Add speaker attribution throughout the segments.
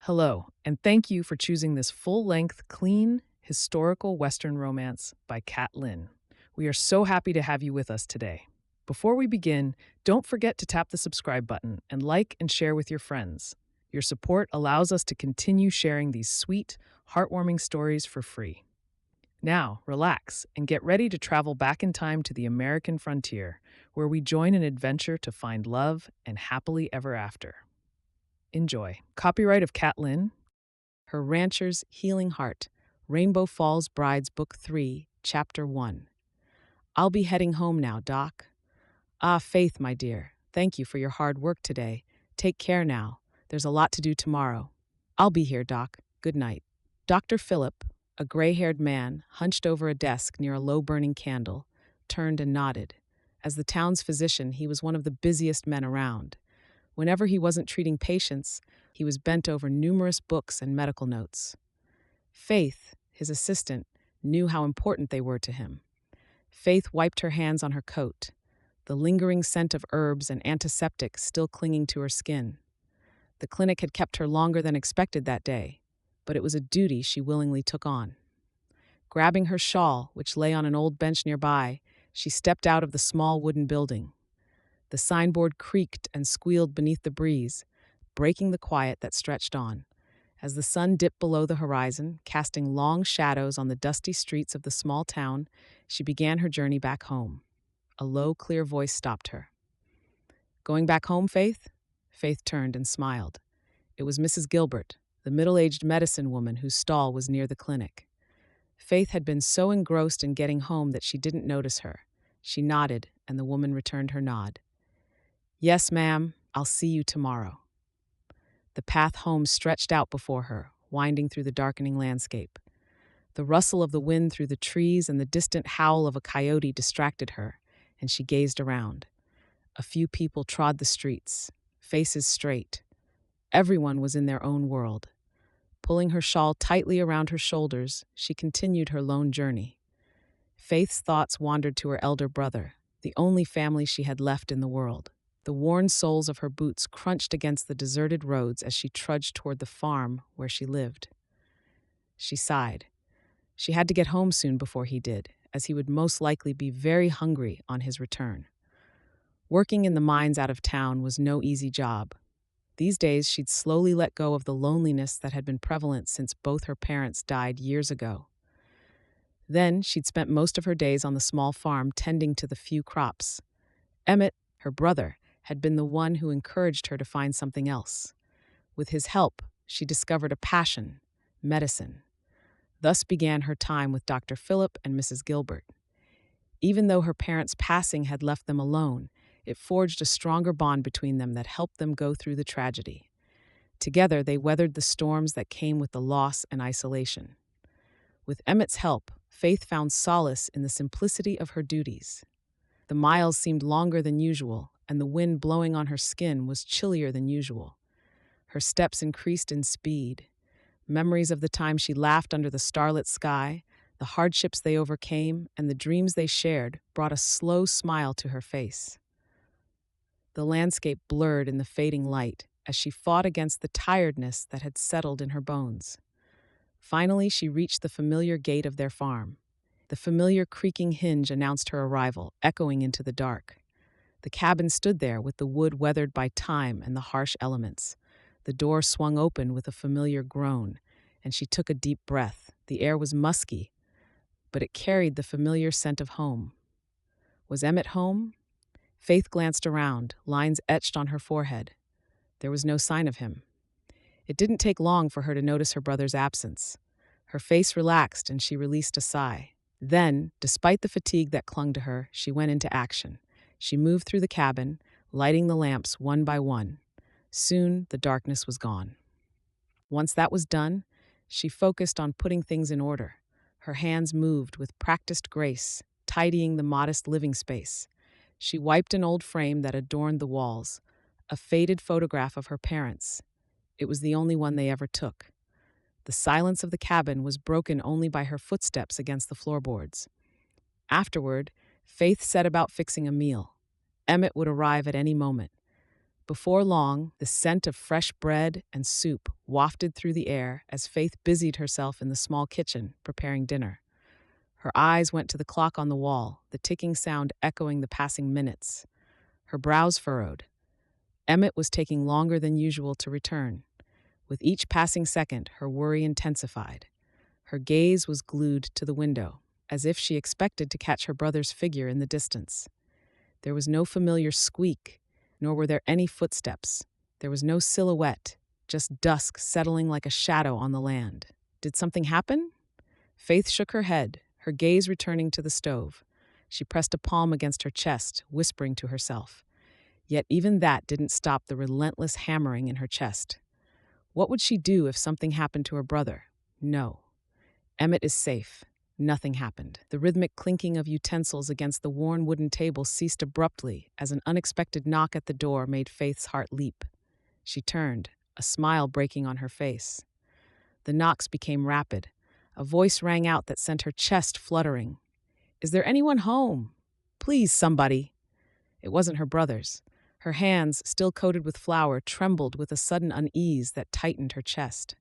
Speaker 1: Hello, and thank you for choosing this full length, clean, historical Western romance by Kat Lynn. We are so happy to have you with us today. Before we begin, don't forget to tap the subscribe button and like and share with your friends. Your support allows us to continue sharing these sweet, heartwarming stories for free. Now, relax and get ready to travel back in time to the American frontier, where we join an adventure to find love and happily ever after. Enjoy. Copyright of Kat Lynn. Her Rancher's Healing Heart, Rainbow Falls Brides, Book 3, Chapter 1. I'll be heading home now, Doc. Ah, Faith, my dear, thank you for your hard work today. Take care now. There's a lot to do tomorrow. I'll be here, Doc. Good night. Dr. Philip, a gray-haired man, hunched over a desk near a low-burning candle, turned and nodded. As the town's physician, he was one of the busiest men around. Whenever he wasn't treating patients, he was bent over numerous books and medical notes. Faith, his assistant, knew how important they were to him. Faith wiped her hands on her coat, the lingering scent of herbs and antiseptic still clinging to her skin. The clinic had kept her longer than expected that day, but it was a duty she willingly took on. Grabbing her shawl, which lay on an old bench nearby, she stepped out of the small wooden building. The signboard creaked and squealed beneath the breeze, breaking the quiet that stretched on. As the sun dipped below the horizon, casting long shadows on the dusty streets of the small town, she began her journey back home. A low, clear voice stopped her. "Going back home, Faith?" Faith turned and smiled. It was Mrs. Gilbert, the middle-aged medicine woman whose stall was near the clinic. Faith had been so engrossed in getting home that she didn't notice her. She nodded, and the woman returned her nod. "Yes, ma'am, I'll see you tomorrow." The path home stretched out before her, winding through the darkening landscape. The rustle of the wind through the trees and the distant howl of a coyote distracted her, and she gazed around. A few people trod the streets, faces straight. Everyone was in their own world. Pulling her shawl tightly around her shoulders, she continued her lone journey. Faith's thoughts wandered to her elder brother, the only family she had left in the world. The worn soles of her boots crunched against the deserted roads as she trudged toward the farm where she lived. She sighed. She had to get home soon before he did, as he would most likely be very hungry on his return. Working in the mines out of town was no easy job. These days, she'd slowly let go of the loneliness that had been prevalent since both her parents died years ago. Then, she'd spent most of her days on the small farm tending to the few crops. Emmett, her brother, had been the one who encouraged her to find something else. With his help, she discovered a passion: medicine. Thus began her time with Dr. Philip and Mrs. Gilbert. Even though her parents' passing had left them alone, it forged a stronger bond between them that helped them go through the tragedy. Together, they weathered the storms that came with the loss and isolation. With Emmett's help, Faith found solace in the simplicity of her duties. The miles seemed longer than usual, and the wind blowing on her skin was chillier than usual. Her steps increased in speed. Memories of the time she laughed under the starlit sky, the hardships they overcame, and the dreams they shared brought a slow smile to her face. The landscape blurred in the fading light as she fought against the tiredness that had settled in her bones. Finally, she reached the familiar gate of their farm. The familiar creaking hinge announced her arrival, echoing into the dark. The cabin stood there with the wood weathered by time and the harsh elements. The door swung open with a familiar groan, and she took a deep breath. The air was musky, but it carried the familiar scent of home. Was Emmett home? Faith glanced around, lines etched on her forehead. There was no sign of him. It didn't take long for her to notice her brother's absence. Her face relaxed and she released a sigh. Then, despite the fatigue that clung to her, she went into action. She moved through the cabin, lighting the lamps one by one. Soon, the darkness was gone. Once that was done, she focused on putting things in order. Her hands moved with practiced grace, tidying the modest living space. She wiped an old frame that adorned the walls, a faded photograph of her parents. It was the only one they ever took. The silence of the cabin was broken only by her footsteps against the floorboards. Afterward, Faith set about fixing a meal. Emmett would arrive at any moment. Before long, the scent of fresh bread and soup wafted through the air as Faith busied herself in the small kitchen, preparing dinner. Her eyes went to the clock on the wall, the ticking sound echoing the passing minutes. Her brows furrowed. Emmett was taking longer than usual to return. With each passing second, her worry intensified. Her gaze was glued to the window, as if she expected to catch her brother's figure in the distance. There was no familiar squeak, nor were there any footsteps. There was no silhouette, just dusk settling like a shadow on the land. Did something happen? Faith shook her head, her gaze returning to the stove. She pressed a palm against her chest, whispering to herself. Yet even that didn't stop the relentless hammering in her chest. What would she do if something happened to her brother? No. Emmett is safe. Nothing happened. The rhythmic clinking of utensils against the worn wooden table ceased abruptly as an unexpected knock at the door made Faith's heart leap. She turned, a smile breaking on her face. The knocks became rapid. A voice rang out that sent her chest fluttering. "Is there anyone home? Please, somebody." It wasn't her brother's. Her hands, still coated with flour, trembled with a sudden unease that tightened her chest.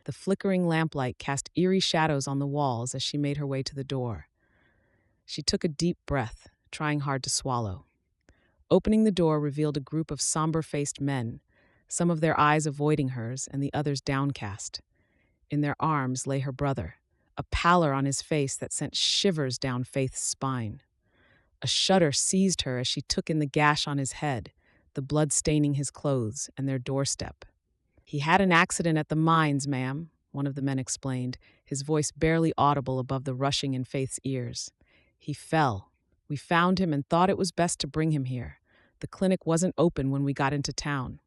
Speaker 1: The flickering lamplight cast eerie shadows on the walls as she made her way to the door. She took a deep breath, trying hard to swallow. Opening the door revealed a group of somber-faced men, some of their eyes avoiding hers and the others downcast. In their arms lay her brother, a pallor on his face that sent shivers down Faith's spine. A shudder seized her as she took in the gash on his head, the blood staining his clothes and their doorstep. "He had an accident at the mines, ma'am," one of the men explained, his voice barely audible above the rushing in Faith's ears. "He fell. We found him and thought it was best to bring him here. The clinic wasn't open when we got into town."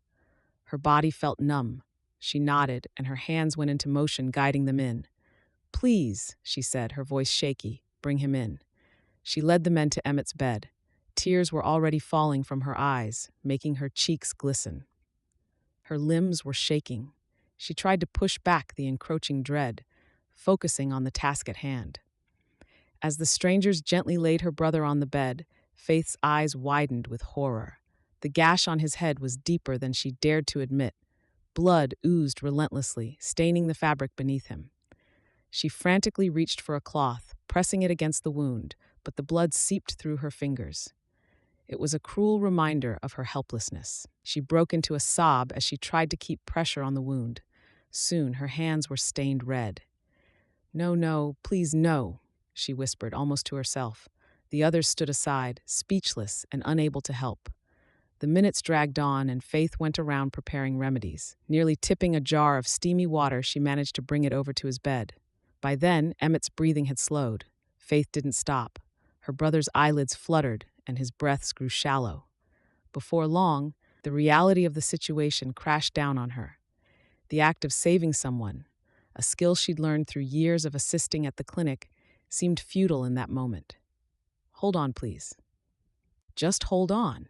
Speaker 1: Her body felt numb. She nodded, and her hands went into motion, guiding them in. "Please," she said, her voice shaky, "bring him in." She led the men to Emmett's bed. Tears were already falling from her eyes, making her cheeks glisten. Her limbs were shaking. She tried to push back the encroaching dread, focusing on the task at hand. As the strangers gently laid her brother on the bed, Faith's eyes widened with horror. The gash on his head was deeper than she dared to admit. Blood oozed relentlessly, staining the fabric beneath him. She frantically reached for a cloth, pressing it against the wound, but the blood seeped through her fingers. It was a cruel reminder of her helplessness. She broke into a sob as she tried to keep pressure on the wound. Soon her hands were stained red. "No, no, please no," she whispered, almost to herself. The others stood aside, speechless and unable to help. The minutes dragged on, and Faith went around preparing remedies. Nearly tipping a jar of steamy water, she managed to bring it over to his bed. By then, Emmett's breathing had slowed. Faith didn't stop. Her brother's eyelids fluttered, and his breaths grew shallow. Before long, the reality of the situation crashed down on her. The act of saving someone, a skill she'd learned through years of assisting at the clinic, seemed futile in that moment. "Hold on, please." "Just hold on,"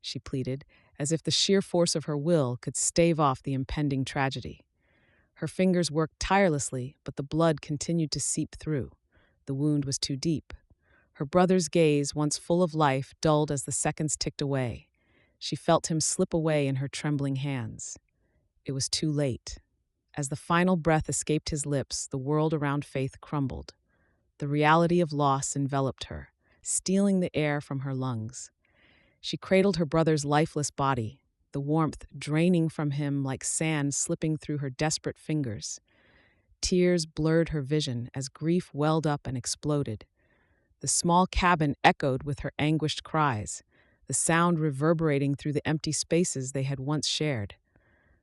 Speaker 1: she pleaded, as if the sheer force of her will could stave off the impending tragedy. Her fingers worked tirelessly, but the blood continued to seep through. The wound was too deep. Her brother's gaze, once full of life, dulled as the seconds ticked away. She felt him slip away in her trembling hands. It was too late. As the final breath escaped his lips, the world around Faith crumbled. The reality of loss enveloped her, stealing the air from her lungs. She cradled her brother's lifeless body, the warmth draining from him like sand slipping through her desperate fingers. Tears blurred her vision as grief welled up and exploded. The small cabin echoed with her anguished cries, the sound reverberating through the empty spaces they had once shared.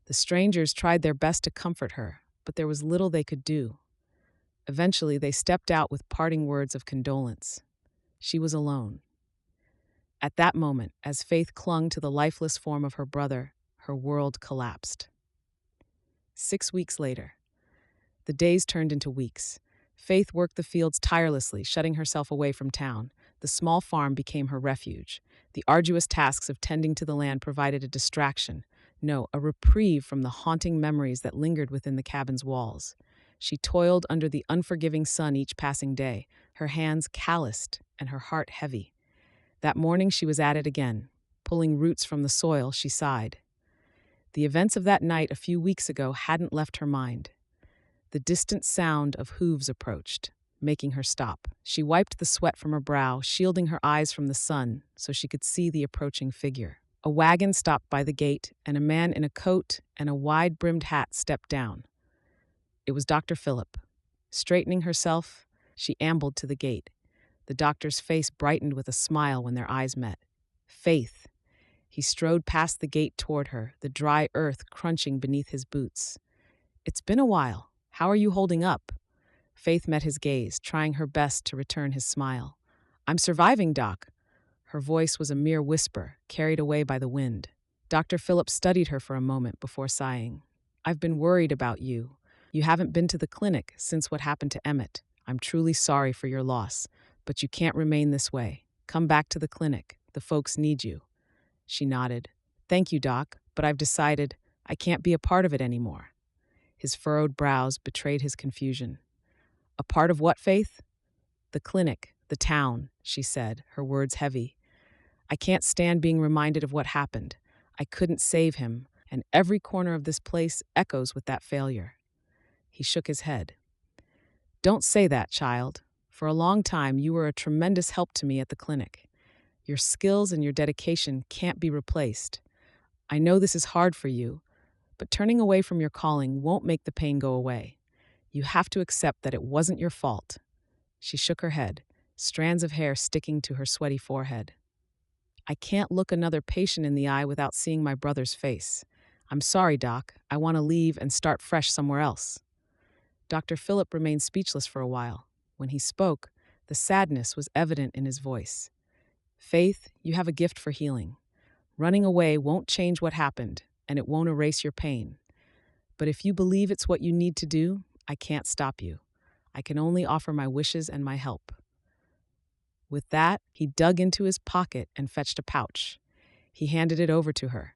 Speaker 1: The strangers tried their best to comfort her, but there was little they could do. Eventually, they stepped out with parting words of condolence. She was alone. At that moment, as Faith clung to the lifeless form of her brother, her world collapsed. 6 weeks later. The days turned into weeks. Faith worked the fields tirelessly, shutting herself away from town. The small farm became her refuge. The arduous tasks of tending to the land provided a distraction, no, a reprieve from the haunting memories that lingered within the cabin's walls. She toiled under the unforgiving sun each passing day, her hands calloused and her heart heavy. That morning she was at it again, pulling roots from the soil, she sighed. The events of that night a few weeks ago hadn't left her mind. The distant sound of hooves approached, making her stop. She wiped the sweat from her brow, shielding her eyes from the sun so she could see the approaching figure. A wagon stopped by the gate, and a man in a coat and a wide-brimmed hat stepped down. It was Dr. Phillip. Straightening herself, she ambled to the gate. The doctor's face brightened with a smile when their eyes met. Faith. He strode past the gate toward her, the dry earth crunching beneath his boots. It's been a while. How are you holding up? Faith met his gaze, trying her best to return his smile. I'm surviving, Doc. Her voice was a mere whisper, carried away by the wind. Dr. Phillip studied her for a moment before sighing. I've been worried about you. You haven't been to the clinic since what happened to Emmett. I'm truly sorry for your loss, but you can't remain this way. Come back to the clinic. The folks need you. She nodded. Thank you, Doc, but I've decided I can't be a part of it anymore. His furrowed brows betrayed his confusion. A part of what, Faith? The clinic, the town, she said, her words heavy. I can't stand being reminded of what happened. I couldn't save him, and every corner of this place echoes with that failure. He shook his head. Don't say that, child. For a long time, you were a tremendous help to me at the clinic. Your skills and your dedication can't be replaced. I know this is hard for you, but turning away from your calling won't make the pain go away. You have to accept that it wasn't your fault. She shook her head, strands of hair sticking to her sweaty forehead. I can't look another patient in the eye without seeing my brother's face. I'm sorry, Doc. I want to leave and start fresh somewhere else. Dr. Phillip remained speechless for a while. When he spoke, the sadness was evident in his voice. Faith, you have a gift for healing. Running away won't change what happened, and it won't erase your pain. But if you believe it's what you need to do, I can't stop you. I can only offer my wishes and my help. With that, he dug into his pocket and fetched a pouch. He handed it over to her.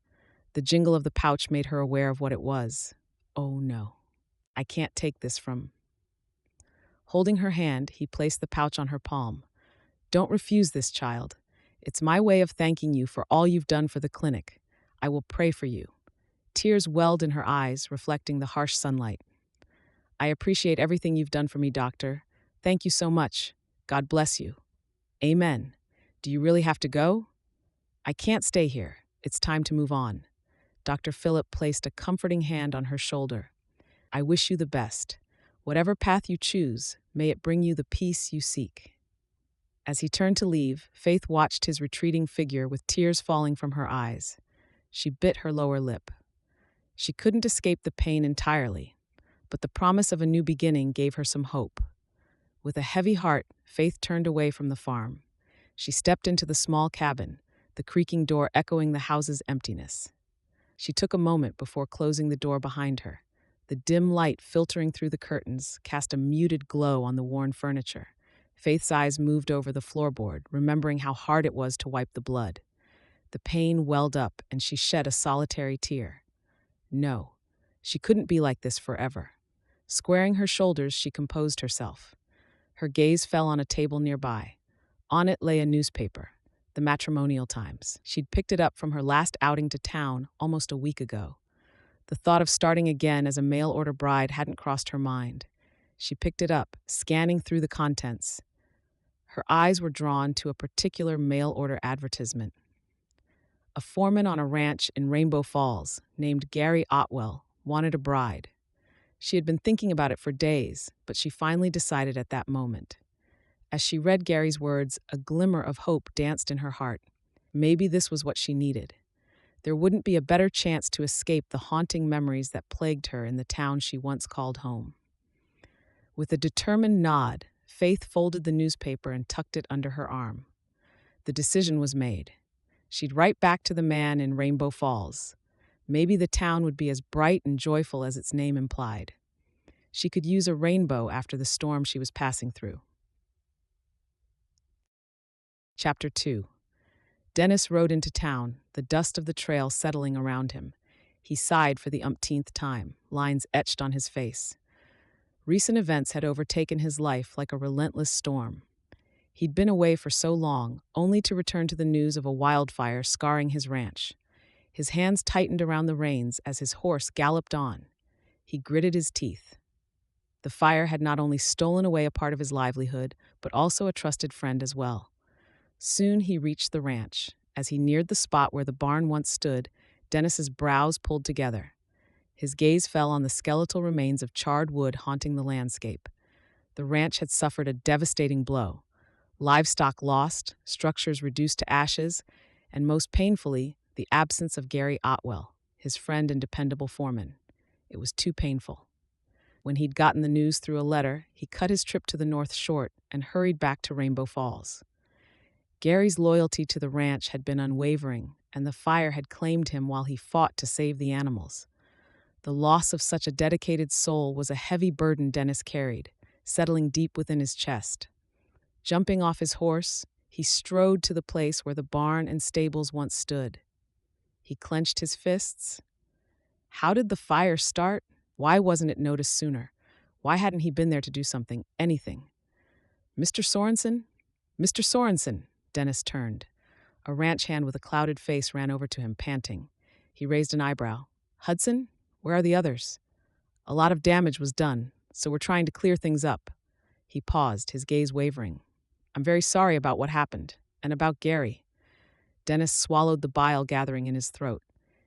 Speaker 1: The jingle of the pouch made her aware of what it was. Oh no, I can't take this from... Holding her hand, he placed the pouch on her palm. Don't refuse this, child. It's my way of thanking you for all you've done for the clinic. I will pray for you. Tears welled in her eyes, reflecting the harsh sunlight. I appreciate everything you've done for me, Doctor. Thank you so much. God bless you. Amen. Do you really have to go? I can't stay here. It's time to move on. Dr. Phillip placed a comforting hand on her shoulder. I wish you the best. Whatever path you choose, may it bring you the peace you seek. As he turned to leave, Faith watched his retreating figure with tears falling from her eyes. She bit her lower lip. She couldn't escape the pain entirely, but the promise of a new beginning gave her some hope. With a heavy heart, Faith turned away from the farm. She stepped into the small cabin, the creaking door echoing the house's emptiness. She took a moment before closing the door behind her. The dim light filtering through the curtains cast a muted glow on the worn furniture. Faith's eyes moved over the floorboard, remembering how hard it was to wipe the blood. The pain welled up, and she shed a solitary tear. No, she couldn't be like this forever. Squaring her shoulders, she composed herself. Her gaze fell on a table nearby. On it lay a newspaper, the Matrimonial Times. She'd picked it up from her last outing to town almost a week ago. The thought of starting again as a mail-order bride hadn't crossed her mind. She picked it up, scanning through the contents. Her eyes were drawn to a particular mail-order advertisement. A foreman on a ranch in Rainbow Falls, named Gary Otwell, wanted a bride. She had been thinking about it for days, but she finally decided at that moment. As she read Gary's words, a glimmer of hope danced in her heart. Maybe this was what she needed. There wouldn't be a better chance to escape the haunting memories that plagued her in the town she once called home. With a determined nod, Faith folded the newspaper and tucked it under her arm. The decision was made. She'd write back to the man in Rainbow Falls. Maybe the town would be as bright and joyful as its name implied. She could use a rainbow after the storm she was passing through. Chapter 2. Dennis rode into town, the dust of the trail settling around him. He sighed for the umpteenth time, lines etched on his face. Recent events had overtaken his life like a relentless storm. He'd been away for so long, only to return to the news of a wildfire scarring his ranch. His hands tightened around the reins as his horse galloped on. He gritted his teeth. The fire had not only stolen away a part of his livelihood, but also a trusted friend as well. Soon he reached the ranch. As he neared the spot where the barn once stood, Dennis's brows pulled together. His gaze fell on the skeletal remains of charred wood haunting the landscape. The ranch had suffered a devastating blow. Livestock lost, structures reduced to ashes, and most painfully, the absence of Gary Otwell, his friend and dependable foreman. It was too painful. When he'd gotten the news through a letter, he cut his trip to the north short and hurried back to Rainbow Falls. Gary's loyalty to the ranch had been unwavering, and the fire had claimed him while he fought to save the animals. The loss of such a dedicated soul was a heavy burden Dennis carried, settling deep within his chest. Jumping off his horse, he strode to the place where the barn and stables once stood. He clenched his fists. How did the fire start? Why wasn't it noticed sooner? Why hadn't he been there to do something, anything? Mr. Sorenson? Mr. Sorenson! Dennis turned. A ranch hand with a clouded face ran over to him, panting. He raised an eyebrow. Hudson? Where are the others? A lot of damage was done, so we're trying to clear things up. He paused, his gaze wavering. I'm very sorry about what happened, and about Gary. Dennis swallowed the bile gathering in his throat.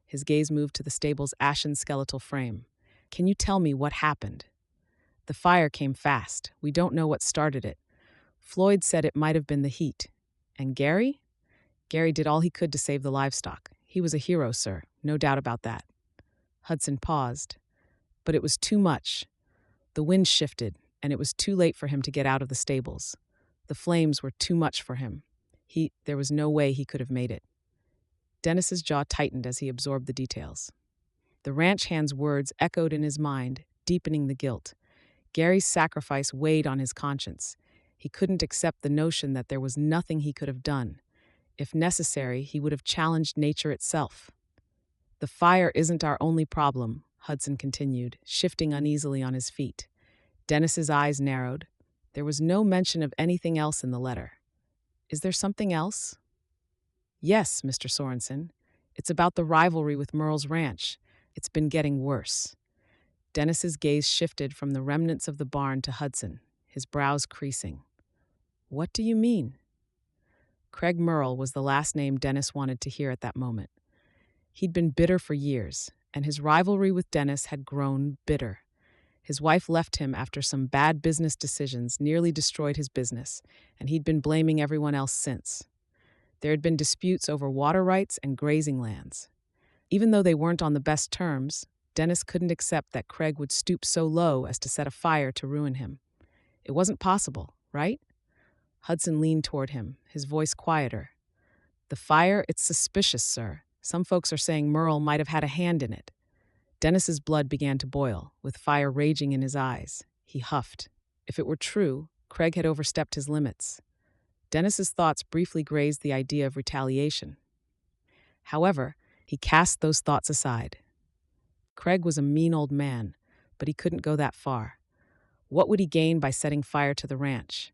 Speaker 1: His gaze moved to the stable's ashen skeletal frame. Can you tell me what happened? The fire came fast. We don't know what started it. Floyd said it might have been the heat. And Gary? Gary did all he could to save the livestock. He was a hero, sir. No doubt about that. Hudson paused. But it was too much. The wind shifted, and it was too late for him to get out of the stables. The flames were too much for him. There was no way he could have made it. Dennis's jaw tightened as he absorbed the details. The ranch hand's words echoed in his mind, deepening the guilt. Gary's sacrifice weighed on his conscience. He couldn't accept the notion that there was nothing he could have done. If necessary, he would have challenged nature itself. The fire isn't our only problem, Hudson continued, shifting uneasily on his feet. Dennis's eyes narrowed. There was no mention of anything else in the letter. Is there something else? Yes, Mr. Sorenson. It's about the rivalry with Merle's ranch. It's been getting worse. Dennis's gaze shifted from the remnants of the barn to Hudson, his brows creasing. What do you mean? Craig Merle was the last name Dennis wanted to hear at that moment. He'd been bitter for years, and his rivalry with Dennis had grown bitter. His wife left him after some bad business decisions nearly destroyed his business, and he'd been blaming everyone else since. There had been disputes over water rights and grazing lands. Even though they weren't on the best terms, Dennis couldn't accept that Craig would stoop so low as to set a fire to ruin him. It wasn't possible, right? Hudson leaned toward him, his voice quieter. The fire, it's suspicious, sir. Some folks are saying Merle might have had a hand in it. Dennis's blood began to boil, with fire raging in his eyes. He huffed. If it were true, Craig had overstepped his limits. Dennis's thoughts briefly grazed the idea of retaliation. However, he cast those thoughts aside. Craig was a mean old man, but he couldn't go that far. What would he gain by setting fire to the ranch?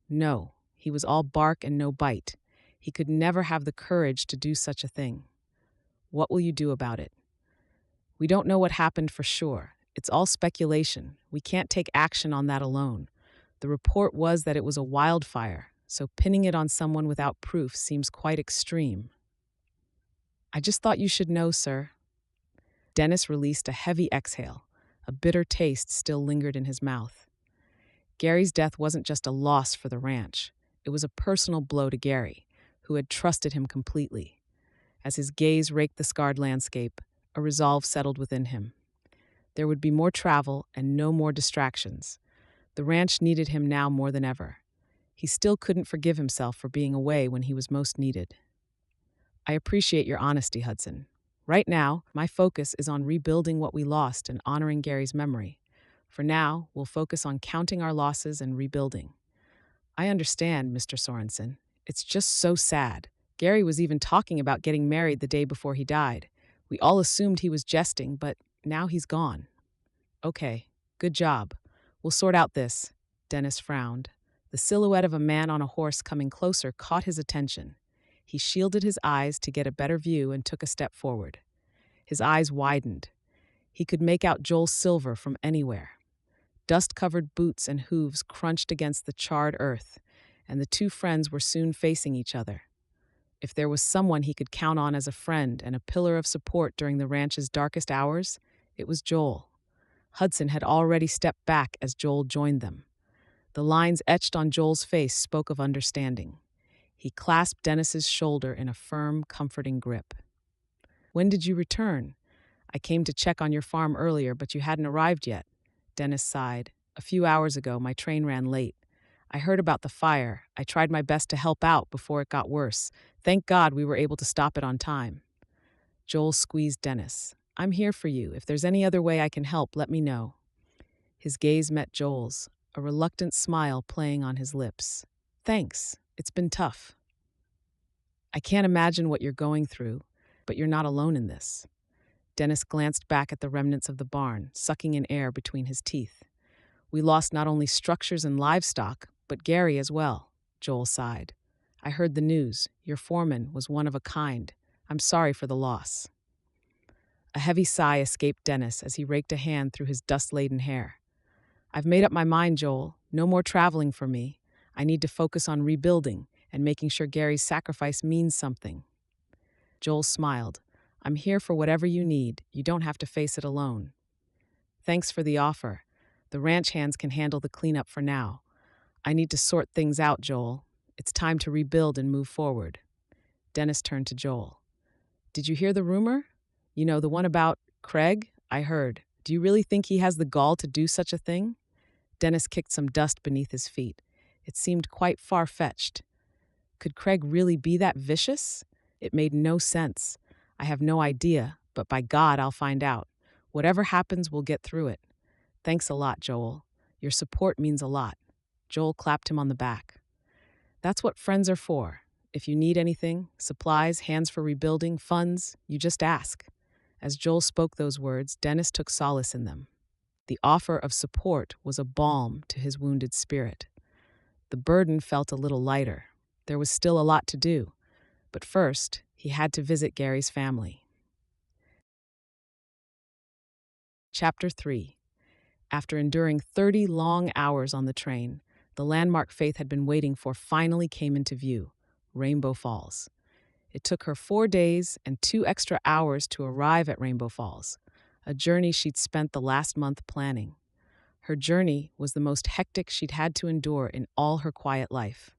Speaker 1: No, he was all bark and no bite. He could never have the courage to do such a thing. What will you do about it? We don't know what happened for sure. It's all speculation. We can't take action on that alone. The report was that it was a wildfire, so pinning it on someone without proof seems quite extreme. I just thought you should know, sir. Dennis released a heavy exhale. A bitter taste still lingered in his mouth. Gary's death wasn't just a loss for the ranch. It was a personal blow to Gary, who had trusted him completely. As his gaze raked the scarred landscape, a resolve settled within him. There would be more travel and no more distractions. The ranch needed him now more than ever. He still couldn't forgive himself for being away when he was most needed. I appreciate your honesty, Hudson. Right now, my focus is on rebuilding what we lost and honoring Gary's memory. For now, we'll focus on counting our losses and rebuilding. I understand, Mr. Sorenson. It's just so sad. Gary was even talking about getting married the day before he died. We all assumed he was jesting, but now he's gone. Okay, good job. We'll sort out this. Dennis frowned. The silhouette of a man on a horse coming closer caught his attention. He shielded his eyes to get a better view and took a step forward. His eyes widened. He could make out Joel's silver from anywhere. Dust-covered boots and hooves crunched against the charred earth, and the two friends were soon facing each other. If there was someone he could count on as a friend and a pillar of support during the ranch's darkest hours, it was Joel. Hudson had already stepped back as Joel joined them. The lines etched on Joel's face spoke of understanding. He clasped Dennis's shoulder in a firm, comforting grip. "When did you return? I came to check on your farm earlier, but you hadn't arrived yet." Dennis sighed. "A few hours ago, my train ran late. I heard about the fire. I tried my best to help out before it got worse. Thank God we were able to stop it on time." Joel squeezed Dennis. "I'm here for you. If there's any other way I can help, let me know." His gaze met Joel's, a reluctant smile playing on his lips. "Thanks. It's been tough. I can't imagine what you're going through, but you're not alone in this." Dennis glanced back at the remnants of the barn, sucking in air between his teeth. "We lost not only structures and livestock, but Gary as well," Joel sighed. "I heard the news. Your foreman was one of a kind. I'm sorry for the loss." A heavy sigh escaped Dennis as he raked a hand through his dust-laden hair. "I've made up my mind, Joel. No more traveling for me. I need to focus on rebuilding and making sure Gary's sacrifice means something." Joel smiled. "I'm here for whatever you need. You don't have to face it alone." "Thanks for the offer. The ranch hands can handle the cleanup for now. I need to sort things out, Joel. It's time to rebuild and move forward." Dennis turned to Joel. "Did you hear the rumor? You know, the one about Craig? I heard. Do you really think he has the gall to do such a thing?" Dennis kicked some dust beneath his feet. It seemed quite far-fetched. Could Craig really be that vicious? It made no sense. I have no idea, but by God, I'll find out. Whatever happens, we'll get through it. Thanks a lot, Joel. Your support means a lot. Joel clapped him on the back. "That's what friends are for. If you need anything, supplies, hands for rebuilding, funds, you just ask." As Joel spoke those words, Dennis took solace in them. The offer of support was a balm to his wounded spirit. The burden felt a little lighter. There was still a lot to do, but first, he had to visit Gary's family. Chapter 3. After enduring 30 long hours on the train, the landmark Faith had been waiting for finally came into view: Rainbow Falls. It took her 4 days and 2 extra hours to arrive at Rainbow Falls, a journey she'd spent the last month planning. Her journey was the most hectic she'd had to endure in all her quiet life.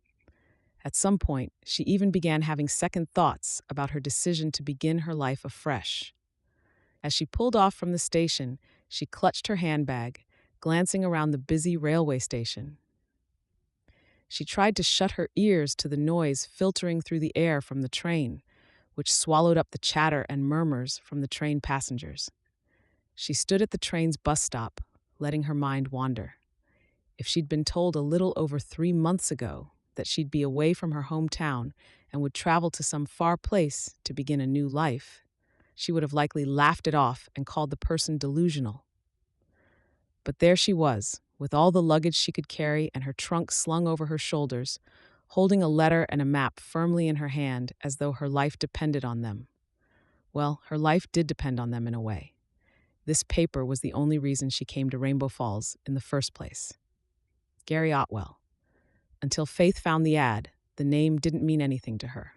Speaker 1: At some point, she even began having second thoughts about her decision to begin her life afresh. As she pulled off from the station, she clutched her handbag, glancing around the busy railway station. She tried to shut her ears to the noise filtering through the air from the train, which swallowed up the chatter and murmurs from the train passengers. She stood at the train's bus stop, letting her mind wander. If she'd been told a little over 3 months ago that she'd be away from her hometown and would travel to some far place to begin a new life, she would have likely laughed it off and called the person delusional. But there she was, with all the luggage she could carry and her trunk slung over her shoulders, holding a letter and a map firmly in her hand as though her life depended on them. Well, her life did depend on them in a way. This paper was the only reason she came to Rainbow Falls in the first place. Gary Otwell. Until Faith found the ad, the name didn't mean anything to her.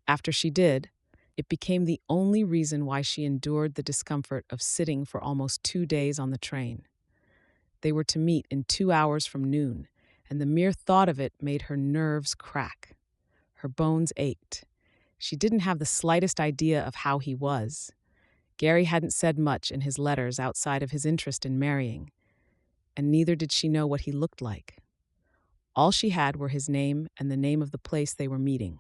Speaker 1: After she did, it became the only reason why she endured the discomfort of sitting for almost 2 days on the train. They were to meet in 2 hours from noon, and the mere thought of it made her nerves crack. Her bones ached. She didn't have the slightest idea of how he was. Gary hadn't said much in his letters outside of his interest in marrying, and neither did she know what he looked like. All she had were his name and the name of the place they were meeting.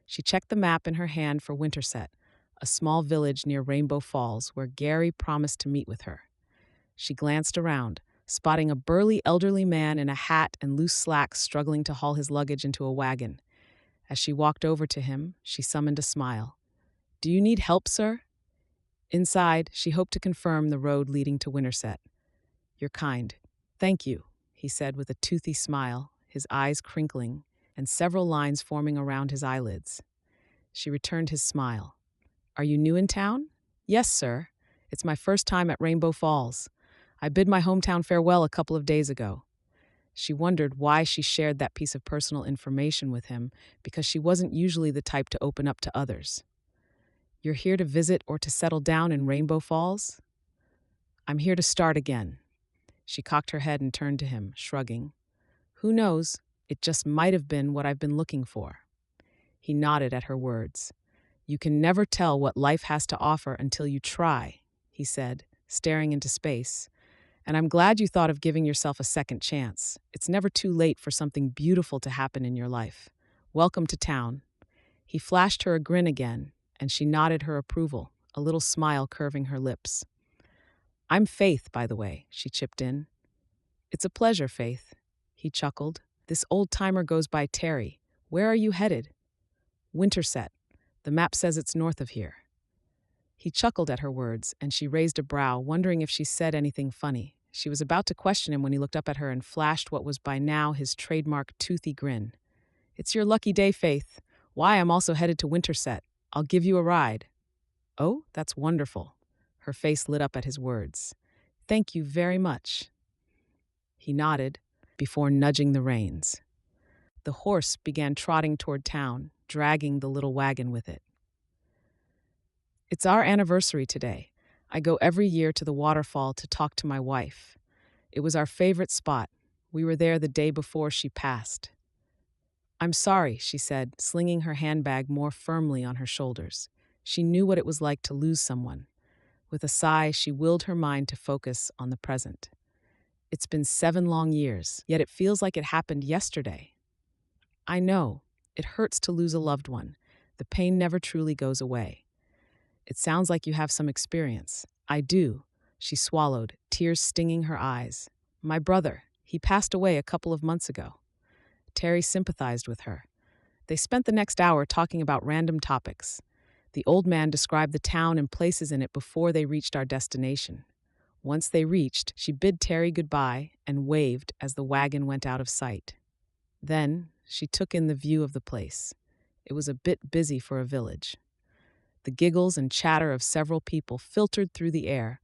Speaker 1: She checked the map in her hand for Winterset, a small village near Rainbow Falls where Gary promised to meet with her. She glanced around, spotting a burly elderly man in a hat and loose slacks struggling to haul his luggage into a wagon. As she walked over to him, she summoned a smile. "Do you need help, sir?" Inside, she hoped to confirm the road leading to Winterset. "You're kind. Thank you," he said with a toothy smile, his eyes crinkling and several lines forming around his eyelids. She returned his smile. "Are you new in town?" "Yes, sir. It's my first time at Rainbow Falls. I bid my hometown farewell a couple of days ago." She wondered why she shared that piece of personal information with him, because she wasn't usually the type to open up to others. "You're here to visit or to settle down in Rainbow Falls?" "I'm here to start again." She cocked her head and turned to him, shrugging. "Who knows? It just might have been what I've been looking for." He nodded at her words. "You can never tell what life has to offer until you try," he said, staring into space. "And I'm glad you thought of giving yourself a second chance. It's never too late for something beautiful to happen in your life. Welcome to town." He flashed her a grin again, and she nodded her approval, a little smile curving her lips. "I'm Faith, by the way," she chipped in. "It's a pleasure, Faith." He chuckled. "This old-timer goes by Terry. Where are you headed?" "Winterset. The map says it's north of here." He chuckled at her words, and she raised a brow, wondering if she said anything funny. She was about to question him when he looked up at her and flashed what was by now his trademark toothy grin. "It's your lucky day, Faith. Why, I'm also headed to Winterset. I'll give you a ride." "Oh, that's wonderful." Her face lit up at his words. "Thank you very much." He nodded before nudging the reins. The horse began trotting toward town, dragging the little wagon with it. "It's our anniversary today. I go every year to the waterfall to talk to my wife. It was our favorite spot. We were there the day before she passed." "I'm sorry," she said, slinging her handbag more firmly on her shoulders. She knew what it was like to lose someone. With a sigh, she willed her mind to focus on the present. "It's been 7 long years, yet it feels like it happened yesterday." "I know. It hurts to lose a loved one. The pain never truly goes away." "It sounds like you have some experience." "I do." She swallowed, tears stinging her eyes. "My brother, he passed away a couple of months ago." Terry sympathized with her. They spent the next hour talking about random topics. The old man described the town and places in it before they reached our destination. Once they reached, she bid Terry goodbye and waved as the wagon went out of sight. Then she took in the view of the place. It was a bit busy for a village. The giggles and chatter of several people filtered through the air,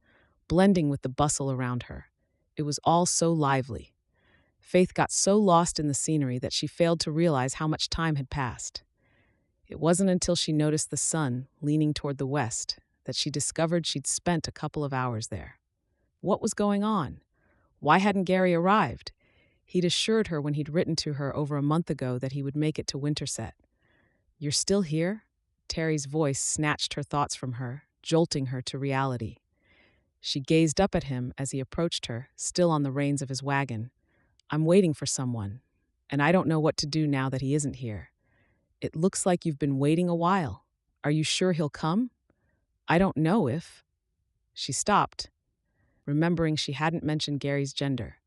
Speaker 1: blending with the bustle around her. It was all so lively. Faith got so lost in the scenery that she failed to realize how much time had passed. It wasn't until she noticed the sun leaning toward the west that she discovered she'd spent a couple of hours there. What was going on? Why hadn't Gary arrived? He'd assured her when he'd written to her over a month ago that he would make it to Winterset. "You're still here?" Terry's voice snatched her thoughts from her, jolting her to reality. She gazed up at him as he approached her, still on the reins of his wagon. "I'm waiting for someone, and I don't know what to do now that he isn't here." "It looks like you've been waiting a while. Are you sure he'll come?" "I don't know if—" She stopped, remembering she hadn't mentioned Gary's gender.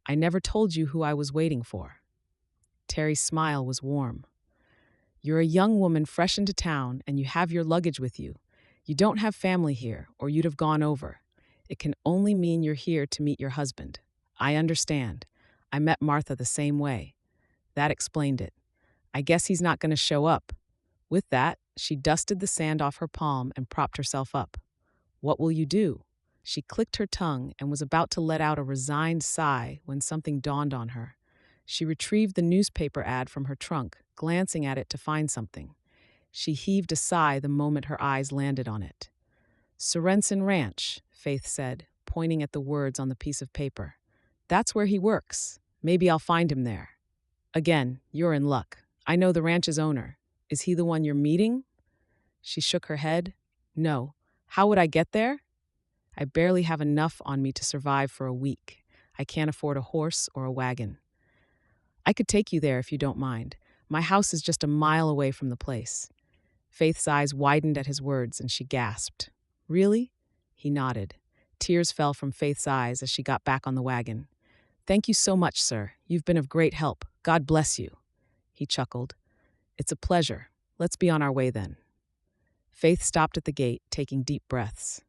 Speaker 1: "I never told you who I was waiting for." Terry's smile was warm. "You're a young woman fresh into town, and you have your luggage with you. You don't have family here, or you'd have gone over. It can only mean you're here to meet your husband. I understand. I met Martha the same way." That explained it. "I guess he's not going to show up." With that, she dusted the sand off her palm and propped herself up. "What will you do?" She clicked her tongue and was about to let out a resigned sigh when something dawned on her. She retrieved the newspaper ad from her trunk, glancing at it to find something. She heaved a sigh the moment her eyes landed on it. "Sorenson Ranch," Faith said, pointing at the words on the piece of paper. "That's where he works. Maybe I'll find him there." "Again, you're in luck. I know the ranch's owner. Is he the one you're meeting?" She shook her head. "No. How would I get there?" "I barely have enough on me to survive for a week. I can't afford a horse or a wagon." "I could take you there if you don't mind. My house is just a mile away from the place." Faith's eyes widened at his words, and she gasped. "Really?" He nodded. Tears fell from Faith's eyes as she got back on the wagon. "Thank you so much, sir. You've been of great help. God bless you." He chuckled. "It's a pleasure. Let's be on our way then." Faith stopped at the gate, taking deep breaths.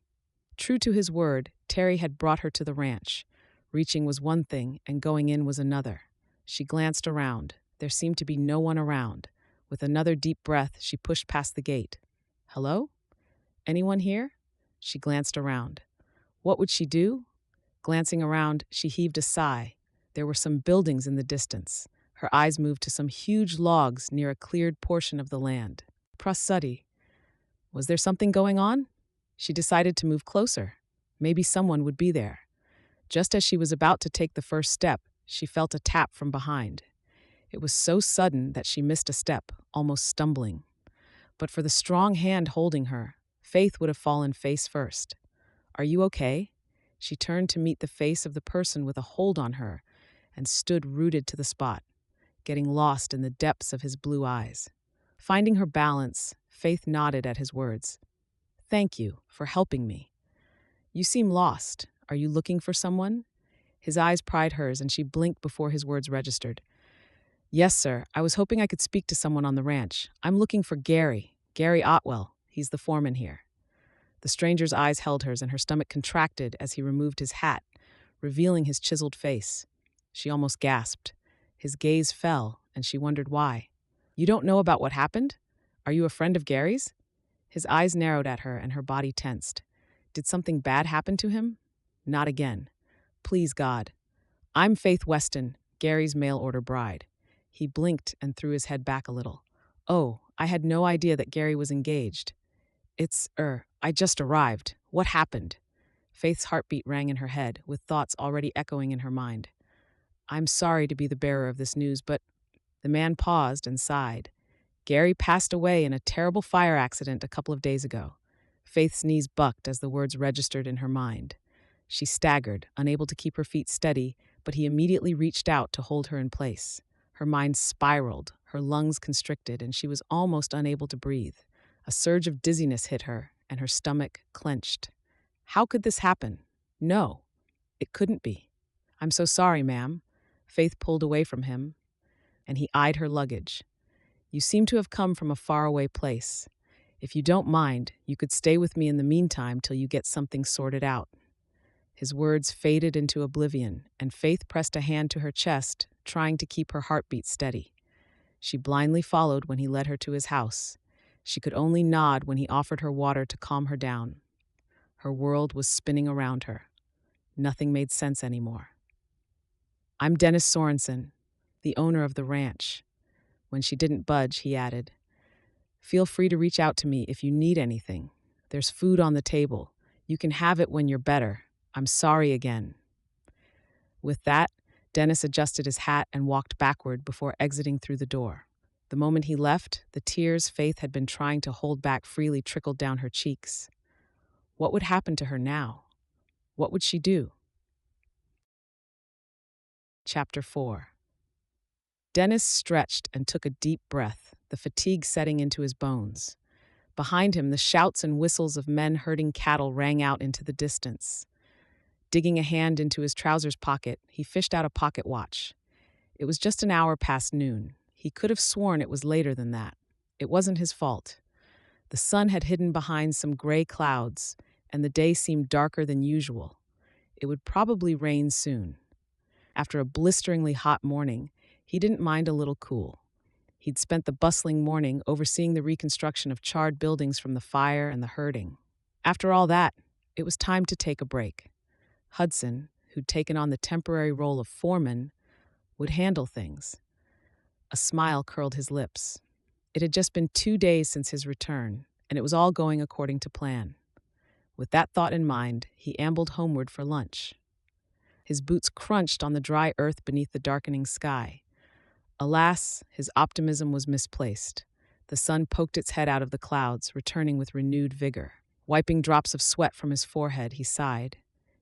Speaker 1: True to his word, Terry had brought her to the ranch. Reaching was one thing, and going in was another. She glanced around. There seemed to be no one around. With another deep breath, she pushed past the gate. Hello? Anyone here? She glanced around. What would she do? Glancing around, she heaved a sigh. There were some buildings in the distance. Her eyes moved to some huge logs near a cleared portion of the land. Prasadi. Was there something going on? She decided to move closer. Maybe someone would be there. Just as she was about to take the first step, she felt a tap from behind. It was so sudden that she missed a step, almost stumbling. But for the strong hand holding her, Faith would have fallen face first. Are you okay? She turned to meet the face of the person with a hold on her and stood rooted to the spot, getting lost in the depths of his blue eyes. Finding her balance, Faith nodded at his words. Thank you for helping me. You seem lost. Are you looking for someone? His eyes pried hers, and she blinked before his words registered. Yes, sir. I was hoping I could speak to someone on the ranch. I'm looking for Gary Otwell. He's the foreman here. The stranger's eyes held hers, and her stomach contracted as he removed his hat, revealing his chiseled face. She almost gasped. His gaze fell, and she wondered why. You don't know about what happened? Are you a friend of Gary's? His eyes narrowed at her, and her body tensed. Did something bad happen to him? Not again. Please, God. I'm Faith Weston, Gary's mail-order bride. He blinked and threw his head back a little. Oh, I had no idea that Gary was engaged. I just arrived. What happened? Faith's heartbeat rang in her head, with thoughts already echoing in her mind. I'm sorry to be the bearer of this news, but the man paused and sighed. Gary passed away in a terrible fire accident a couple of days ago. Faith's knees bucked as the words registered in her mind. She staggered, unable to keep her feet steady, but he immediately reached out to hold her in place. Her mind spiraled, her lungs constricted, and she was almost unable to breathe. A surge of dizziness hit her, and her stomach clenched. How could this happen? No, it couldn't be. I'm so sorry, ma'am. Faith pulled away from him, and he eyed her luggage. You seem to have come from a faraway place. If you don't mind, you could stay with me in the meantime till you get something sorted out. His words faded into oblivion, and Faith pressed a hand to her chest, trying to keep her heartbeat steady. She blindly followed when he led her to his house. She could only nod when he offered her water to calm her down. Her world was spinning around her. Nothing made sense anymore. I'm Dennis Sorenson, the owner of the ranch. When she didn't budge, he added, Feel free to reach out to me if you need anything. There's food on the table. You can have it when you're better. I'm sorry again. With that, Dennis adjusted his hat and walked backward before exiting through the door. The moment he left, the tears Faith had been trying to hold back freely trickled down her cheeks. What would happen to her now? What would she do? Chapter 4. Dennis stretched and took a deep breath, the fatigue setting into his bones. Behind him, the shouts and whistles of men herding cattle rang out into the distance. Digging a hand into his trousers pocket, he fished out a pocket watch. It was just an hour past noon. He could have sworn it was later than that. It wasn't his fault. The sun had hidden behind some gray clouds, and the day seemed darker than usual. It would probably rain soon. After a blisteringly hot morning, he didn't mind a little cool. He'd spent the bustling morning overseeing the reconstruction of charred buildings from the fire and the herding. After all that, it was time to take a break. Hudson, who'd taken on the temporary role of foreman, would handle things. A smile curled his lips. It had just been 2 days since his return, and it was all going according to plan. With that thought in mind, he ambled homeward for lunch. His boots crunched on the dry earth beneath the darkening sky. Alas, his optimism was misplaced. The sun poked its head out of the clouds, returning with renewed vigor. Wiping drops of sweat from his forehead, he sighed.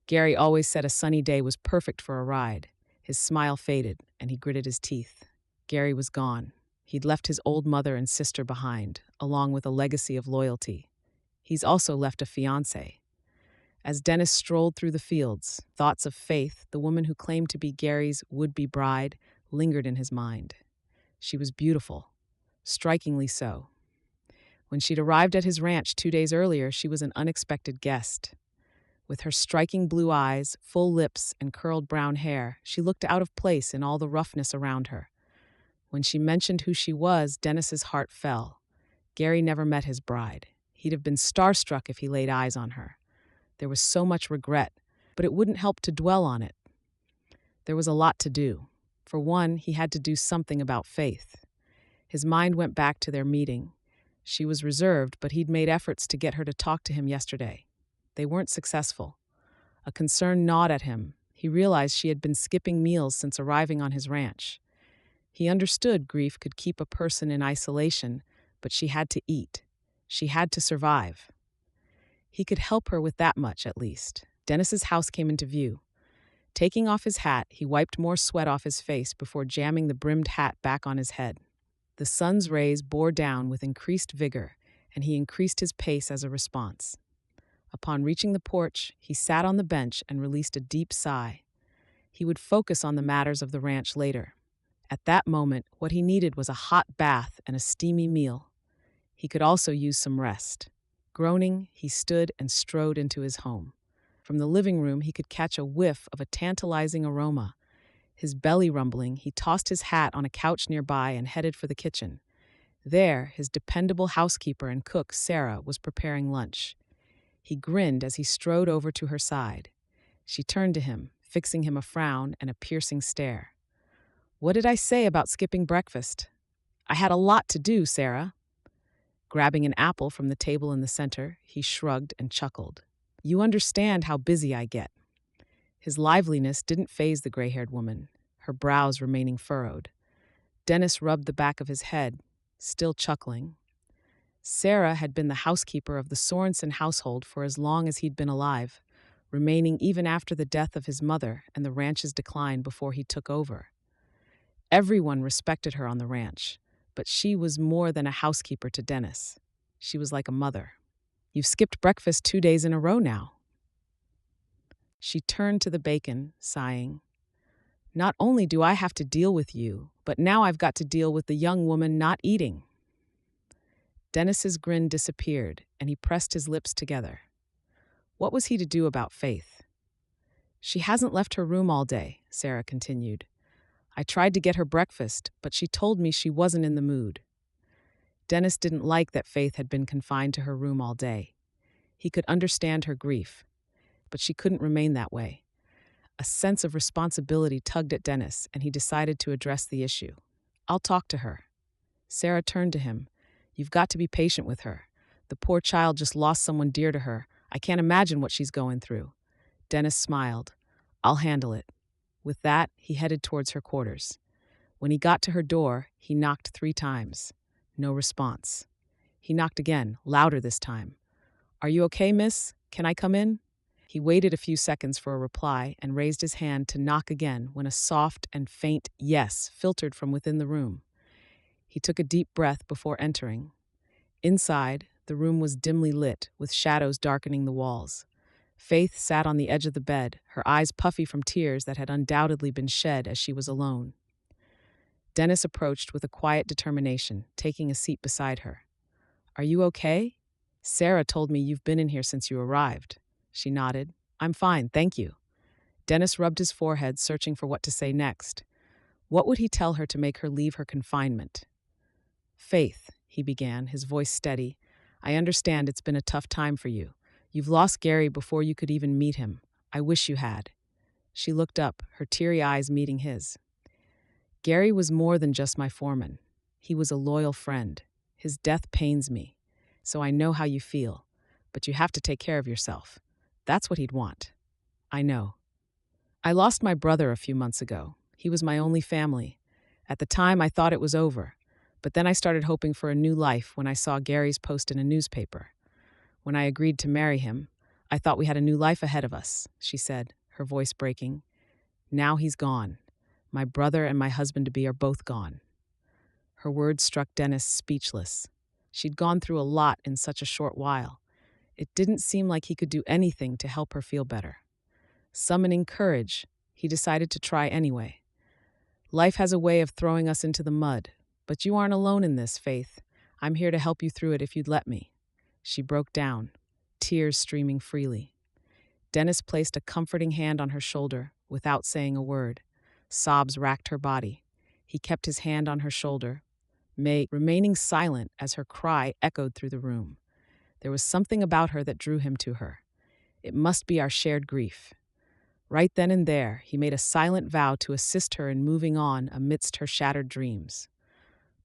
Speaker 1: Gary always said a sunny day was perfect for a ride. His smile faded, and he gritted his teeth. Gary was gone. He'd left his old mother and sister behind, along with a legacy of loyalty. He's also left a fiancé. As Dennis strolled through the fields, thoughts of Faith, the woman who claimed to be Gary's would-be bride, lingered in his mind. She was beautiful, strikingly so. When she'd arrived at his ranch 2 days earlier, she was an unexpected guest. With her striking blue eyes, full lips, and curled brown hair, she looked out of place in all the roughness around her. When she mentioned who she was, Dennis's heart fell. Gary never met his bride. He'd have been starstruck if he laid eyes on her. There was so much regret, but it wouldn't help to dwell on it. There was a lot to do. For one, he had to do something about Faith. His mind went back to their meeting. She was reserved, but he'd made efforts to get her to talk to him yesterday. They weren't successful. A concern gnawed at him. He realized she had been skipping meals since arriving on his ranch. He understood grief could keep a person in isolation, but she had to eat. She had to survive. He could help her with that much, at least. Dennis's house came into view. Taking off his hat, he wiped more sweat off his face before jamming the brimmed hat back on his head. The sun's rays bore down with increased vigor, and he increased his pace as a response. Upon reaching the porch, he sat on the bench and released a deep sigh. He would focus on the matters of the ranch later. At that moment, what he needed was a hot bath and a steamy meal. He could also use some rest. Groaning, he stood and strode into his home. From the living room, he could catch a whiff of a tantalizing aroma. His belly rumbling, he tossed his hat on a couch nearby and headed for the kitchen. There, his dependable housekeeper and cook, Sarah, was preparing lunch. He grinned as he strode over to her side. She turned to him, fixing him a frown and a piercing stare. "What did I say about skipping breakfast? I had a lot to do, Sarah." Grabbing an apple from the table in the center, he shrugged and chuckled. "You understand how busy I get." His liveliness didn't faze the gray-haired woman, her brows remaining furrowed. Dennis rubbed the back of his head, still chuckling. Sarah had been the housekeeper of the Sorenson household for as long as he'd been alive, remaining even after the death of his mother and the ranch's decline before he took over. Everyone respected her on the ranch, but she was more than a housekeeper to Dennis. She was like a mother. "You've skipped breakfast 2 days in a row now." She turned to the bacon, sighing. "Not only do I have to deal with you, but now I've got to deal with the young woman not eating." Dennis's grin disappeared, and he pressed his lips together. What was he to do about Faith? "She hasn't left her room all day," Sarah continued. "I tried to get her breakfast, but she told me she wasn't in the mood." Dennis didn't like that Faith had been confined to her room all day. He could understand her grief, but she couldn't remain that way. A sense of responsibility tugged at Dennis, and he decided to address the issue. "I'll talk to her." Sarah turned to him. "You've got to be patient with her. The poor child just lost someone dear to her. I can't imagine what she's going through." Dennis smiled. "I'll handle it." With that, he headed towards her quarters. When he got to her door, he knocked 3 times. No response. He knocked again, louder this time. "Are you okay, miss? Can I come in?" He waited a few seconds for a reply and raised his hand to knock again when a soft and faint yes filtered from within the room. He took a deep breath before entering. Inside, the room was dimly lit, with shadows darkening the walls. Faith sat on the edge of the bed, her eyes puffy from tears that had undoubtedly been shed as she was alone. Dennis approached with a quiet determination, taking a seat beside her. "Are you okay? Sarah told me you've been in here since you arrived." She nodded. "I'm fine, thank you." Dennis rubbed his forehead, searching for what to say next. What would he tell her to make her leave her confinement? "Faith," he began, his voice steady, "I understand it's been a tough time for you. You've lost Gary before you could even meet him. I wish you had." She looked up, her teary eyes meeting his. "Gary was more than just my foreman. He was a loyal friend. His death pains me. So I know how you feel. But you have to take care of yourself. That's what he'd want." "I know. I lost my brother a few months ago. He was my only family. At the time, I thought it was over. But then I started hoping for a new life when I saw Gary's post in a newspaper. When I agreed to marry him, I thought we had a new life ahead of us," she said, her voice breaking. "Now he's gone. My brother and my husband-to-be are both gone." Her words struck Dennis speechless. She'd gone through a lot in such a short while. It didn't seem like he could do anything to help her feel better. Summoning courage, he decided to try anyway. "Life has a way of throwing us into the mud, but you aren't alone in this, Faith. I'm here to help you through it if you'd let me." She broke down, tears streaming freely. Dennis placed a comforting hand on her shoulder without saying a word. Sobs racked her body. He kept his hand on her shoulder, remaining silent as her cry echoed through the room. There was something about her that drew him to her. It must be our shared grief. Right then and there, he made a silent vow to assist her in moving on amidst her shattered dreams.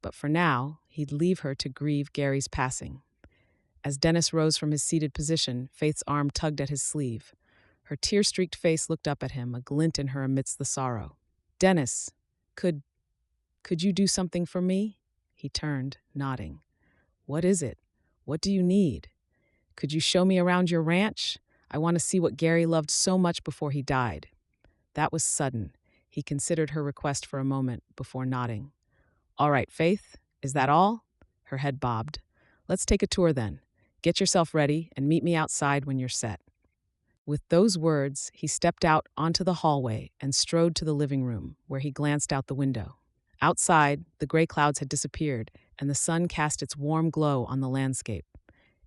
Speaker 1: But for now, he'd leave her to grieve Gary's passing. As Dennis rose from his seated position, Faith's arm tugged at his sleeve. Her tear-streaked face looked up at him, a glint in her amidst the sorrow. "Dennis, could you do something for me?" He turned, nodding. "What is it? What do you need? Could you show me around your ranch? I want to see what Gary loved so much before he died." That was sudden. He considered her request for a moment before nodding. "All right, Faith, is that all?" Her head bobbed. "Let's take a tour then. Get yourself ready and meet me outside when you're set." With those words, he stepped out onto the hallway and strode to the living room, where he glanced out the window. Outside, the gray clouds had disappeared, and the sun cast its warm glow on the landscape.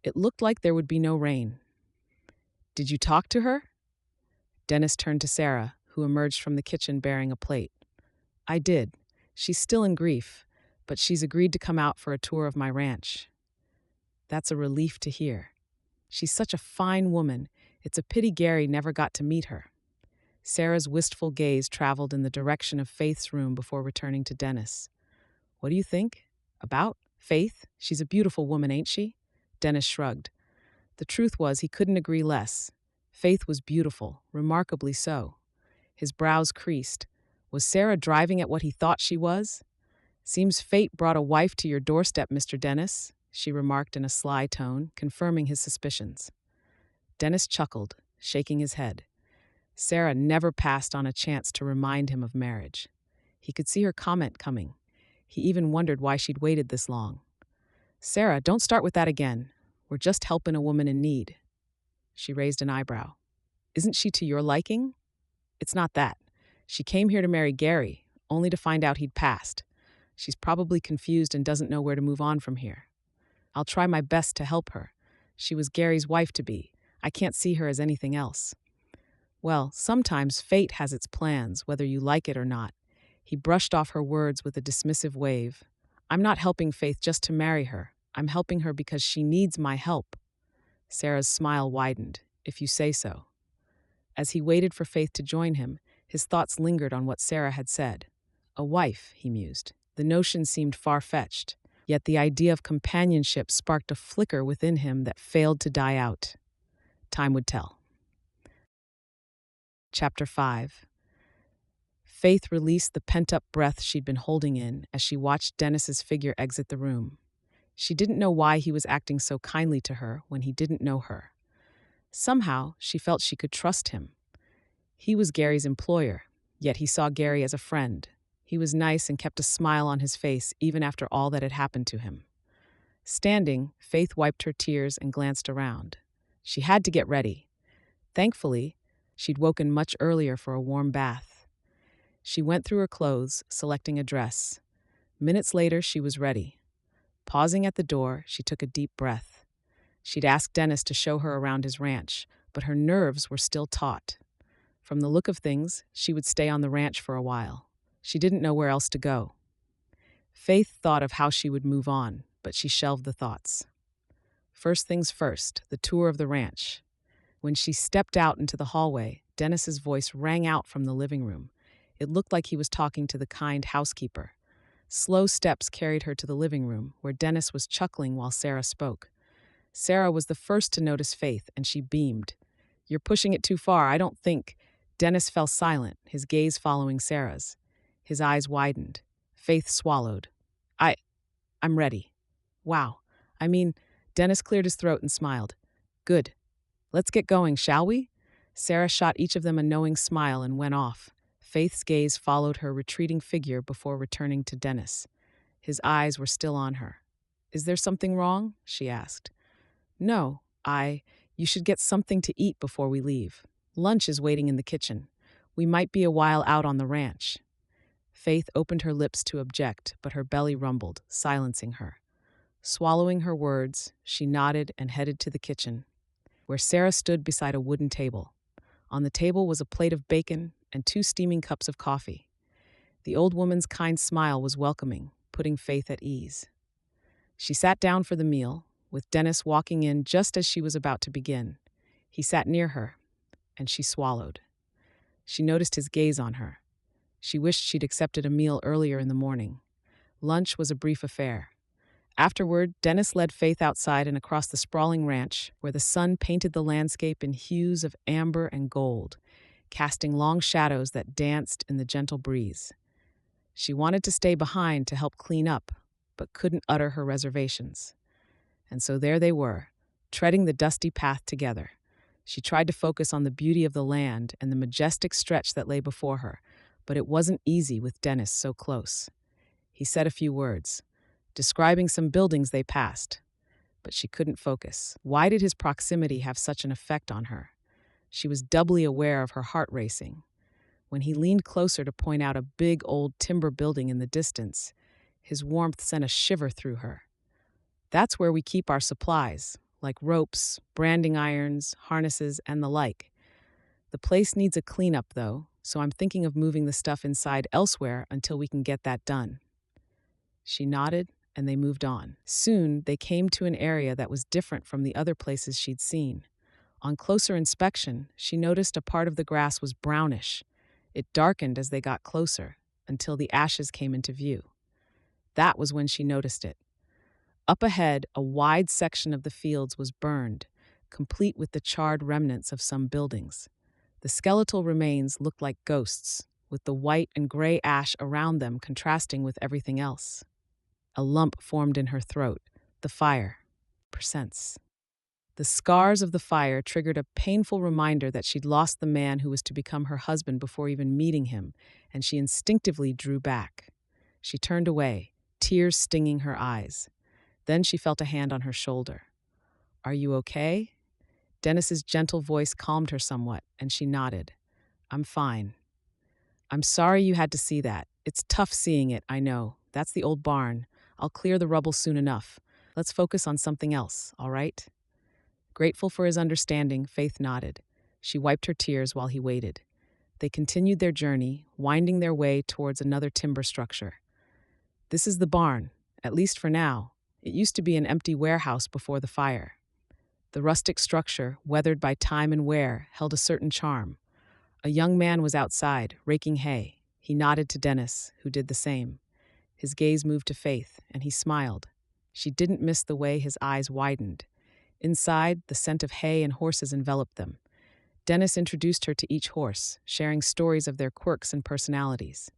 Speaker 1: It looked like there would be no rain. "Did you talk to her?" Dennis turned to Sarah, who emerged from the kitchen bearing a plate. "I did. She's still in grief, but she's agreed to come out for a tour of my ranch." "That's a relief to hear. She's such a fine woman. It's a pity Gary never got to meet her." Sarah's wistful gaze traveled in the direction of Faith's room before returning to Dennis. "What do you think? About Faith? She's a beautiful woman, ain't she?" Dennis shrugged. The truth was, he couldn't agree less. Faith was beautiful, remarkably so. His brows creased. Was Sarah driving at what he thought she was? "Seems fate brought a wife to your doorstep, Mr. Dennis," she remarked in a sly tone, confirming his suspicions. Dennis chuckled, shaking his head. Sarah never passed on a chance to remind him of marriage. He could see her comment coming. He even wondered why she'd waited this long. "Sarah, don't start with that again. We're just helping a woman in need." She raised an eyebrow. "Isn't she to your liking?" "It's not that. She came here to marry Gary, only to find out he'd passed. She's probably confused and doesn't know where to move on from here. I'll try my best to help her. She was Gary's wife-to-be. I can't see her as anything else." "Well, sometimes fate has its plans, whether you like it or not." He brushed off her words with a dismissive wave. "I'm not helping Faith just to marry her. I'm helping her because she needs my help." Sarah's smile widened. "If you say so." As he waited for Faith to join him, his thoughts lingered on what Sarah had said. A wife, he mused. The notion seemed far-fetched, yet the idea of companionship sparked a flicker within him that failed to die out. Time would tell. Chapter 5. Faith released the pent-up breath she'd been holding in as she watched Dennis's figure exit the room. She didn't know why he was acting so kindly to her when he didn't know her. Somehow, she felt she could trust him. He was Gary's employer, yet he saw Gary as a friend. He was nice and kept a smile on his face even after all that had happened to him. Standing, Faith wiped her tears and glanced around. She had to get ready. Thankfully, she'd woken much earlier for a warm bath. She went through her clothes, selecting a dress. Minutes later, she was ready. Pausing at the door, she took a deep breath. She'd asked Dennis to show her around his ranch, but her nerves were still taut. From the look of things, she would stay on the ranch for a while. She didn't know where else to go. Faith thought of how she would move on, but she shelved the thoughts. First things first, the tour of the ranch. When she stepped out into the hallway, Dennis's voice rang out from the living room. It looked like he was talking to the kind housekeeper. Slow steps carried her to the living room, where Dennis was chuckling while Sarah spoke. Sarah was the first to notice Faith, and she beamed. "You're pushing it too far, I don't think." Dennis fell silent, his gaze following Sarah's. His eyes widened. Faith swallowed. I'm ready." "Wow. Dennis cleared his throat and smiled. "Good. Let's get going, shall we?" Sarah shot each of them a knowing smile and went off. Faith's gaze followed her retreating figure before returning to Dennis. His eyes were still on her. "Is there something wrong?" she asked. "No, you should get something to eat before we leave. Lunch is waiting in the kitchen. We might be a while out on the ranch." Faith opened her lips to object, but her belly rumbled, silencing her. Swallowing her words, she nodded and headed to the kitchen, where Sarah stood beside a wooden table. On the table was a plate of bacon and 2 steaming cups of coffee. The old woman's kind smile was welcoming, putting Faith at ease. She sat down for the meal, with Dennis walking in just as she was about to begin. He sat near her, and she swallowed. She noticed his gaze on her. She wished she'd accepted a meal earlier in the morning. Lunch was a brief affair. Afterward, Dennis led Faith outside and across the sprawling ranch, where the sun painted the landscape in hues of amber and gold, casting long shadows that danced in the gentle breeze. She wanted to stay behind to help clean up, but couldn't utter her reservations. And so there they were, treading the dusty path together. She tried to focus on the beauty of the land and the majestic stretch that lay before her, but it wasn't easy with Dennis so close. He said a few words, describing some buildings they passed, but she couldn't focus. Why did his proximity have such an effect on her? She was doubly aware of her heart racing. When he leaned closer to point out a big old timber building in the distance, his warmth sent a shiver through her. That's where we keep our supplies, like ropes, branding irons, harnesses, and the like. The place needs a cleanup, though, so I'm thinking of moving the stuff inside elsewhere until we can get that done. She nodded, and they moved on. Soon, they came to an area that was different from the other places she'd seen. On closer inspection, she noticed a part of the grass was brownish. It darkened as they got closer, until the ashes came into view. That was when she noticed it. Up ahead, a wide section of the fields was burned, complete with the charred remnants of some buildings. The skeletal remains looked like ghosts, with the white and gray ash around them contrasting with everything else. A lump formed in her throat. The fire. Percents. The scars of the fire triggered a painful reminder that she'd lost the man who was to become her husband before even meeting him, and she instinctively drew back. She turned away, tears stinging her eyes. Then she felt a hand on her shoulder. "Are you okay?" Dennis's gentle voice calmed her somewhat, and she nodded. "I'm fine." "I'm sorry you had to see that. It's tough seeing it, I know. That's the old barn. I'll clear the rubble soon enough. Let's focus on something else, all right?" Grateful for his understanding, Faith nodded. She wiped her tears while he waited. They continued their journey, winding their way towards another timber structure. "This is the barn, at least for now. It used to be an empty warehouse before the fire." The rustic structure, weathered by time and wear, held a certain charm. A young man was outside, raking hay. He nodded to Dennis, who did the same. His gaze moved to Faith, and he smiled. She didn't miss the way his eyes widened. Inside, the scent of hay and horses enveloped them. Dennis introduced her to each horse, sharing stories of their quirks and personalities.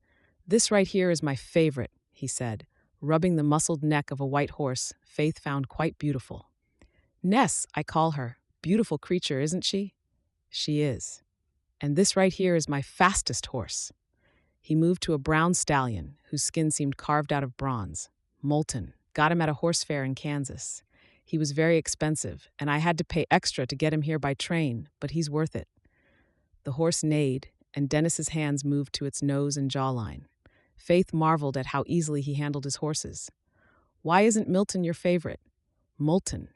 Speaker 1: "This right here is my favorite," he said, rubbing the muscled neck of a white horse Faith found quite beautiful. "Ness, I call her. Beautiful creature, isn't she?" "She is." "And this right here is my fastest horse." He moved to a brown stallion, whose skin seemed carved out of bronze. "Molten. Got him at a horse fair in Kansas. He was very expensive, and I had to pay extra to get him here by train, but he's worth it." The horse neighed, and Dennis's hands moved to its nose and jawline. Faith marveled at how easily he handled his horses. "Why isn't Milton your favorite?" "Molten."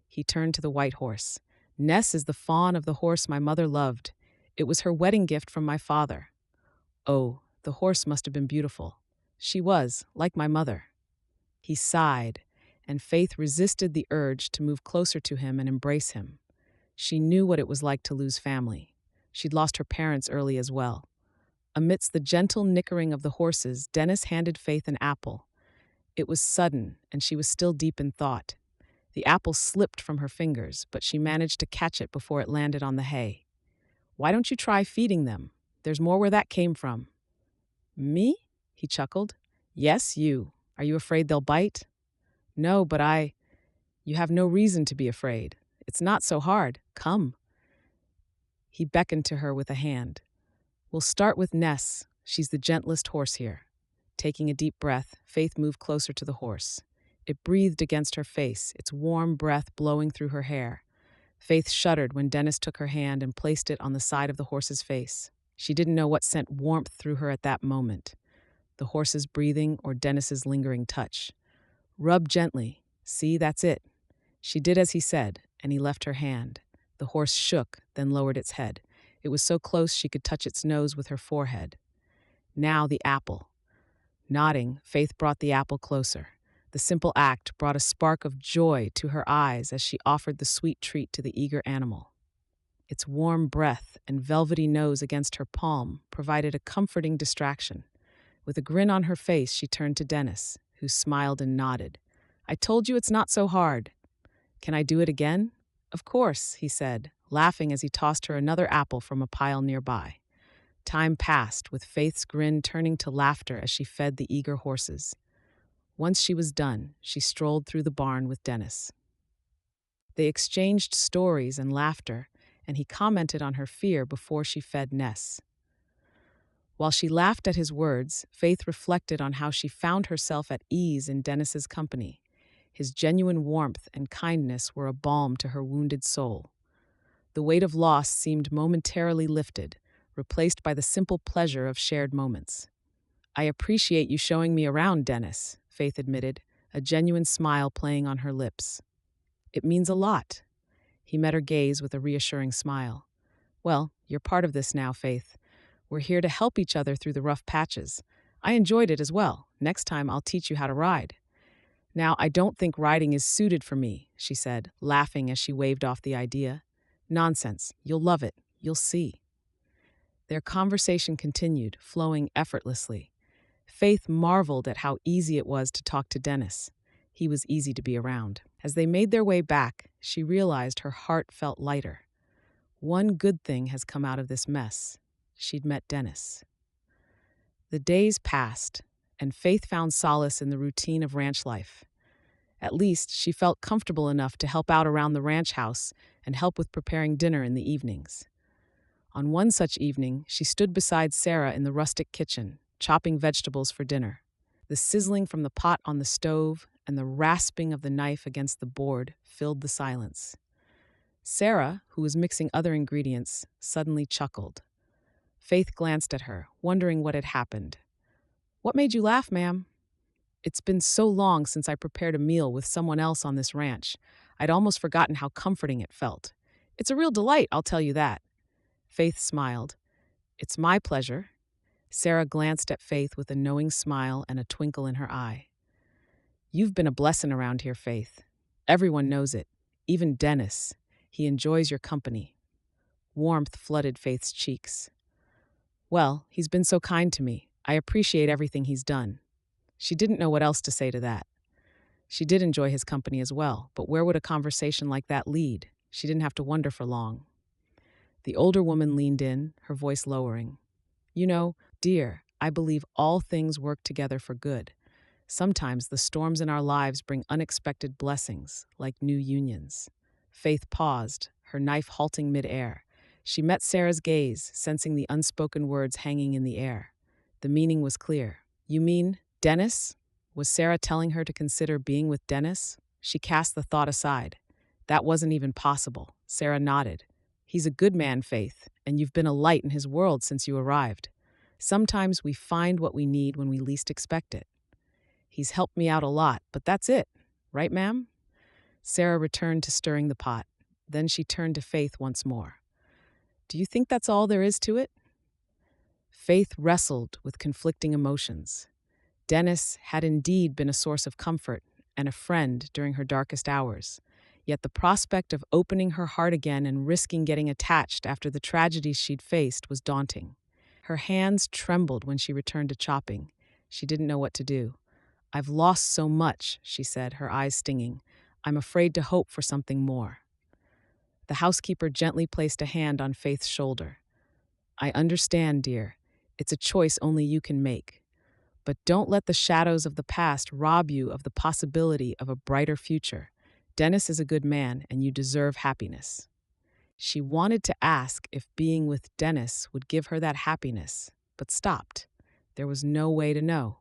Speaker 1: He turned to the white horse. "Ness is the fawn of the horse my mother loved. It was her wedding gift from my father." "Oh, the horse must have been beautiful." "She was, like my mother." He sighed, and Faith resisted the urge to move closer to him and embrace him. She knew what it was like to lose family. She'd lost her parents early as well. Amidst the gentle nickering of the horses, Dennis handed Faith an apple. It was sudden, and she was still deep in thought. The apple slipped from her fingers, but she managed to catch it before it landed on the hay. "Why don't you try feeding them? There's more where that came from." "Me?" he chuckled. "Yes, you. Are you afraid they'll bite?" "No, but You have no reason to be afraid. It's not so hard. Come." He beckoned to her with a hand. "We'll start with Ness. She's the gentlest horse here." Taking a deep breath, Faith moved closer to the horse. It breathed against her face, its warm breath blowing through her hair. Faith shuddered when Dennis took her hand and placed it on the side of the horse's face. She didn't know what sent warmth through her at that moment. The horse's breathing or Dennis's lingering touch. "Rub gently. See, that's it." She did as he said, and he left her hand. The horse shook, then lowered its head. It was so close she could touch its nose with her forehead. Now the apple. Nodding, Faith brought the apple closer. The simple act brought a spark of joy to her eyes as she offered the sweet treat to the eager animal. Its warm breath and velvety nose against her palm provided a comforting distraction. With a grin on her face, she turned to Dennis, who smiled and nodded. "I told you it's not so hard. Can I do it again?" "Of course," he said, laughing as he tossed her another apple from a pile nearby. Time passed, with Faith's grin turning to laughter as she fed the eager horses. Once she was done, she strolled through the barn with Dennis. They exchanged stories and laughter, and he commented on her fear before she fed Ness. While she laughed at his words, Faith reflected on how she found herself at ease in Dennis's company. His genuine warmth and kindness were a balm to her wounded soul. The weight of loss seemed momentarily lifted, replaced by the simple pleasure of shared moments. "I appreciate you showing me around, Dennis," Faith admitted, a genuine smile playing on her lips. "It means a lot." He met her gaze with a reassuring smile. "Well, you're part of this now, Faith. We're here to help each other through the rough patches. I enjoyed it as well. Next time I'll teach you how to ride." "Now, I don't think riding is suited for me," she said, laughing as she waved off the idea. "Nonsense. You'll love it. You'll see." Their conversation continued, flowing effortlessly. Faith marveled at how easy it was to talk to Dennis. He was easy to be around. As they made their way back, she realized her heart felt lighter. One good thing has come out of this mess. She'd met Dennis. The days passed, and Faith found solace in the routine of ranch life. At least, she felt comfortable enough to help out around the ranch house and help with preparing dinner in the evenings. On one such evening, she stood beside Sarah in the rustic kitchen, chopping vegetables for dinner. The sizzling from the pot on the stove and the rasping of the knife against the board filled the silence. Sarah, who was mixing other ingredients, suddenly chuckled. Faith glanced at her, wondering what had happened. "What made you laugh, ma'am?" "It's been so long since I prepared a meal with someone else on this ranch. I'd almost forgotten how comforting it felt. It's a real delight, I'll tell you that." Faith smiled. "It's my pleasure." Sarah glanced at Faith with a knowing smile and a twinkle in her eye. "You've been a blessing around here, Faith. Everyone knows it, even Dennis. He enjoys your company." Warmth flooded Faith's cheeks. "Well, he's been so kind to me. I appreciate everything he's done." She didn't know what else to say to that. She did enjoy his company as well, but where would a conversation like that lead? She didn't have to wonder for long. The older woman leaned in, her voice lowering. "You know, dear, I believe all things work together for good. Sometimes the storms in our lives bring unexpected blessings, like new unions." Faith paused, her knife halting midair. She met Sarah's gaze, sensing the unspoken words hanging in the air. The meaning was clear. "You mean Dennis?" Was Sarah telling her to consider being with Dennis? She cast the thought aside. "That wasn't even possible." Sarah nodded. "He's a good man, Faith, and you've been a light in his world since you arrived. Sometimes we find what we need when we least expect it. He's helped me out a lot, but that's it. Right, ma'am?" Sarah returned to stirring the pot. Then she turned to Faith once more. "Do you think that's all there is to it?" Faith wrestled with conflicting emotions. Dennis had indeed been a source of comfort and a friend during her darkest hours. Yet the prospect of opening her heart again and risking getting attached after the tragedies she'd faced was daunting. Her hands trembled when she returned to chopping. She didn't know what to do. "I've lost so much," she said, her eyes stinging. "I'm afraid to hope for something more." The housekeeper gently placed a hand on Faith's shoulder. "I understand, dear. It's a choice only you can make. But don't let the shadows of the past rob you of the possibility of a brighter future. Dennis is a good man, and you deserve happiness." She wanted to ask if being with Dennis would give her that happiness, but stopped. There was no way to know.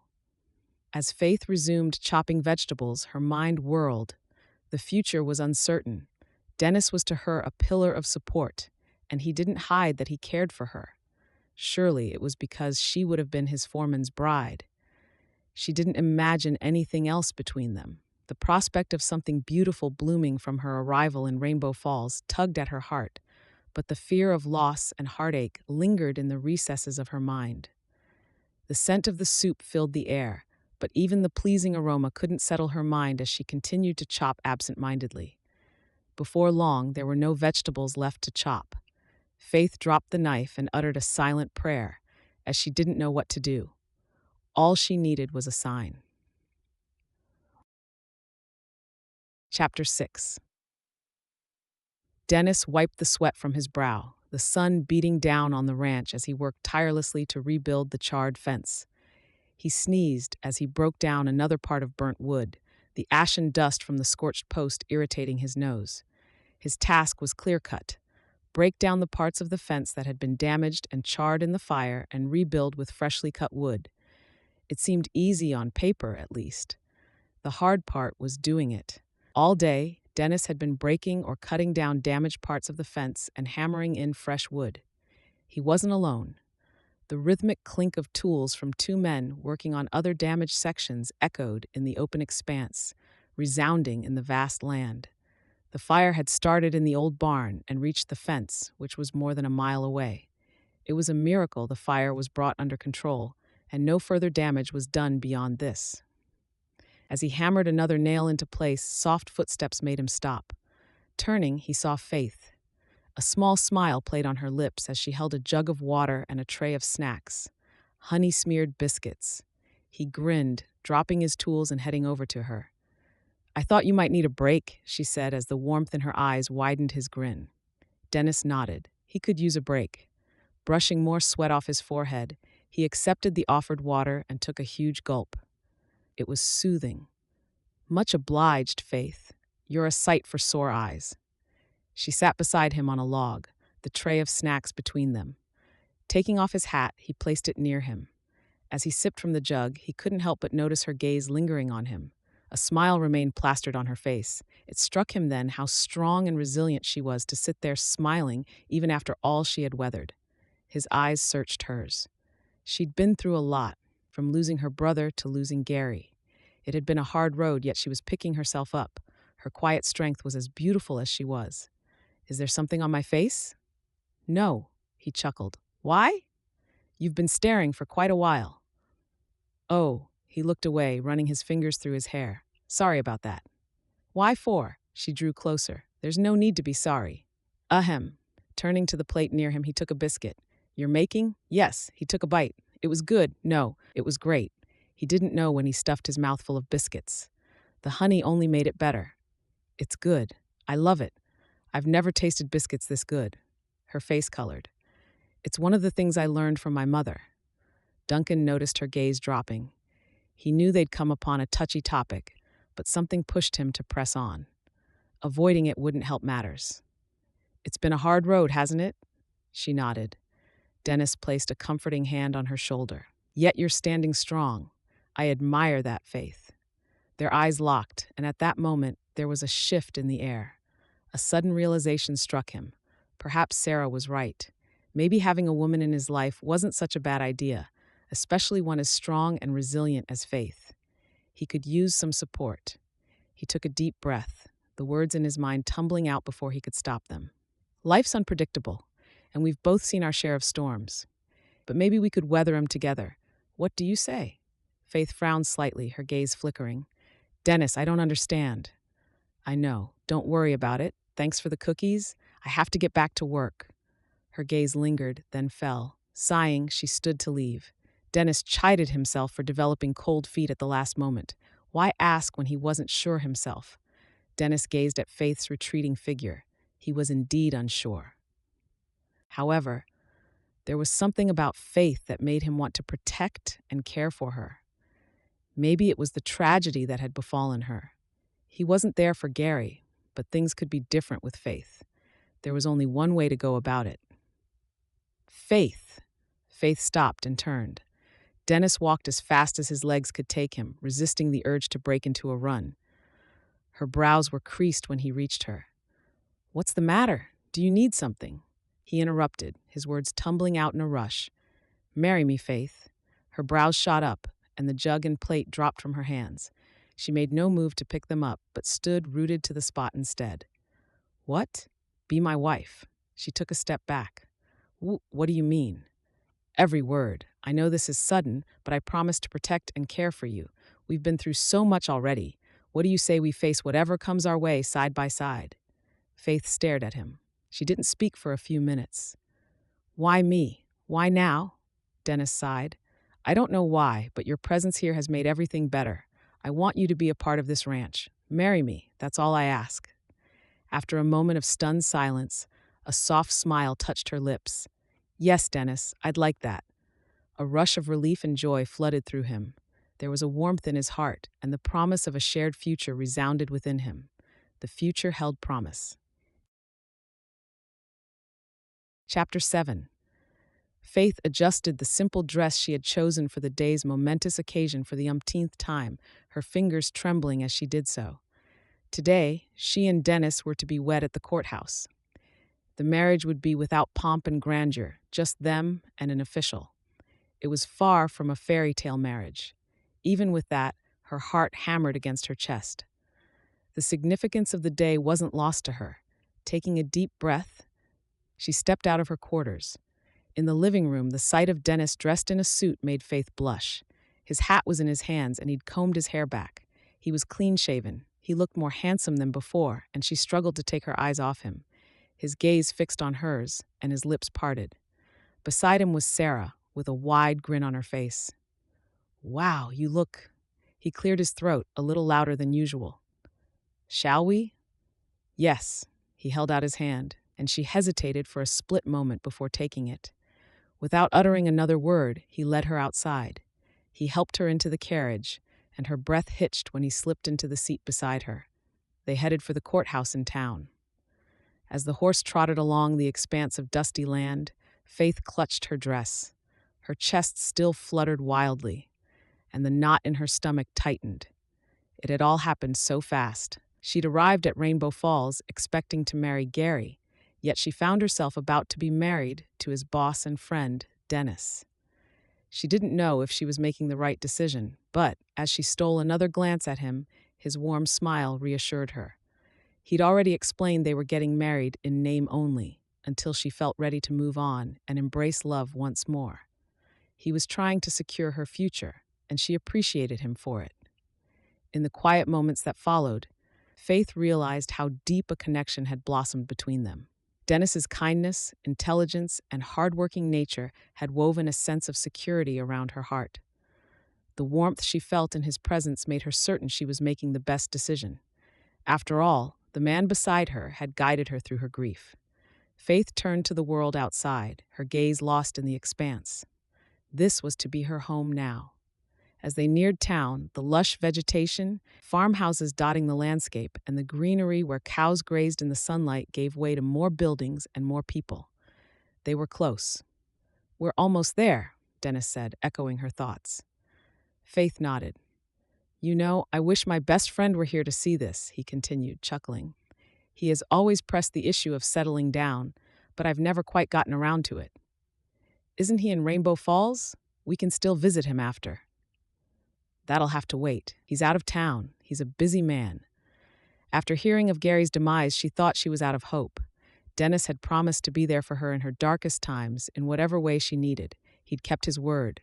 Speaker 1: As Faith resumed chopping vegetables, her mind whirled. The future was uncertain. Dennis was to her a pillar of support, and he didn't hide that he cared for her. Surely it was because she would have been his foreman's bride. She didn't imagine anything else between them. The prospect of something beautiful blooming from her arrival in Rainbow Falls tugged at her heart, but the fear of loss and heartache lingered in the recesses of her mind. The scent of the soup filled the air, but even the pleasing aroma couldn't settle her mind as she continued to chop absent-mindedly. Before long, there were no vegetables left to chop. Faith dropped the knife and uttered a silent prayer, as she didn't know what to do. All she needed was a sign. Chapter 6. Dennis wiped the sweat from his brow, the sun beating down on the ranch as he worked tirelessly to rebuild the charred fence. He sneezed as he broke down another part of burnt wood, the ashen dust from the scorched post irritating his nose. His task was clear-cut: break down the parts of the fence that had been damaged and charred in the fire and rebuild with freshly cut wood. It seemed easy on paper, at least. The hard part was doing it. All day, Dennis had been breaking or cutting down damaged parts of the fence and hammering in fresh wood. He wasn't alone. The rhythmic clink of tools from two men working on other damaged sections echoed in the open expanse, resounding in the vast land. The fire had started in the old barn and reached the fence, which was more than a mile away. It was a miracle the fire was brought under control, and no further damage was done beyond this. As he hammered another nail into place, soft footsteps made him stop. Turning, he saw Faith. A small smile played on her lips as she held a jug of water and a tray of snacks, honey-smeared biscuits. He grinned, dropping his tools and heading over to her. "I thought you might need a break," she said as the warmth in her eyes widened his grin. Dennis nodded. He could use a break. Brushing more sweat off his forehead, he accepted the offered water and took a huge gulp. It was soothing. "Much obliged, Faith. You're a sight for sore eyes." She sat beside him on a log, the tray of snacks between them. Taking off his hat, he placed it near him. As he sipped from the jug, he couldn't help but notice her gaze lingering on him. A smile remained plastered on her face. It struck him then how strong and resilient she was to sit there smiling even after all she had weathered. His eyes searched hers. She'd been through a lot, from losing her brother to losing Gary. It had been a hard road, yet she was picking herself up. Her quiet strength was as beautiful as she was. "Is there something on my face?" "No," he chuckled. "Why?" "You've been staring for quite a while." "Oh," he looked away, running his fingers through his hair. "Sorry about that." "Why for?" She drew closer. "There's no need to be sorry." "Ahem." Turning to the plate near him, he took a biscuit. "You're making?" "Yes." He took a bite. "It was good." "No, it was great." He didn't know when he stuffed his mouth full of biscuits. The honey only made it better. "It's good. I love it. I've never tasted biscuits this good." Her face colored. "It's one of the things I learned from my mother." Duncan noticed her gaze dropping. He knew they'd come upon a touchy topic, but something pushed him to press on. Avoiding it wouldn't help matters. "It's been a hard road, hasn't it?" She nodded. Dennis placed a comforting hand on her shoulder. "Yet you're standing strong. I admire that, Faith." Their eyes locked, and at that moment, there was a shift in the air. A sudden realization struck him. Perhaps Sarah was right. Maybe having a woman in his life wasn't such a bad idea, especially one as strong and resilient as Faith. He could use some support. He took a deep breath, the words in his mind tumbling out before he could stop them. "Life's unpredictable, and we've both seen our share of storms. But maybe we could weather them together. What do you say?" Faith frowned slightly, her gaze flickering. "Dennis, I don't understand." "I know. Don't worry about it. Thanks for the cookies. I have to get back to work." Her gaze lingered, then fell. Sighing, she stood to leave. Dennis chided himself for developing cold feet at the last moment. Why ask when he wasn't sure himself? Dennis gazed at Faith's retreating figure. He was indeed unsure. However, there was something about Faith that made him want to protect and care for her. Maybe it was the tragedy that had befallen her. He wasn't there for Gary, but things could be different with Faith. There was only one way to go about it. "Faith!" Faith stopped and turned. Dennis walked as fast as his legs could take him, resisting the urge to break into a run. Her brows were creased when he reached her. "What's the matter? Do you need something?" He interrupted, his words tumbling out in a rush. "Marry me, Faith." Her brows shot up, and the jug and plate dropped from her hands. She made no move to pick them up, but stood rooted to the spot instead. "What?" "Be my wife." She took a step back. What do you mean? Every word. I know this is sudden, but I promise to protect and care for you. We've been through so much already. What do you say we face whatever comes our way side by side? Faith stared at him. She didn't speak for a few minutes. Why me? Why now? Dennis sighed. I don't know why, but your presence here has made everything better. I want you to be a part of this ranch. Marry me, that's all I ask. After a moment of stunned silence, a soft smile touched her lips. Yes, Dennis, I'd like that. A rush of relief and joy flooded through him. There was a warmth in his heart, and the promise of a shared future resounded within him. The future held promise. Chapter 7. Faith adjusted the simple dress she had chosen for the day's momentous occasion for the umpteenth time, her fingers trembling as she did so. Today, she and Dennis were to be wed at the courthouse. The marriage would be without pomp and grandeur, just them and an official. It was far from a fairy tale marriage. Even with that, her heart hammered against her chest. The significance of the day wasn't lost to her. Taking a deep breath, she stepped out of her quarters. In the living room, the sight of Dennis dressed in a suit made Faith blush. His hat was in his hands, and he'd combed his hair back. He was clean-shaven. He looked more handsome than before, and she struggled to take her eyes off him. His gaze fixed on hers, and his lips parted. Beside him was Sarah, with a wide grin on her face. Wow, you look... He cleared his throat, a little louder than usual. Shall we? Yes. He held out his hand, and she hesitated for a split moment before taking it. Without uttering another word, he led her outside. He helped her into the carriage, and her breath hitched when he slipped into the seat beside her. They headed for the courthouse in town. As the horse trotted along the expanse of dusty land, Faith clutched her dress. Her chest still fluttered wildly, and the knot in her stomach tightened. It had all happened so fast. She'd arrived at Rainbow Falls expecting to marry Gary, yet she found herself about to be married to his boss and friend, Dennis. She didn't know if she was making the right decision, but as she stole another glance at him, his warm smile reassured her. He'd already explained they were getting married in name only, until she felt ready to move on and embrace love once more. He was trying to secure her future, and she appreciated him for it. In the quiet moments that followed, Faith realized how deep a connection had blossomed between them. Dennis's kindness, intelligence, and hardworking nature had woven a sense of security around her heart. The warmth she felt in his presence made her certain she was making the best decision. After all, the man beside her had guided her through her grief. Faith turned to the world outside, her gaze lost in the expanse. This was to be her home now. As they neared town, the lush vegetation, farmhouses dotting the landscape, and the greenery where cows grazed in the sunlight gave way to more buildings and more people. They were close. We're almost there, Dennis said, echoing her thoughts. Faith nodded. You know, I wish my best friend were here to see this, he continued, chuckling. He has always pressed the issue of settling down, but I've never quite gotten around to it. Isn't he in Rainbow Falls? We can still visit him after. That'll have to wait. He's out of town. He's a busy man. After hearing of Gary's demise, she thought she was out of hope. Dennis had promised to be there for her in her darkest times, in whatever way she needed. He'd kept his word.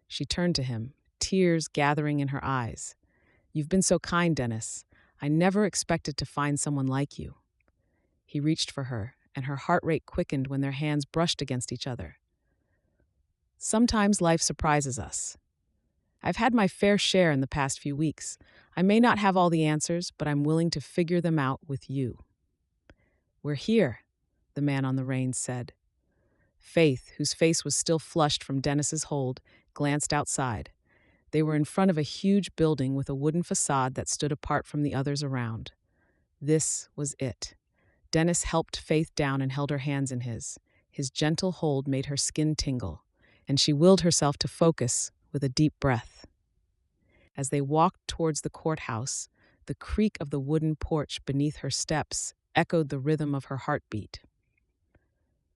Speaker 1: She turned to him, tears gathering in her eyes. You've been so kind, Dennis. I never expected to find someone like you. He reached for her, and her heart rate quickened when their hands brushed against each other. Sometimes life surprises us. I've had my fair share in the past few weeks. I may not have all the answers, but I'm willing to figure them out with you. We're here, the man on the reins said. Faith, whose face was still flushed from Dennis's hold, glanced outside. They were in front of a huge building with a wooden facade that stood apart from the others around. This was it. Dennis helped Faith down and held her hands in his. His gentle hold made her skin tingle, and she willed herself to focus with a deep breath. As they walked towards the courthouse, the creak of the wooden porch beneath her steps echoed the rhythm of her heartbeat.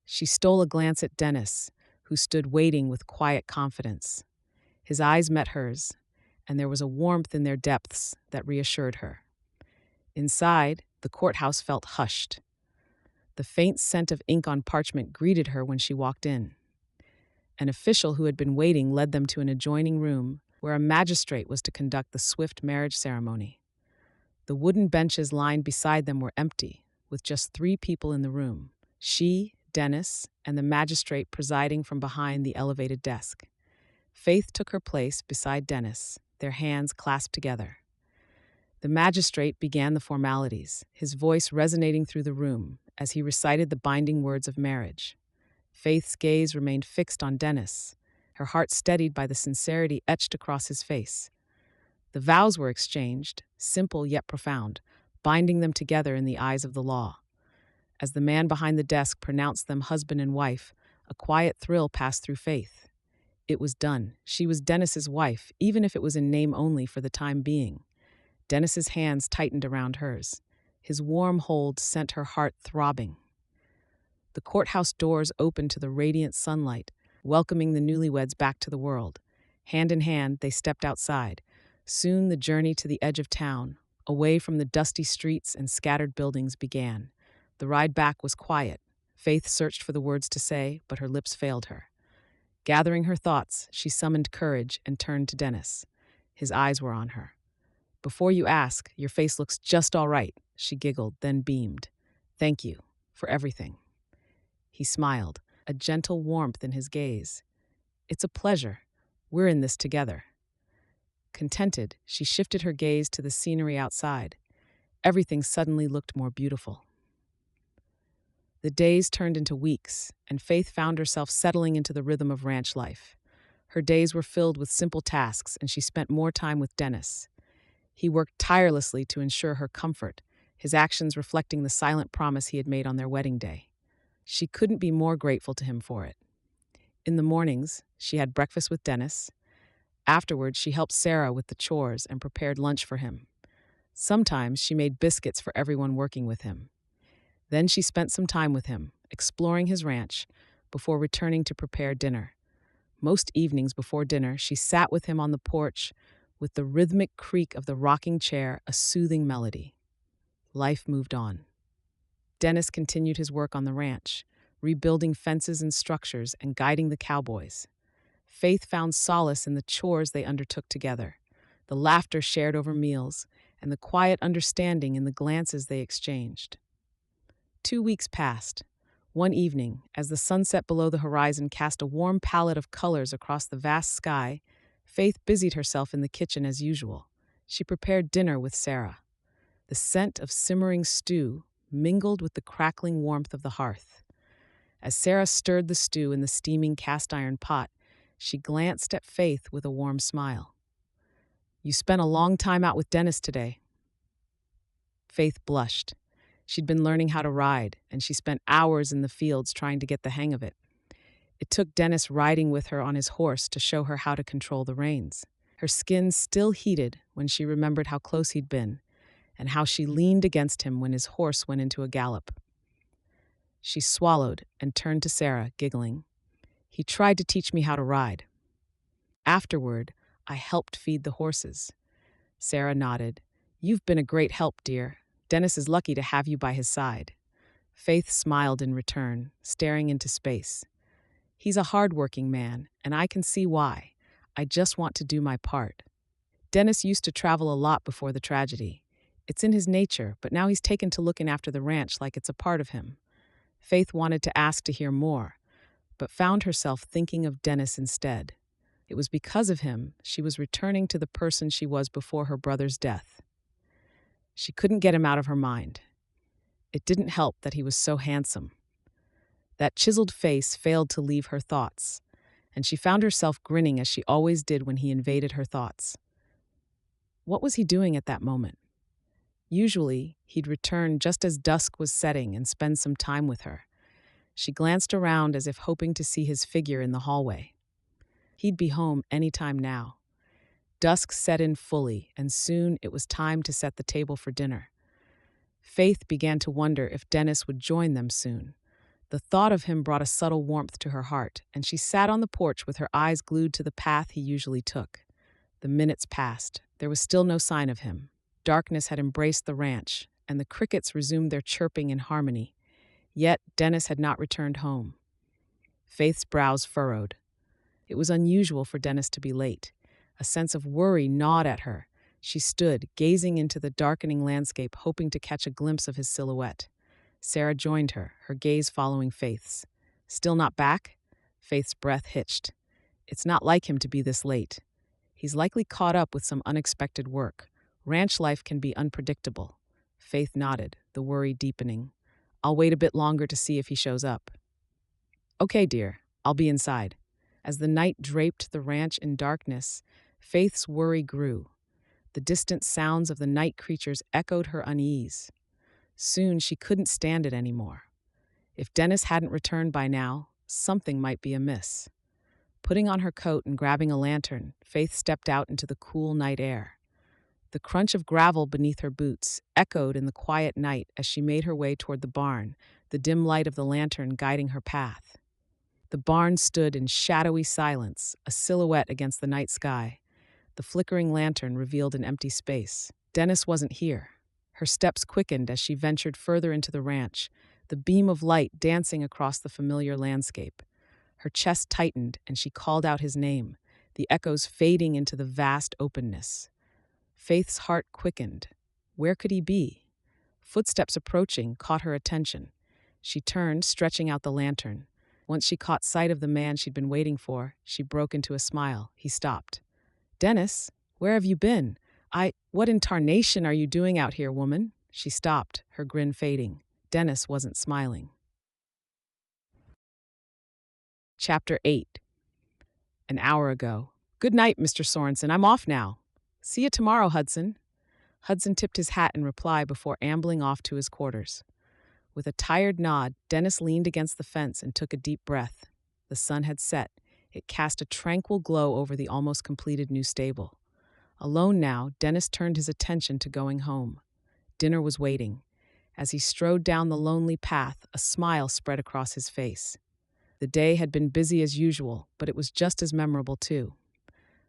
Speaker 1: She stole a glance at Dennis, who stood waiting with quiet confidence. His eyes met hers, and there was a warmth in their depths that reassured her. Inside, the courthouse felt hushed. The faint scent of ink on parchment greeted her when she walked in. An official who had been waiting led them to an adjoining room where a magistrate was to conduct the swift marriage ceremony. The wooden benches lined beside them were empty, with just 3 people in the room: she, Dennis, and the magistrate presiding from behind the elevated desk. Faith took her place beside Dennis, their hands clasped together. The magistrate began the formalities, his voice resonating through the room as he recited the binding words of marriage. Faith's gaze remained fixed on Dennis, her heart steadied by the sincerity etched across his face. The vows were exchanged, simple yet profound, binding them together in the eyes of the law. As the man behind the desk pronounced them husband and wife, a quiet thrill passed through Faith. It was done. She was Dennis's wife, even if it was in name only for the time being. Dennis's hands tightened around hers. His warm hold sent her heart throbbing. The courthouse doors opened to the radiant sunlight, welcoming the newlyweds back to the world. Hand in hand, they stepped outside. Soon the journey to the edge of town, away from the dusty streets and scattered buildings, began. The ride back was quiet. Faith searched for the words to say, but her lips failed her. Gathering her thoughts, she summoned courage and turned to Dennis. His eyes were on her. "Before you ask, your face looks just all right," she giggled, then beamed. "Thank you for everything." He smiled, a gentle warmth in his gaze. "It's a pleasure. We're in this together." Contented, she shifted her gaze to the scenery outside. Everything suddenly looked more beautiful. The days turned into weeks, and Faith found herself settling into the rhythm of ranch life. Her days were filled with simple tasks, and she spent more time with Dennis. He worked tirelessly to ensure her comfort, his actions reflecting the silent promise he had made on their wedding day. She couldn't be more grateful to him for it. In the mornings, she had breakfast with Dennis. Afterwards, she helped Sarah with the chores and prepared lunch for him. Sometimes she made biscuits for everyone working with him. Then she spent some time with him, exploring his ranch, before returning to prepare dinner. Most evenings before dinner, she sat with him on the porch, with the rhythmic creak of the rocking chair a soothing melody. Life moved on. Dennis continued his work on the ranch, rebuilding fences and structures and guiding the cowboys. Faith found solace in the chores they undertook together, the laughter shared over meals, and the quiet understanding in the glances they exchanged. 2 weeks passed. One evening, as the sunset below the horizon cast a warm palette of colors across the vast sky, Faith busied herself in the kitchen as usual. She prepared dinner with Sarah. The scent of simmering stew mingled with the crackling warmth of the hearth. As Sarah stirred the stew in the steaming cast-iron pot, she glanced at Faith with a warm smile. "You spent a long time out with Dennis today." Faith blushed. She'd been learning how to ride, and she spent hours in the fields trying to get the hang of it. It took Dennis riding with her on his horse to show her how to control the reins. Her skin still heated when she remembered how close he'd been, and how she leaned against him when his horse went into a gallop. She swallowed and turned to Sarah, giggling. "He tried to teach me how to ride. Afterward, I helped feed the horses." Sarah nodded. "You've been a great help, dear. Dennis is lucky to have you by his side." Faith smiled in return, staring into space. "He's a hardworking man, and I can see why. I just want to do my part." Dennis used to travel a lot before the tragedy. It's in his nature, but now he's taken to looking after the ranch like it's a part of him. Faith wanted to ask to hear more, but found herself thinking of Dennis instead. It was because of him she was returning to the person she was before her brother's death. She couldn't get him out of her mind. It didn't help that he was so handsome. That chiseled face failed to leave her thoughts, and she found herself grinning as she always did when he invaded her thoughts. What was he doing at that moment? Usually, he'd return just as dusk was setting and spend some time with her. She glanced around as if hoping to see his figure in the hallway. He'd be home any time now. Dusk set in fully, and soon it was time to set the table for dinner. Faith began to wonder if Dennis would join them soon. The thought of him brought a subtle warmth to her heart, and she sat on the porch with her eyes glued to the path he usually took. The minutes passed. There was still no sign of him. Darkness had embraced the ranch, and the crickets resumed their chirping in harmony. Yet Dennis had not returned home. Faith's brows furrowed. It was unusual for Dennis to be late. A sense of worry gnawed at her. She stood, gazing into the darkening landscape, hoping to catch a glimpse of his silhouette. Sarah joined her, her gaze following Faith's. Still not back? Faith's breath hitched. It's not like him to be this late. He's likely caught up with some unexpected work. Ranch life can be unpredictable. Faith nodded, the worry deepening. I'll wait a bit longer to see if he shows up. Okay, dear, I'll be inside. As the night draped the ranch in darkness, Faith's worry grew. The distant sounds of the night creatures echoed her unease. Soon she couldn't stand it anymore. If Dennis hadn't returned by now, something might be amiss. Putting on her coat and grabbing a lantern, Faith stepped out into the cool night air. The crunch of gravel beneath her boots echoed in the quiet night as she made her way toward the barn, the dim light of the lantern guiding her path. The barn stood in shadowy silence, a silhouette against the night sky. The flickering lantern revealed an empty space. Dennis wasn't here. Her steps quickened as she ventured further into the ranch, the beam of light dancing across the familiar landscape. Her chest tightened and she called out his name, the echoes fading into the vast openness. Faith's heart quickened. Where could he be? Footsteps approaching caught her attention. She turned, stretching out the lantern. Once she caught sight of the man she'd been waiting for, she broke into a smile. He stopped. Dennis, where have you been? What in tarnation are you doing out here, woman? She stopped, her grin fading. Dennis wasn't smiling. Chapter 8. An hour ago. Good night, Mr. Sorenson. I'm off now. See you tomorrow, Hudson. Hudson tipped his hat in reply before ambling off to his quarters. With a tired nod, Dennis leaned against the fence and took a deep breath. The sun had set. It cast a tranquil glow over the almost completed new stable. Alone now, Dennis turned his attention to going home. Dinner was waiting. As he strode down the lonely path, a smile spread across his face. The day had been busy as usual, but it was just as memorable too.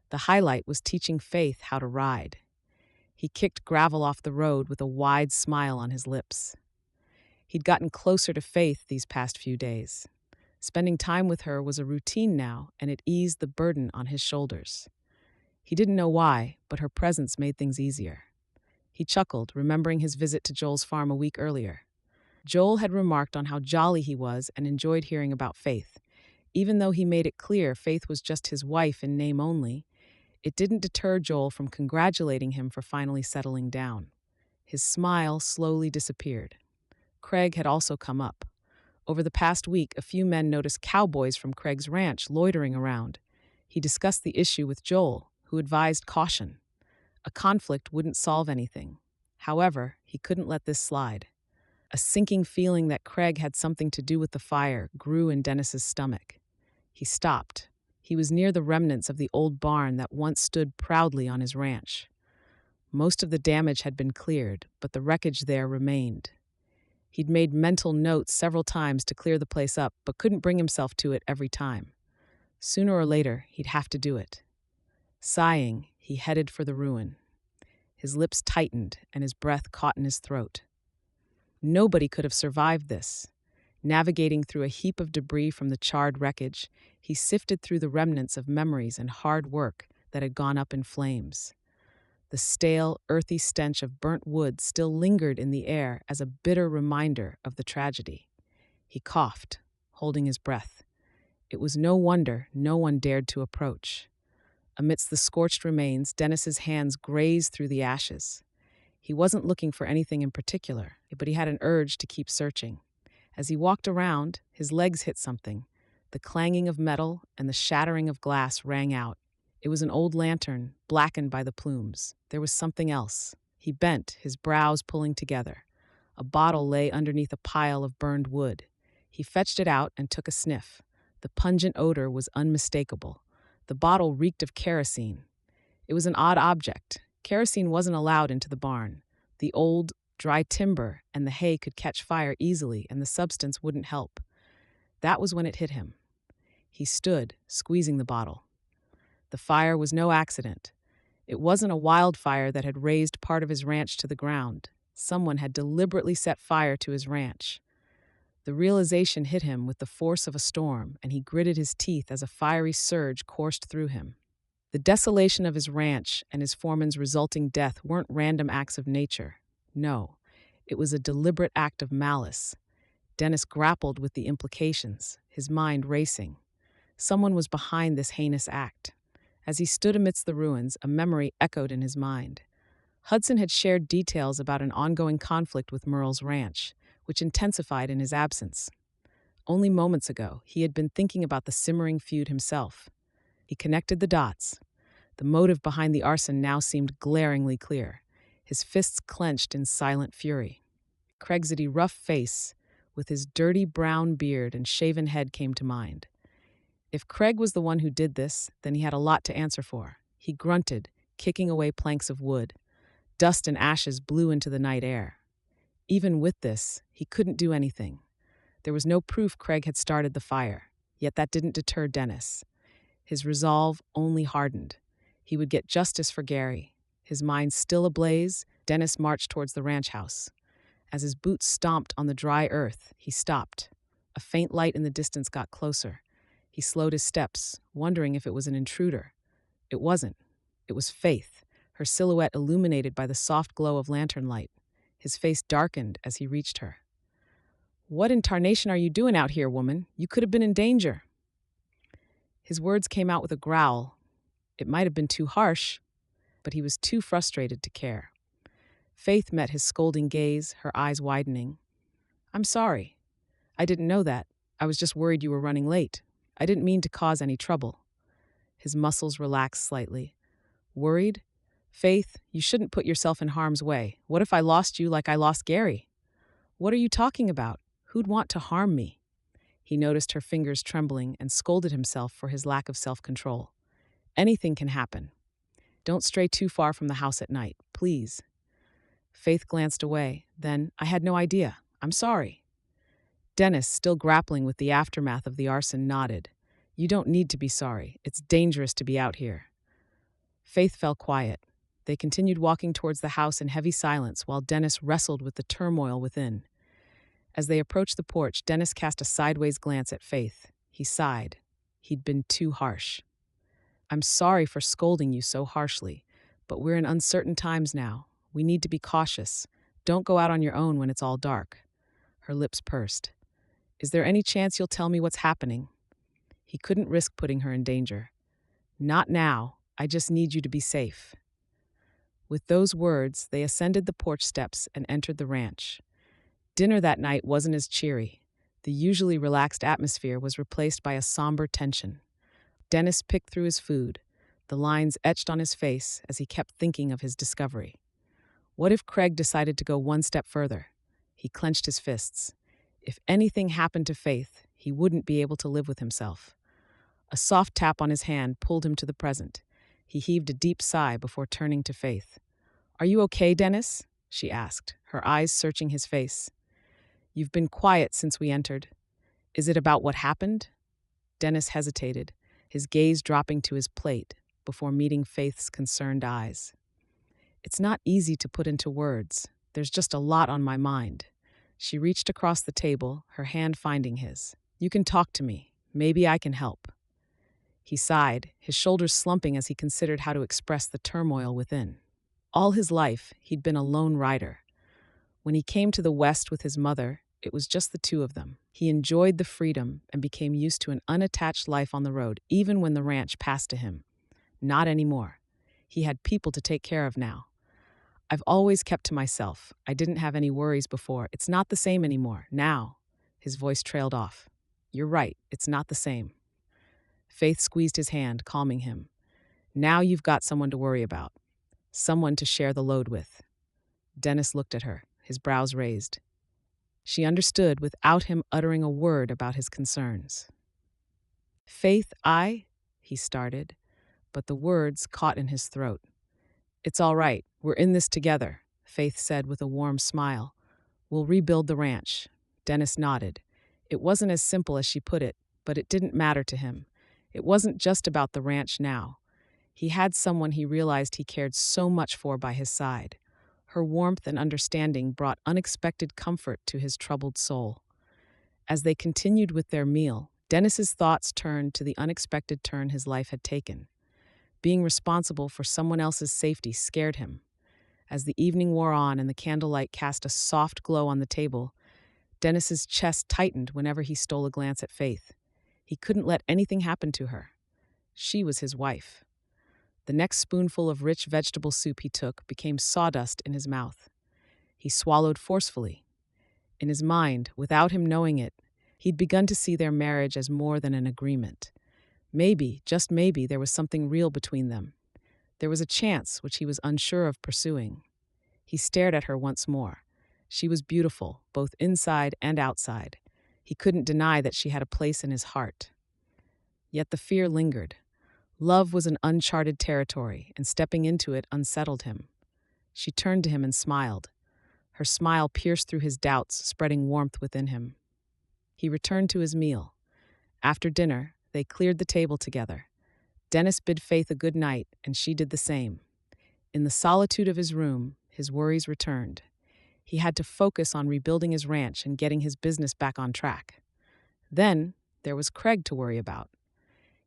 Speaker 1: The highlight was teaching Faith how to ride. He kicked gravel off the road with a wide smile on his lips. He'd gotten closer to Faith these past few days. Spending time with her was a routine now, and it eased the burden on his shoulders. He didn't know why, but her presence made things easier. He chuckled, remembering his visit to Joel's farm a week earlier. Joel had remarked on how jolly he was and enjoyed hearing about Faith. Even though he made it clear Faith was just his wife in name only, it didn't deter Joel from congratulating him for finally settling down. His smile slowly disappeared. Craig had also come up. Over the past week, a few men noticed cowboys from Craig's ranch loitering around. He discussed the issue with Joel, who advised caution. A conflict wouldn't solve anything. However, he couldn't let this slide. A sinking feeling that Craig had something to do with the fire grew in Dennis's stomach. He stopped. He was near the remnants of the old barn that once stood proudly on his ranch. Most of the damage had been cleared, but the wreckage there remained. He'd made mental notes several times to clear the place up, but couldn't bring himself to it every time. Sooner or later, he'd have to do it. Sighing, he headed for the ruin. His lips tightened and his breath caught in his throat. Nobody could have survived this. Navigating through a heap of debris from the charred wreckage, he sifted through the remnants of memories and hard work that had gone up in flames. The stale, earthy stench of burnt wood still lingered in the air as a bitter reminder of the tragedy. He coughed, holding his breath. It was no wonder no one dared to approach. Amidst the scorched remains, Dennis's hands grazed through the ashes. He wasn't looking for anything in particular, but he had an urge to keep searching. As he walked around, his legs hit something. The clanging of metal and the shattering of glass rang out. It was an old lantern, blackened by the plumes. There was something else. He bent, his brows pulling together. A bottle lay underneath a pile of burned wood. He fetched it out and took a sniff. The pungent odor was unmistakable. The bottle reeked of kerosene. It was an odd object. Kerosene wasn't allowed into the barn. The old, dry timber and the hay could catch fire easily, and the substance wouldn't help. That was when it hit him. He stood, squeezing the bottle. The fire was no accident. It wasn't a wildfire that had razed part of his ranch to the ground. Someone had deliberately set fire to his ranch. The realization hit him with the force of a storm, and he gritted his teeth as a fiery surge coursed through him. The desolation of his ranch and his foreman's resulting death weren't random acts of nature. No, it was a deliberate act of malice. Dennis grappled with the implications, his mind racing. Someone was behind this heinous act. As he stood amidst the ruins, a memory echoed in his mind. Hudson had shared details about an ongoing conflict with Merle's ranch, which intensified in his absence. Only moments ago, he had been thinking about the simmering feud himself. He connected the dots. The motive behind the arson now seemed glaringly clear, his fists clenched in silent fury. Craig's rough face, with his dirty brown beard and shaven head, came to mind. If Craig was the one who did this, then he had a lot to answer for. He grunted, kicking away planks of wood. Dust and ashes blew into the night air. Even with this, he couldn't do anything. There was no proof Craig had started the fire, yet that didn't deter Dennis. His resolve only hardened. He would get justice for Gary. His mind still ablaze, Dennis marched towards the ranch house. As his boots stomped on the dry earth, he stopped. A faint light in the distance got closer. He slowed his steps, wondering if it was an intruder. It wasn't. It was Faith, her silhouette illuminated by the soft glow of lantern light. His face darkened as he reached her. "What in tarnation are you doing out here, woman? You could have been in danger." His words came out with a growl. It might have been too harsh, but he was too frustrated to care. Faith met his scolding gaze, her eyes widening. "I'm sorry. I didn't know that. I was just worried you were running late. I didn't mean to cause any trouble." His muscles relaxed slightly. "Worried? Faith, you shouldn't put yourself in harm's way. What if I lost you like I lost Gary?" "What are you talking about? Who'd want to harm me?" He noticed her fingers trembling and scolded himself for his lack of self-control. "Anything can happen. Don't stray too far from the house at night, please." Faith glanced away. Then, "I had no idea. I'm sorry." Dennis, still grappling with the aftermath of the arson, nodded. "You don't need to be sorry. It's dangerous to be out here." Faith fell quiet. They continued walking towards the house in heavy silence while Dennis wrestled with the turmoil within. As they approached the porch, Dennis cast a sideways glance at Faith. He sighed. He'd been too harsh. "I'm sorry for scolding you so harshly, but we're in uncertain times now. We need to be cautious. Don't go out on your own when it's all dark." Her lips pursed. "Is there any chance you'll tell me what's happening?" He couldn't risk putting her in danger. "Not now. I just need you to be safe." With those words, they ascended the porch steps and entered the ranch. Dinner that night wasn't as cheery. The usually relaxed atmosphere was replaced by a somber tension. Dennis picked through his food, the lines etched on his face as he kept thinking of his discovery. What if Craig decided to go one step further? He clenched his fists. If anything happened to Faith, he wouldn't be able to live with himself. A soft tap on his hand pulled him to the present. He heaved a deep sigh before turning to Faith. "Are you okay, Dennis?" she asked, her eyes searching his face. "You've been quiet since we entered. Is it about what happened?" Dennis hesitated, his gaze dropping to his plate before meeting Faith's concerned eyes. "It's not easy to put into words. There's just a lot on my mind." She reached across the table, her hand finding his. "You can talk to me. Maybe I can help." He sighed, his shoulders slumping as he considered how to express the turmoil within. All his life, he'd been a lone rider. When he came to the West with his mother, it was just the two of them. He enjoyed the freedom and became used to an unattached life on the road, even when the ranch passed to him. Not anymore. He had people to take care of now. "I've always kept to myself. I didn't have any worries before. It's not the same anymore. Now." His voice trailed off. "You're right. It's not the same." Faith squeezed his hand, calming him. "Now you've got someone to worry about. Someone to share the load with." Dennis looked at her, his brows raised. She understood without him uttering a word about his concerns. "Faith, he started, but the words caught in his throat. "It's all right. We're in this together," Faith said with a warm smile. "We'll rebuild the ranch." Dennis nodded. It wasn't as simple as she put it, but it didn't matter to him. It wasn't just about the ranch now. He had someone he realized he cared so much for by his side. Her warmth and understanding brought unexpected comfort to his troubled soul. As they continued with their meal, Dennis's thoughts turned to the unexpected turn his life had taken. Being responsible for someone else's safety scared him. As the evening wore on and the candlelight cast a soft glow on the table, Dennis's chest tightened whenever he stole a glance at Faith. He couldn't let anything happen to her. She was his wife. The next spoonful of rich vegetable soup he took became sawdust in his mouth. He swallowed forcefully. In his mind, without him knowing it, he'd begun to see their marriage as more than an agreement. Maybe, just maybe, there was something real between them. There was a chance which he was unsure of pursuing. He stared at her once more. She was beautiful, both inside and outside. He couldn't deny that she had a place in his heart. Yet the fear lingered. Love was an uncharted territory, and stepping into it unsettled him. She turned to him and smiled. Her smile pierced through his doubts, spreading warmth within him. He returned to his meal. After dinner, they cleared the table together. Dennis bid Faith a good night, and she did the same. In the solitude of his room, his worries returned. He had to focus on rebuilding his ranch and getting his business back on track. Then, there was Craig to worry about.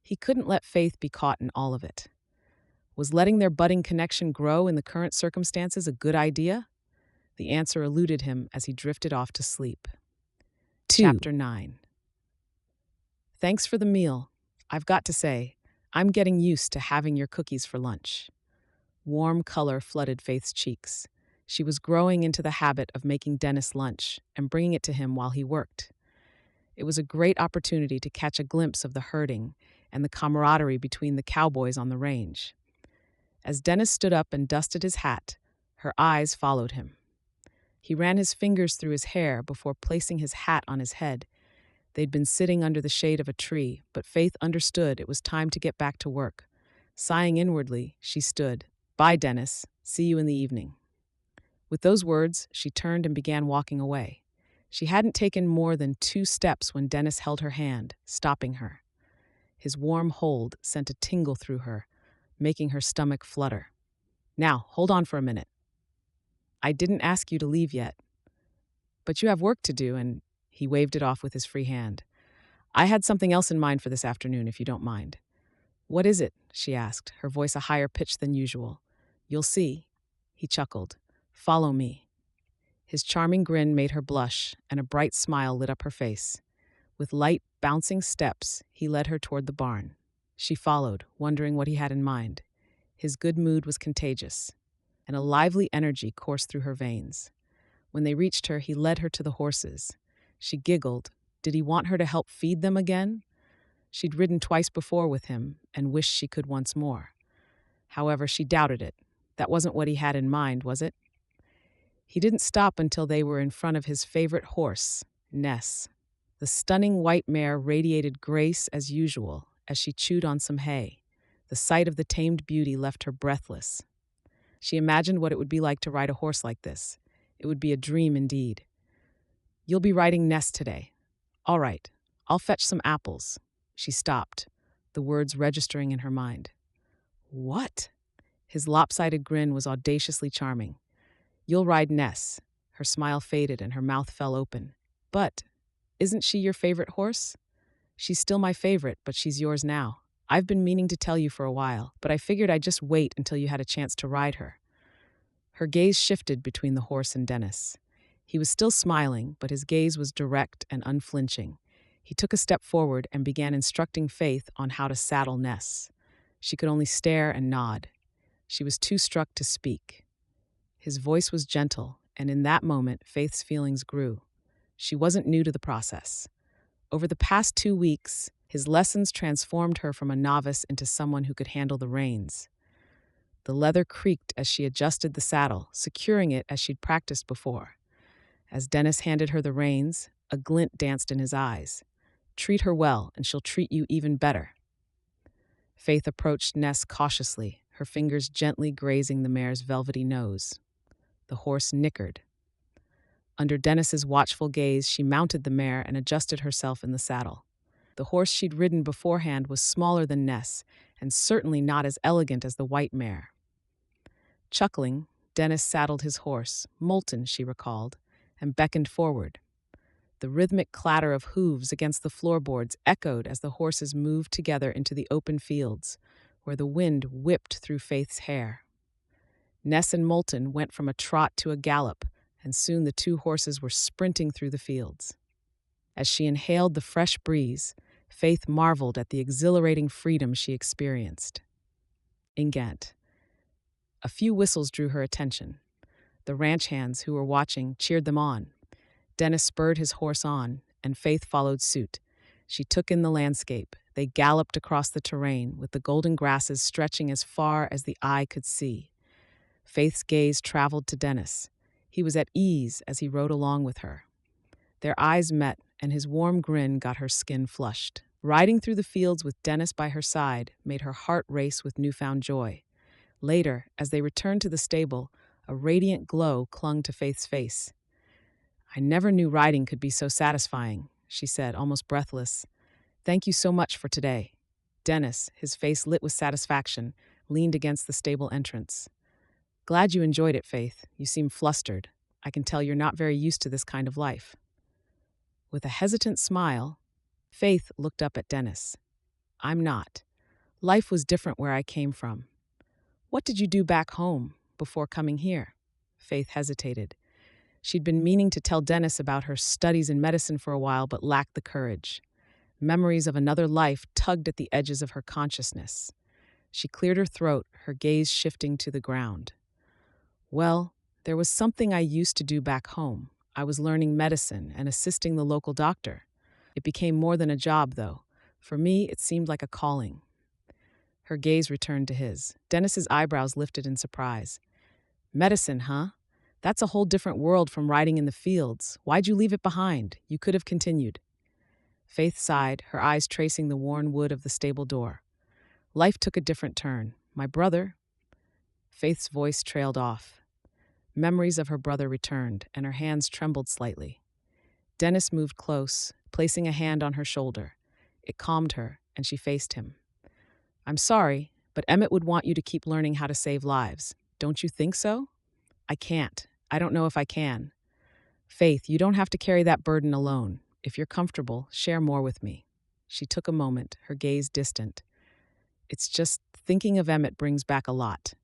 Speaker 1: He couldn't let Faith be caught in all of it. Was letting their budding connection grow in the current circumstances a good idea? The answer eluded him as he drifted off to sleep. 2. Chapter 9. Thanks for the meal. I've got to say, I'm getting used to having your cookies for lunch. Warm color flooded Faith's cheeks. She was growing into the habit of making Dennis lunch and bringing it to him while he worked. It was a great opportunity to catch a glimpse of the herding and the camaraderie between the cowboys on the range. As Dennis stood up and dusted his hat, her eyes followed him. He ran his fingers through his hair before placing his hat on his head. They'd been sitting under the shade of a tree, but Faith understood it was time to get back to work. Sighing inwardly, she stood. "Bye, Dennis. See you in the evening." With those words, she turned and began walking away. She hadn't taken more than 2 steps when Dennis held her hand, stopping her. His warm hold sent a tingle through her, making her stomach flutter. "Now, hold on for a minute. I didn't ask you to leave yet. But you have work to do," and he waved it off with his free hand. "I had something else in mind for this afternoon, if you don't mind." "What is it?" she asked, her voice a higher pitch than usual. "You'll see." He chuckled. "Follow me." His charming grin made her blush, and a bright smile lit up her face. With light, bouncing steps, he led her toward the barn. She followed, wondering what he had in mind. His good mood was contagious, and a lively energy coursed through her veins. When they reached her, he led her to the horses. She giggled. Did he want her to help feed them again? She'd ridden twice before with him and wished she could once more. However, she doubted it. That wasn't what he had in mind, was it? He didn't stop until they were in front of his favorite horse, Ness. The stunning white mare radiated grace as usual as she chewed on some hay. The sight of the tamed beauty left her breathless. She imagined what it would be like to ride a horse like this. It would be a dream indeed. "You'll be riding Ness today." "All right, I'll fetch some apples." She stopped, the words registering in her mind. "What?" His lopsided grin was audaciously charming. "You'll ride Ness." Her smile faded and her mouth fell open. "But, isn't she your favorite horse?" "She's still my favorite, but she's yours now. I've been meaning to tell you for a while, but I figured I'd just wait until you had a chance to ride her." Her gaze shifted between the horse and Dennis. He was still smiling, but his gaze was direct and unflinching. He took a step forward and began instructing Faith on how to saddle Ness. She could only stare and nod. She was too struck to speak. His voice was gentle, and in that moment, Faith's feelings grew. She wasn't new to the process. Over the past 2 weeks, his lessons transformed her from a novice into someone who could handle the reins. The leather creaked as she adjusted the saddle, securing it as she'd practiced before. As Dennis handed her the reins, a glint danced in his eyes. "Treat her well, and she'll treat you even better." Faith approached Ness cautiously, her fingers gently grazing the mare's velvety nose. The horse nickered. Under Dennis's watchful gaze, she mounted the mare and adjusted herself in the saddle. The horse she'd ridden beforehand was smaller than Ness, and certainly not as elegant as the white mare. Chuckling, Dennis saddled his horse, Molten, she recalled, and beckoned forward. The rhythmic clatter of hooves against the floorboards echoed as the horses moved together into the open fields, where the wind whipped through Faith's hair. Ness and Moulton went from a trot to a gallop, and soon the two horses were sprinting through the fields. As she inhaled the fresh breeze, Faith marveled at the exhilarating freedom she experienced. Ingant. A few whistles drew her attention. The ranch hands who were watching cheered them on. Dennis spurred his horse on, and Faith followed suit. She took in the landscape. They galloped across the terrain, with the golden grasses stretching as far as the eye could see. Faith's gaze traveled to Dennis. He was at ease as he rode along with her. Their eyes met, and his warm grin got her skin flushed. Riding through the fields with Dennis by her side made her heart race with newfound joy. Later, as they returned to the stable, a radiant glow clung to Faith's face. "I never knew riding could be so satisfying," she said, almost breathless. "Thank you so much for today." Dennis, his face lit with satisfaction, leaned against the stable entrance. "Glad you enjoyed it, Faith. You seem flustered. I can tell you're not very used to this kind of life." With a hesitant smile, Faith looked up at Dennis. "I'm not. Life was different where I came from." "What did you do back home before coming here?" Faith hesitated. She'd been meaning to tell Dennis about her studies in medicine for a while, but lacked the courage. Memories of another life tugged at the edges of her consciousness. She cleared her throat, her gaze shifting to the ground. "Well, there was something I used to do back home. I was learning medicine and assisting the local doctor. It became more than a job, though. For me, it seemed like a calling." Her gaze returned to his. Dennis's eyebrows lifted in surprise. "Medicine, huh? That's a whole different world from riding in the fields. Why'd you leave it behind? You could have continued." Faith sighed, her eyes tracing the worn wood of the stable door. "Life took a different turn. My brother—" Faith's voice trailed off. Memories of her brother returned, and her hands trembled slightly. Dennis moved close, placing a hand on her shoulder. It calmed her, and she faced him. "I'm sorry, but Emmett would want you to keep learning how to save lives. Don't you think so?" "I can't. I don't know if I can." "Faith, you don't have to carry that burden alone. If you're comfortable, share more with me." She took a moment, her gaze distant. "It's just thinking of Emmett brings back a lot.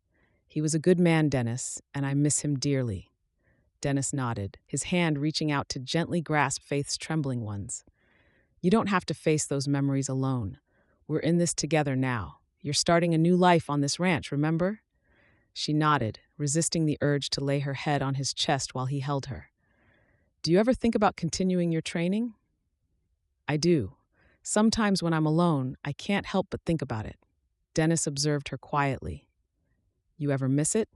Speaker 1: He was a good man, Dennis, and I miss him dearly." Dennis nodded, his hand reaching out to gently grasp Faith's trembling ones. "You don't have to face those memories alone. We're in this together now. You're starting a new life on this ranch, remember?" She nodded, resisting the urge to lay her head on his chest while he held her. "Do you ever think about continuing your training?" "I do. Sometimes when I'm alone, I can't help but think about it." Dennis observed her quietly. "You ever miss it?"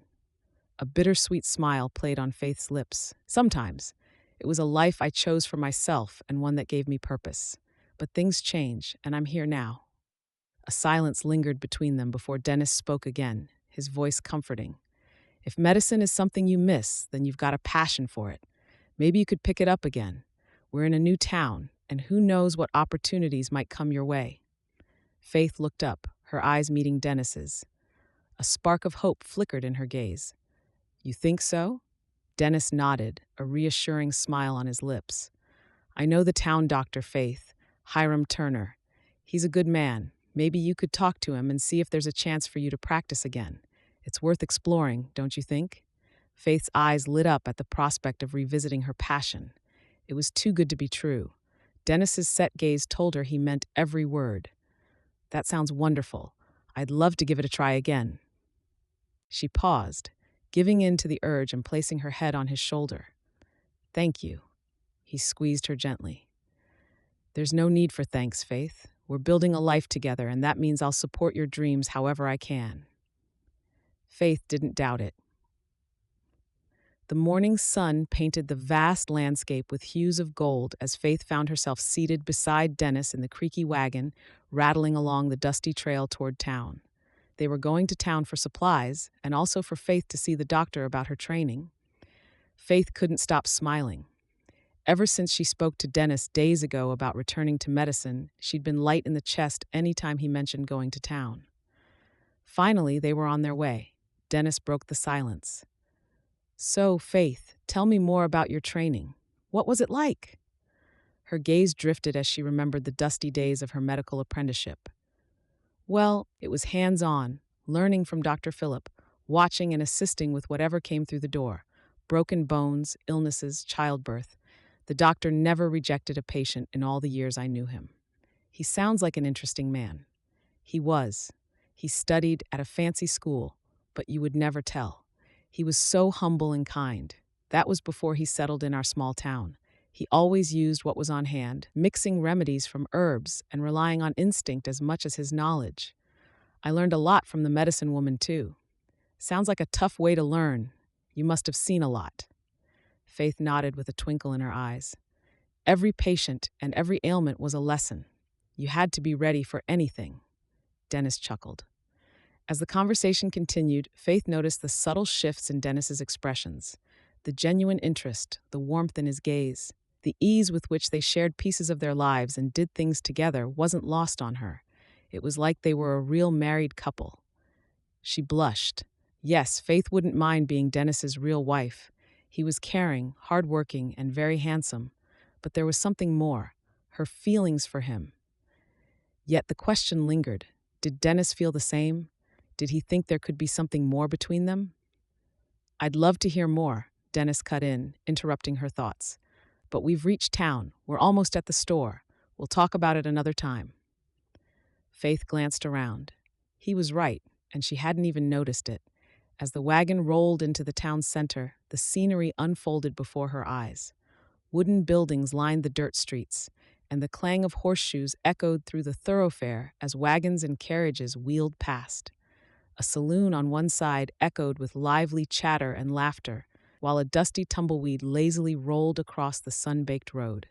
Speaker 1: A bittersweet smile played on Faith's lips. "Sometimes. It was a life I chose for myself and one that gave me purpose. But things change, and I'm here now." A silence lingered between them before Dennis spoke again, his voice comforting. "If medicine is something you miss, then you've got a passion for it. Maybe you could pick it up again. We're in a new town, and who knows what opportunities might come your way." Faith looked up, her eyes meeting Dennis's. A spark of hope flickered in her gaze. "You think so?" Dennis nodded, a reassuring smile on his lips. "I know the town doctor, Faith, Hiram Turner. He's a good man. Maybe you could talk to him and see if there's a chance for you to practice again. It's worth exploring, don't you think?" Faith's eyes lit up at the prospect of revisiting her passion. It was too good to be true. Dennis's set gaze told her he meant every word. "That sounds wonderful. I'd love to give it a try again." She paused, giving in to the urge and placing her head on his shoulder. "Thank you." He squeezed her gently. "There's no need for thanks, Faith. We're building a life together, and that means I'll support your dreams however I can." Faith didn't doubt it. The morning sun painted the vast landscape with hues of gold as Faith found herself seated beside Dennis in the creaky wagon, rattling along the dusty trail toward town. They were going to town for supplies, and also for Faith to see the doctor about her training. Faith couldn't stop smiling. Ever since she spoke to Dennis days ago about returning to medicine, she'd been light in the chest any time he mentioned going to town. Finally, they were on their way. Dennis broke the silence. "So, Faith, tell me more about your training. What was it like?" Her gaze drifted as she remembered the dusty days of her medical apprenticeship. Well, it was hands-on, learning from Dr. Phillip, watching and assisting with whatever came through the door. Broken bones, illnesses, childbirth. The doctor never rejected a patient in all the years I knew him. He sounds like an interesting man. He was. He studied at a fancy school, but you would never tell. He was so humble and kind. That was before he settled in our small town. He always used what was on hand, mixing remedies from herbs and relying on instinct as much as his knowledge. I learned a lot from the medicine woman, too. Sounds like a tough way to learn. You must have seen a lot. Faith nodded with a twinkle in her eyes. Every patient and every ailment was a lesson. You had to be ready for anything. Dennis chuckled. As the conversation continued, Faith noticed the subtle shifts in Dennis's expressions, the genuine interest, the warmth in his gaze. The ease with which they shared pieces of their lives and did things together wasn't lost on her. It was like they were a real married couple. She blushed. Yes, Faith wouldn't mind being Dennis's real wife. He was caring, hardworking, and very handsome. But there was something more, her feelings for him. Yet the question lingered. Did Dennis feel the same? Did he think there could be something more between them? I'd love to hear more, Dennis cut in, interrupting her thoughts. But we've reached town. We're almost at the store. We'll talk about it another time. Faith glanced around. He was right, and she hadn't even noticed it. As the wagon rolled into the town center, the scenery unfolded before her eyes. Wooden buildings lined the dirt streets, and the clang of horseshoes echoed through the thoroughfare as wagons and carriages wheeled past. A saloon on one side echoed with lively chatter and laughter, while a dusty tumbleweed lazily rolled across the sun-baked road.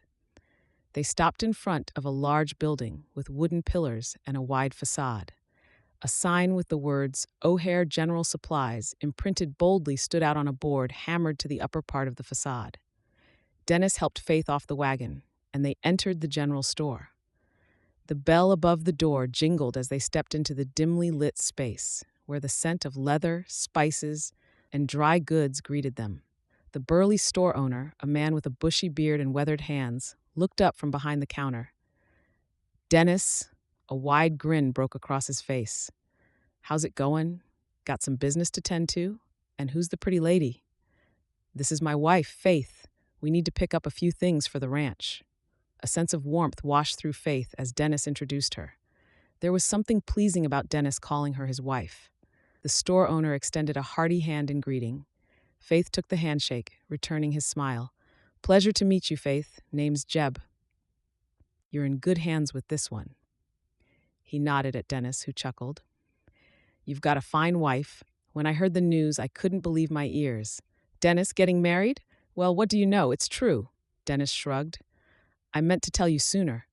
Speaker 1: They stopped in front of a large building with wooden pillars and a wide facade. A sign with the words O'Hare General Supplies imprinted boldly stood out on a board hammered to the upper part of the facade. Dennis helped Faith off the wagon, and they entered the general store. The bell above the door jingled as they stepped into the dimly lit space, where the scent of leather, spices, and dry goods greeted them. The burly store owner, a man with a bushy beard and weathered hands, looked up from behind the counter. Dennis, a wide grin broke across his face. How's it going? Got some business to tend to? And who's the pretty lady? This is my wife, Faith. We need to pick up a few things for the ranch. A sense of warmth washed through Faith as Dennis introduced her. There was something pleasing about Dennis calling her his wife. The store owner extended a hearty hand in greeting. Faith took the handshake, returning his smile. Pleasure to meet you, Faith. Name's Jeb. You're in good hands with this one. He nodded at Dennis, who chuckled. You've got a fine wife. When I heard the news, I couldn't believe my ears. Dennis getting married? Well, what do you know? It's true. Dennis shrugged. I meant to tell you sooner.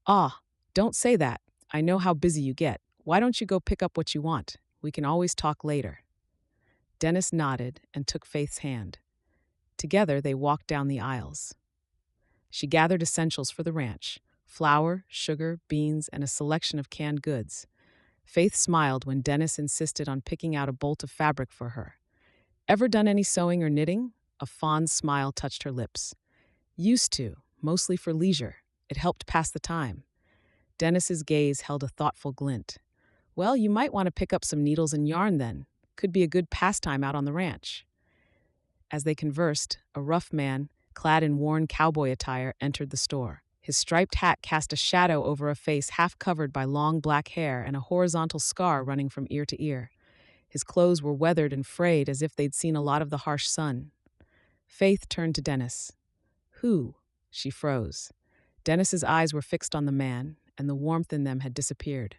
Speaker 1: Ah, don't say that. I know how busy you get. Why don't you go pick up what you want? We can always talk later. Dennis nodded and took Faith's hand. Together, they walked down the aisles. She gathered essentials for the ranch: flour, sugar, beans, and a selection of canned goods. Faith smiled when Dennis insisted on picking out a bolt of fabric for her. Ever done any sewing or knitting? A fond smile touched her lips. Used to, mostly for leisure. It helped pass the time. Dennis's gaze held a thoughtful glint. Well, you might want to pick up some needles and yarn then. Could be a good pastime out on the ranch. As they conversed, a rough man, clad in worn cowboy attire, entered the store. His striped hat cast a shadow over a face half covered by long black hair and a horizontal scar running from ear to ear. His clothes were weathered and frayed as if they'd seen a lot of the harsh sun. Faith turned to Dennis. Who? She froze. Dennis's eyes were fixed on the man, and the warmth in them had disappeared.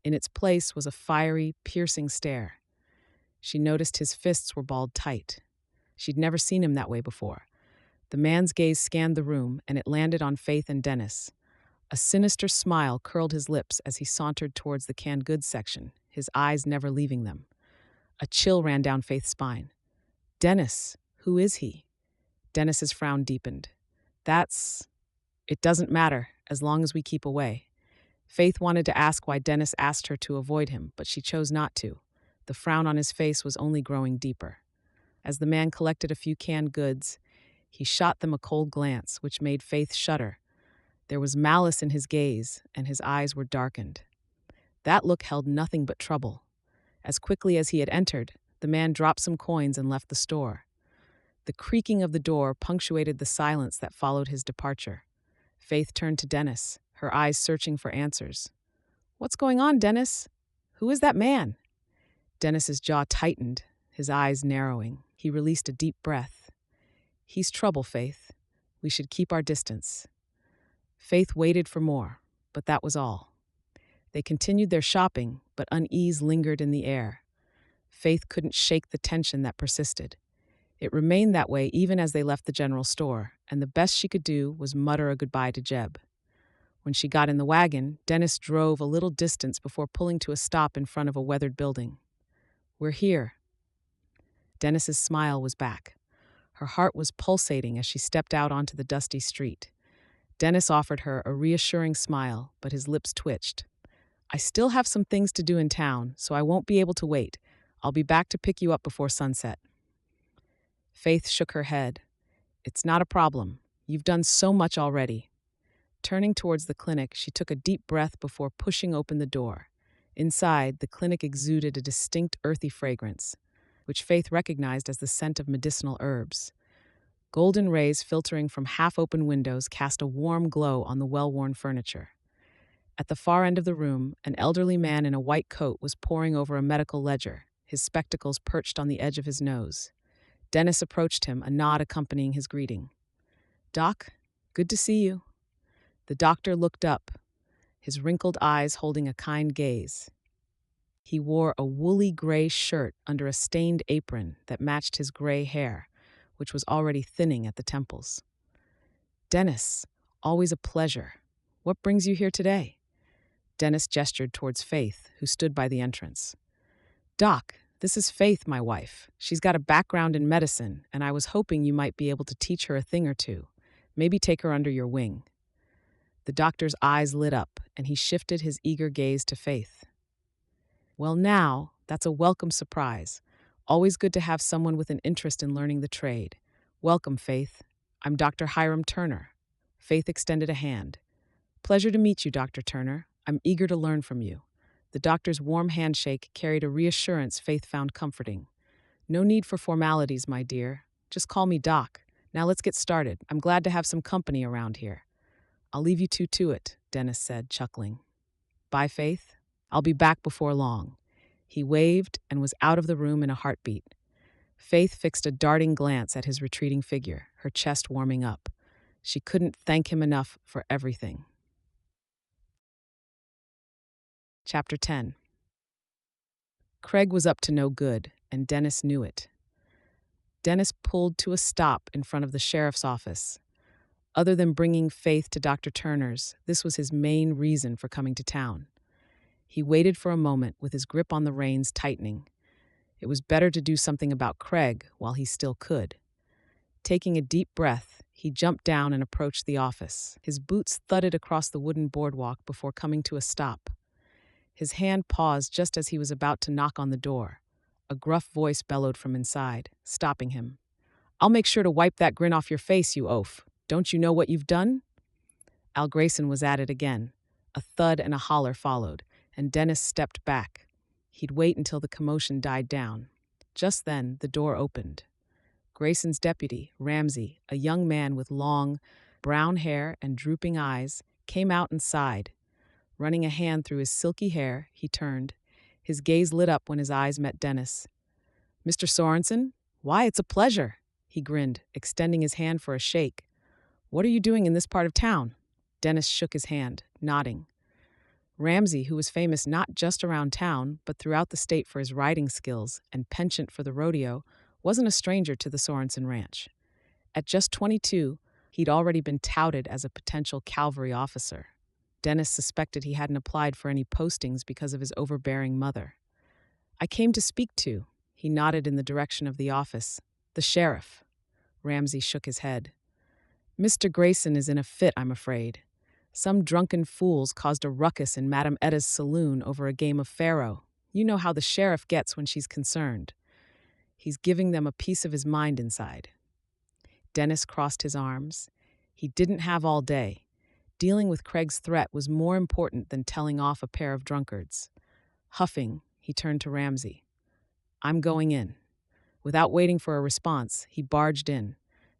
Speaker 1: In its place was a fiery, piercing stare. She noticed his fists were balled tight. She'd never seen him that way before. The man's gaze scanned the room, and it landed on Faith and Dennis. A sinister smile curled his lips as he sauntered towards the canned goods section, his eyes never leaving them. A chill ran down Faith's spine. Dennis, who is he? Dennis's frown deepened. It doesn't matter, as long as we keep away. Faith wanted to ask why Dennis asked her to avoid him, but she chose not to. The frown on his face was only growing deeper. As the man collected a few canned goods, he shot them a cold glance, which made Faith shudder. There was malice in his gaze, and his eyes were darkened. That look held nothing but trouble. As quickly as he had entered, the man dropped some coins and left the store. The creaking of the door punctuated the silence that followed his departure. Faith turned to Dennis, her eyes searching for answers. "What's going on, Dennis? Who is that man?" Dennis's jaw tightened, his eyes narrowing. He released a deep breath. "He's trouble, Faith. We should keep our distance." Faith waited for more, but that was all. They continued their shopping, but unease lingered in the air. Faith couldn't shake the tension that persisted. It remained that way even as they left the general store, and the best she could do was mutter a goodbye to Jeb. When she got in the wagon, Dennis drove a little distance before pulling to a stop in front of a weathered building. "We're here." Dennis's smile was back. Her heart was pulsating as she stepped out onto the dusty street. Dennis offered her a reassuring smile, but his lips twitched. "I still have some things to do in town, so I won't be able to wait. I'll be back to pick you up before sunset." Faith shook her head. "It's not a problem. You've done so much already." Turning towards the clinic, she took a deep breath before pushing open the door. Inside, the clinic exuded a distinct earthy fragrance, which Faith recognized as the scent of medicinal herbs. Golden rays filtering from half-open windows cast a warm glow on the well-worn furniture. At the far end of the room, an elderly man in a white coat was poring over a medical ledger, his spectacles perched on the edge of his nose. Dennis approached him, a nod accompanying his greeting. "Doc, good to see you." The doctor looked up, his wrinkled eyes holding a kind gaze. He wore a woolly gray shirt under a stained apron that matched his gray hair, which was already thinning at the temples. "Dennis, always a pleasure. What brings you here today?" Dennis gestured towards Faith, who stood by the entrance. "Doc, this is Faith, my wife. She's got a background in medicine, and I was hoping you might be able to teach her a thing or two. Maybe take her under your wing." The doctor's eyes lit up, and he shifted his eager gaze to Faith. "Well now, that's a welcome surprise. Always good to have someone with an interest in learning the trade. Welcome, Faith. I'm Dr. Hiram Turner." Faith extended a hand. "Pleasure to meet you, Dr. Turner. I'm eager to learn from you." The doctor's warm handshake carried a reassurance Faith found comforting. "No need for formalities, my dear. Just call me Doc. Now let's get started. I'm glad to have some company around here." "I'll leave you two to it," Dennis said, chuckling. "Bye, Faith. I'll be back before long." He waved and was out of the room in a heartbeat. Faith fixed a darting glance at his retreating figure, her chest warming up. She couldn't thank him enough for everything. Chapter 10. Craig was up to no good, and Dennis knew it. Dennis pulled to a stop in front of the sheriff's office. Other than bringing Faith to Dr. Turner's, this was his main reason for coming to town. He waited for a moment with his grip on the reins tightening. It was better to do something about Craig while he still could. Taking a deep breath, he jumped down and approached the office. His boots thudded across the wooden boardwalk before coming to a stop. His hand paused just as he was about to knock on the door. A gruff voice bellowed from inside, stopping him. "I'll make sure to wipe that grin off your face, you oaf. Don't you know what you've done?" Al Grayson was at it again. A thud and a holler followed, and Dennis stepped back. He'd wait until the commotion died down. Just then, the door opened. Grayson's deputy, Ramsey, a young man with long, brown hair and drooping eyes, came out and sighed. Running a hand through his silky hair, he turned. His gaze lit up when his eyes met Dennis. "Mr. Sorenson? Why, it's a pleasure," he grinned, extending his hand for a shake. "What are you doing in this part of town?" Dennis shook his hand, nodding. Ramsey, who was famous not just around town, but throughout the state for his riding skills and penchant for the rodeo, wasn't a stranger to the Sorenson ranch. At just 22, he'd already been touted as a potential cavalry officer. Dennis suspected he hadn't applied for any postings because of his overbearing mother. "I came to speak to," he nodded in the direction of the office, "the sheriff." Ramsey shook his head. "Mr. Grayson is in a fit, I'm afraid. Some drunken fools caused a ruckus in Madame Etta's saloon over a game of faro. You know how the sheriff gets when she's concerned. He's giving them a piece of his mind inside." Dennis crossed his arms. He didn't have all day. Dealing with Craig's threat was more important than telling off a pair of drunkards. Huffing, he turned to Ramsay. "I'm going in." Without waiting for a response, he barged in.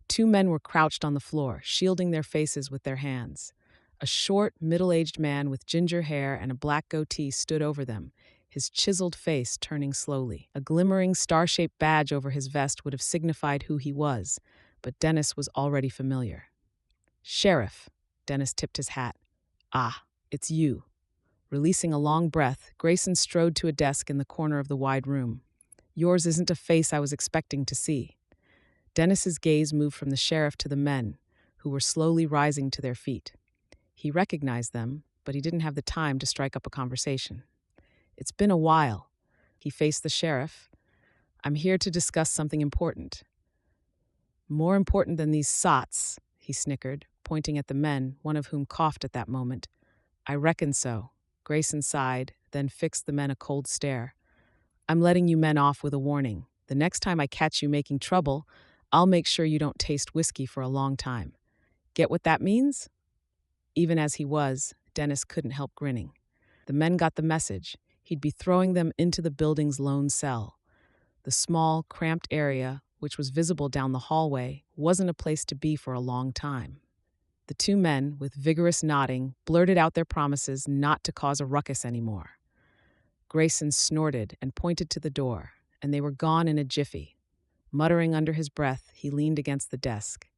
Speaker 1: Two men were crouched on the floor, shielding their faces with their hands. A short, middle-aged man with ginger hair and a black goatee stood over them, his chiseled face turning slowly. A glimmering star-shaped badge over his vest would have signified who he was, but Dennis was already familiar. "Sheriff," Dennis tipped his hat. "Ah, it's you." Releasing a long breath, Grayson strode to a desk in the corner of the wide room. "Yours isn't a face I was expecting to see." Dennis's gaze moved from the sheriff to the men, who were slowly rising to their feet. He recognized them, but he didn't have the time to strike up a conversation. "It's been a while." He faced the sheriff. "I'm here to discuss something important." "More important than these sots," he snickered, pointing at the men, one of whom coughed at that moment. "I reckon so." Grayson sighed, then fixed the men a cold stare. "I'm letting you men off with a warning. The next time I catch you making trouble, I'll make sure you don't taste whiskey for a long time. Get what that means?" Even as he was, Dennis couldn't help grinning. The men got the message. He'd be throwing them into the building's lone cell. The small, cramped area, which was visible down the hallway, wasn't a place to be for a long time. The two men, with vigorous nodding, blurted out their promises not to cause a ruckus anymore. Grayson snorted and pointed to the door, and they were gone in a jiffy. Muttering under his breath, he leaned against the desk.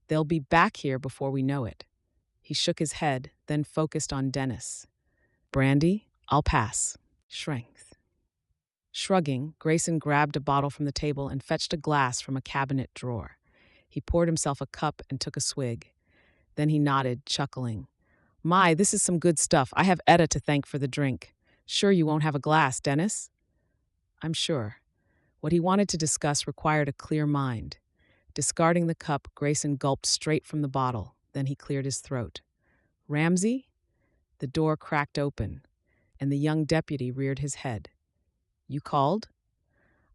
Speaker 1: "They'll be back here before we know it." He shook his head, then focused on Dennis. "Brandy, I'll pass." Strength. Shrugging, Grayson grabbed a bottle from the table and fetched a glass from a cabinet drawer. He poured himself a cup and took a swig. Then he nodded, chuckling. "My, this is some good stuff. I have Etta to thank for the drink. Sure you won't have a glass, Dennis?" "I'm sure." What he wanted to discuss required a clear mind. Discarding the cup, Grayson gulped straight from the bottle. Then he cleared his throat. "Ramsay?" The door cracked open, and the young deputy reared his head. "You called?"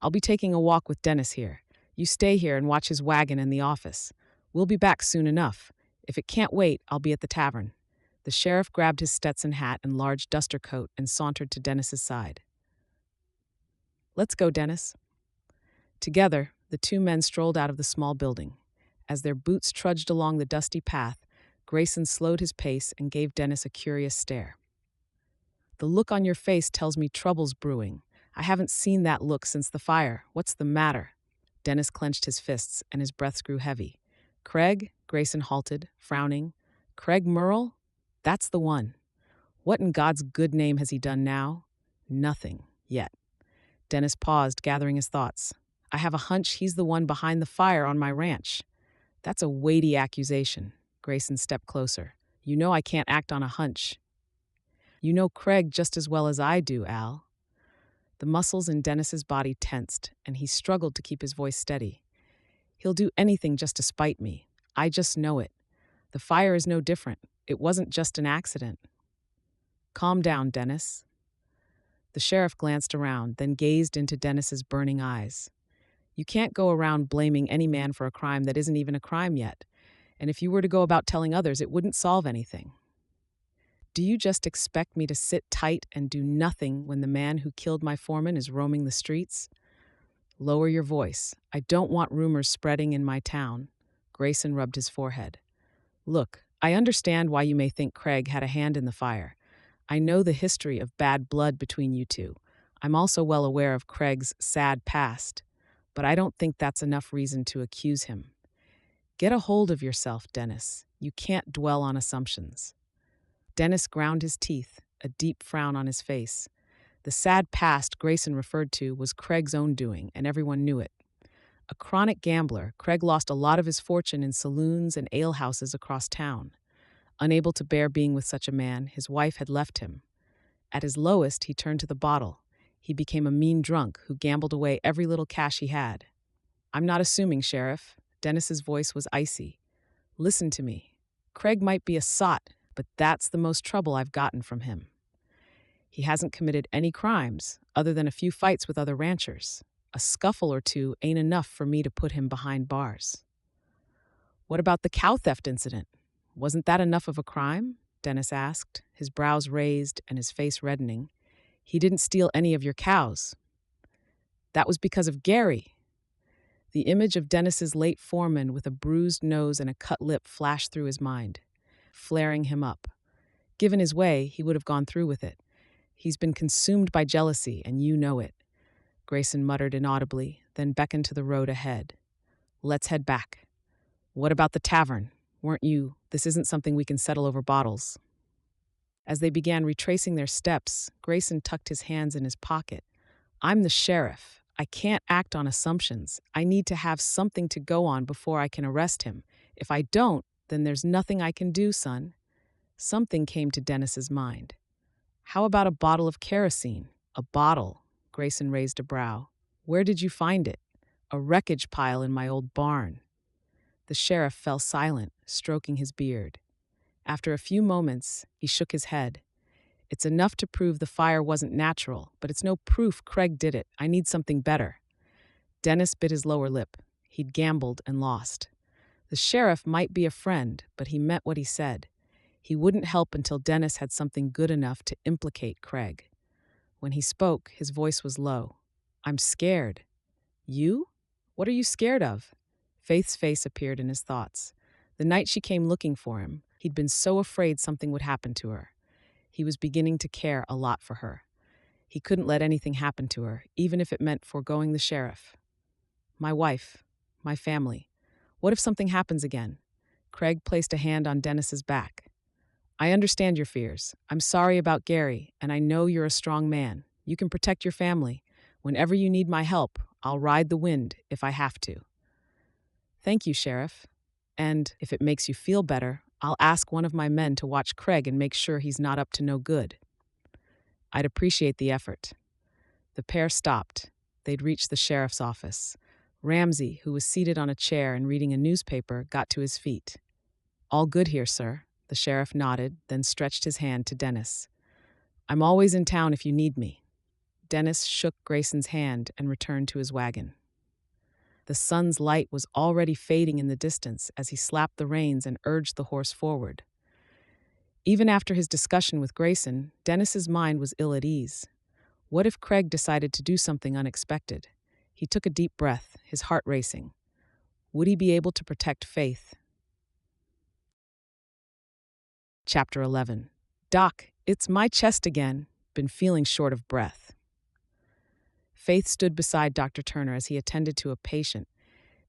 Speaker 1: "I'll be taking a walk with Dennis here. You stay here and watch his wagon and the office. We'll be back soon enough. If it can't wait, I'll be at the tavern." The sheriff grabbed his Stetson hat and large duster coat and sauntered to Dennis's side. "Let's go, Dennis." Together, the two men strolled out of the small building. As their boots trudged along the dusty path, Grayson slowed his pace and gave Dennis a curious stare. "The look on your face tells me trouble's brewing. I haven't seen that look since the fire. What's the matter?" Dennis clenched his fists, and his breath grew heavy. "Craig?" Grayson halted, frowning. "Craig Merle? That's the one. What in God's good name has he done now?" "Nothing. Yet." Dennis paused, gathering his thoughts. "I have a hunch he's the one behind the fire on my ranch." "That's a weighty accusation." Grayson stepped closer. "You know I can't act on a hunch." "You know Craig just as well as I do, Al." The muscles in Dennis's body tensed, and he struggled to keep his voice steady. "He'll do anything just to spite me. I just know it. The fire is no different. It wasn't just an accident." "Calm down, Dennis." The sheriff glanced around, then gazed into Dennis's burning eyes. "You can't go around blaming any man for a crime that isn't even a crime yet. And if you were to go about telling others, it wouldn't solve anything. Do you just expect me to sit tight and do nothing when the man who killed my foreman is roaming the streets?" "Lower your voice. I don't want rumors spreading in my town." Grayson rubbed his forehead. "Look, I understand why you may think Craig had a hand in the fire. I know the history of bad blood between you two. I'm also well aware of Craig's sad past. But I don't think that's enough reason to accuse him. Get a hold of yourself, Dennis. You can't dwell on assumptions." Dennis ground his teeth, a deep frown on his face. The sad past Grayson referred to was Craig's own doing, and everyone knew it. A chronic gambler, Craig lost a lot of his fortune in saloons and alehouses across town. Unable to bear being with such a man, his wife had left him. At his lowest, he turned to the bottle. He became a mean drunk who gambled away every little cash he had. "I'm not assuming, Sheriff." Dennis's voice was icy. "Listen to me. Craig might be a sot, but that's the most trouble I've gotten from him. He hasn't committed any crimes, other than a few fights with other ranchers. A scuffle or two ain't enough for me to put him behind bars." "What about the cow theft incident?" Wasn't that enough of a crime? Dennis asked, his brows raised and his face reddening. He didn't steal any of your cows. That was because of Gary. The image of Dennis's late foreman with a bruised nose and a cut lip flashed through his mind, flaring him up. Given his way, he would have gone through with it. He's been consumed by jealousy, and you know it. Grayson muttered inaudibly, then beckoned to the road ahead. Let's head back. What about the tavern? Weren't you? This isn't something we can settle over bottles. As they began retracing their steps, Grayson tucked his hands in his pocket. I'm the sheriff. I can't act on assumptions. I need to have something to go on before I can arrest him. If I don't, then there's nothing I can do, son. Something came to Dennis's mind. How about a bottle of kerosene? A bottle? Grayson raised a brow. Where did you find it? A wreckage pile in my old barn. The sheriff fell silent, stroking his beard. After a few moments, he shook his head. It's enough to prove the fire wasn't natural, but it's no proof Craig did it. I need something better. Dennis bit his lower lip. He'd gambled and lost. The sheriff might be a friend, but he meant what he said. He wouldn't help until Dennis had something good enough to implicate Craig. When he spoke, his voice was low. I'm scared. You? What are you scared of? Faith's face appeared in his thoughts. The night she came looking for him, he'd been so afraid something would happen to her. He was beginning to care a lot for her. He couldn't let anything happen to her, even if it meant foregoing the sheriff. My wife, my family. What if something happens again? Craig placed a hand on Dennis's back. I understand your fears. I'm sorry about Gary, and I know you're a strong man. You can protect your family. Whenever you need my help, I'll ride the wind if I have to. Thank you, Sheriff. And if it makes you feel better, I'll ask one of my men to watch Craig and make sure he's not up to no good. I'd appreciate the effort. The pair stopped. They'd reached the sheriff's office. Ramsey, who was seated on a chair and reading a newspaper, got to his feet. All good here, sir. The sheriff nodded, then stretched his hand to Dennis. I'm always in town if you need me. Dennis shook Grayson's hand and returned to his wagon. The sun's light was already fading in the distance as he slapped the reins and urged the horse forward. Even after his discussion with Grayson, Dennis's mind was ill at ease. What if Craig decided to do something unexpected? He took a deep breath, his heart racing. Would he be able to protect Faith? Chapter 11. Doc, it's my chest again. Been feeling short of breath. Faith stood beside Dr. Turner as he attended to a patient.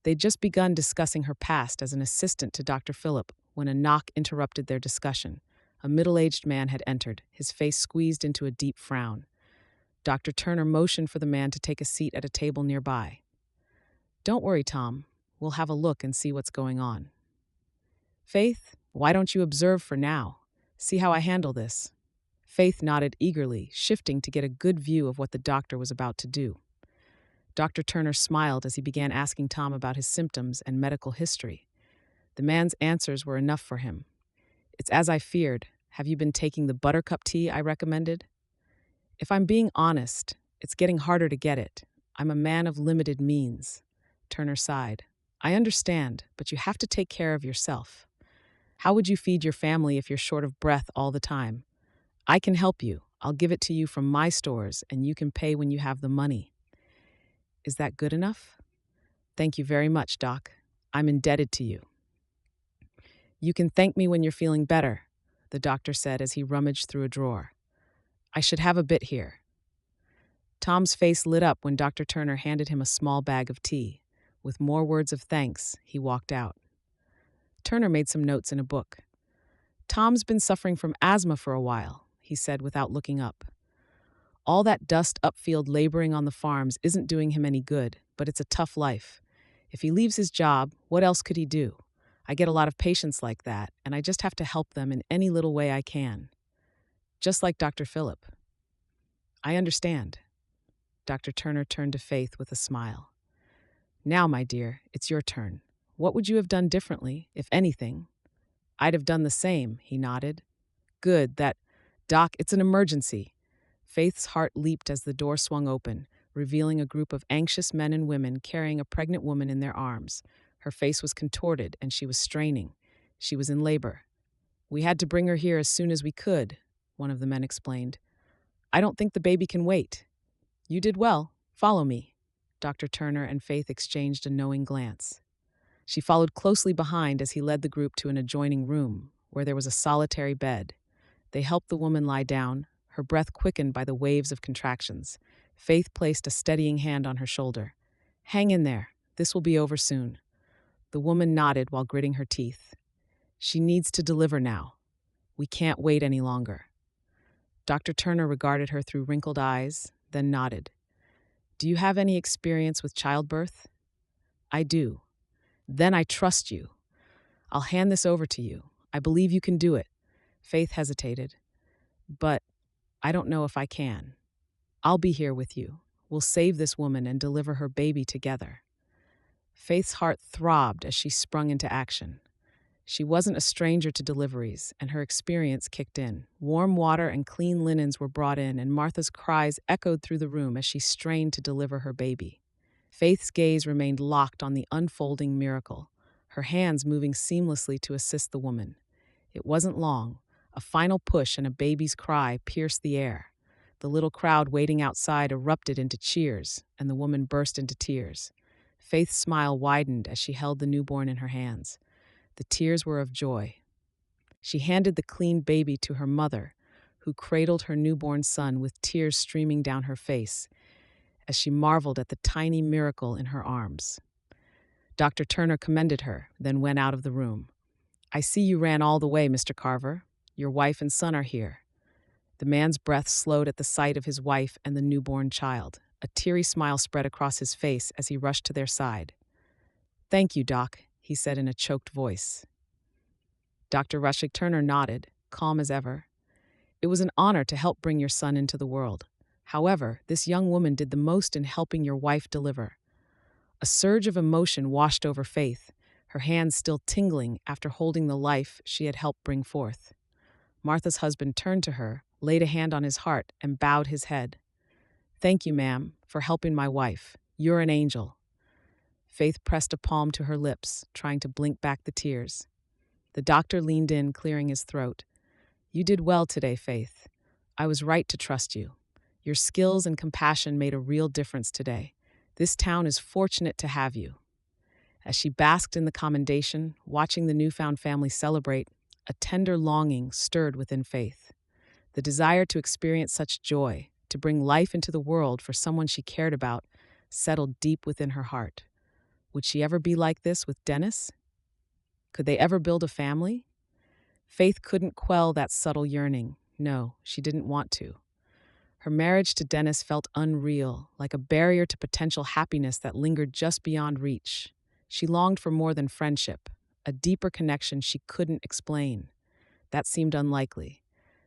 Speaker 1: They'd just begun discussing her past as an assistant to Dr. Phillip when a knock interrupted their discussion. A middle-aged man had entered, his face squeezed into a deep frown. Dr. Turner motioned for the man to take a seat at a table nearby. Don't worry, Tom. We'll have a look and see what's going on. Faith, why don't you observe for now? See how I handle this. Faith nodded eagerly, shifting to get a good view of what the doctor was about to do. Dr. Turner smiled as he began asking Tom about his symptoms and medical history. The man's answers were enough for him. It's as I feared. Have you been taking the buttercup tea I recommended? If I'm being honest, it's getting harder to get it. I'm a man of limited means. Turner sighed. I understand, but you have to take care of yourself. How would you feed your family if you're short of breath all the time? I can help you. I'll give it to you from my stores, and you can pay when you have the money. Is that good enough? Thank you very much, Doc. I'm indebted to you. You can thank me when you're feeling better, the doctor said as he rummaged through a drawer. I should have a bit here. Tom's face lit up when Dr. Turner handed him a small bag of tea. With more words of thanks, he walked out. Turner made some notes in a book. Tom's been suffering from asthma for a while, he said without looking up. All that dust upfield laboring on the farms isn't doing him any good, but it's a tough life. If he leaves his job, what else could he do? I get a lot of patients like that, and I just have to help them in any little way I can. Just like Dr. Phillip. I understand. Dr. Turner turned to Faith with a smile. Now, my dear, it's your turn. What would you have done differently, if anything? I'd have done the same, he nodded. Good, Doc, it's an emergency. Faith's heart leaped as the door swung open, revealing a group of anxious men and women carrying a pregnant woman in their arms. Her face was contorted and she was straining. She was in labor. We had to bring her here as soon as we could, one of the men explained. I don't think the baby can wait. You did well. Follow me. Dr. Turner and Faith exchanged a knowing glance. She followed closely behind as he led the group to an adjoining room, where there was a solitary bed. They helped the woman lie down, her breath quickened by the waves of contractions. Faith placed a steadying hand on her shoulder. Hang in there. This will be over soon. The woman nodded while gritting her teeth. She needs to deliver now. We can't wait any longer. Dr. Turner regarded her through wrinkled eyes, then nodded. Do you have any experience with childbirth? I do. Then I trust you. I'll hand this over to you. I believe you can do it. Faith hesitated. But I don't know if I can. I'll be here with you. We'll save this woman and deliver her baby together. Faith's heart throbbed as she sprung into action. She wasn't a stranger to deliveries, and her experience kicked in. Warm water and clean linens were brought in, and Martha's cries echoed through the room as she strained to deliver her baby. Faith's gaze remained locked on the unfolding miracle, her hands moving seamlessly to assist the woman. It wasn't long. A final push and a baby's cry pierced the air. The little crowd waiting outside erupted into cheers, and the woman burst into tears. Faith's smile widened as she held the newborn in her hands. The tears were of joy. She handed the clean baby to her mother, who cradled her newborn son with tears streaming down her face as she marveled at the tiny miracle in her arms. Dr. Turner commended her, then went out of the room. I see you ran all the way, Mr. Carver. Your wife and son are here. The man's breath slowed at the sight of his wife and the newborn child. A teary smile spread across his face as he rushed to their side. Thank you, Doc, he said in a choked voice. Dr. Rushig Turner nodded, calm as ever. It was an honor to help bring your son into the world. However, this young woman did the most in helping your wife deliver. A surge of emotion washed over Faith, her hands still tingling after holding the life she had helped bring forth. Martha's husband turned to her, laid a hand on his heart, and bowed his head. Thank you, ma'am, for helping my wife. You're an angel. Faith pressed a palm to her lips, trying to blink back the tears. The doctor leaned in, clearing his throat. You did well today, Faith. I was right to trust you. Your skills and compassion made a real difference today. This town is fortunate to have you. As she basked in the commendation, watching the newfound family celebrate, a tender longing stirred within Faith. The desire to experience such joy, to bring life into the world for someone she cared about, settled deep within her heart. Would she ever be like this with Dennis? Could they ever build a family? Faith couldn't quell that subtle yearning. No, she didn't want to. Her marriage to Dennis felt unreal, like a barrier to potential happiness that lingered just beyond reach. She longed for more than friendship, a deeper connection she couldn't explain. That seemed unlikely.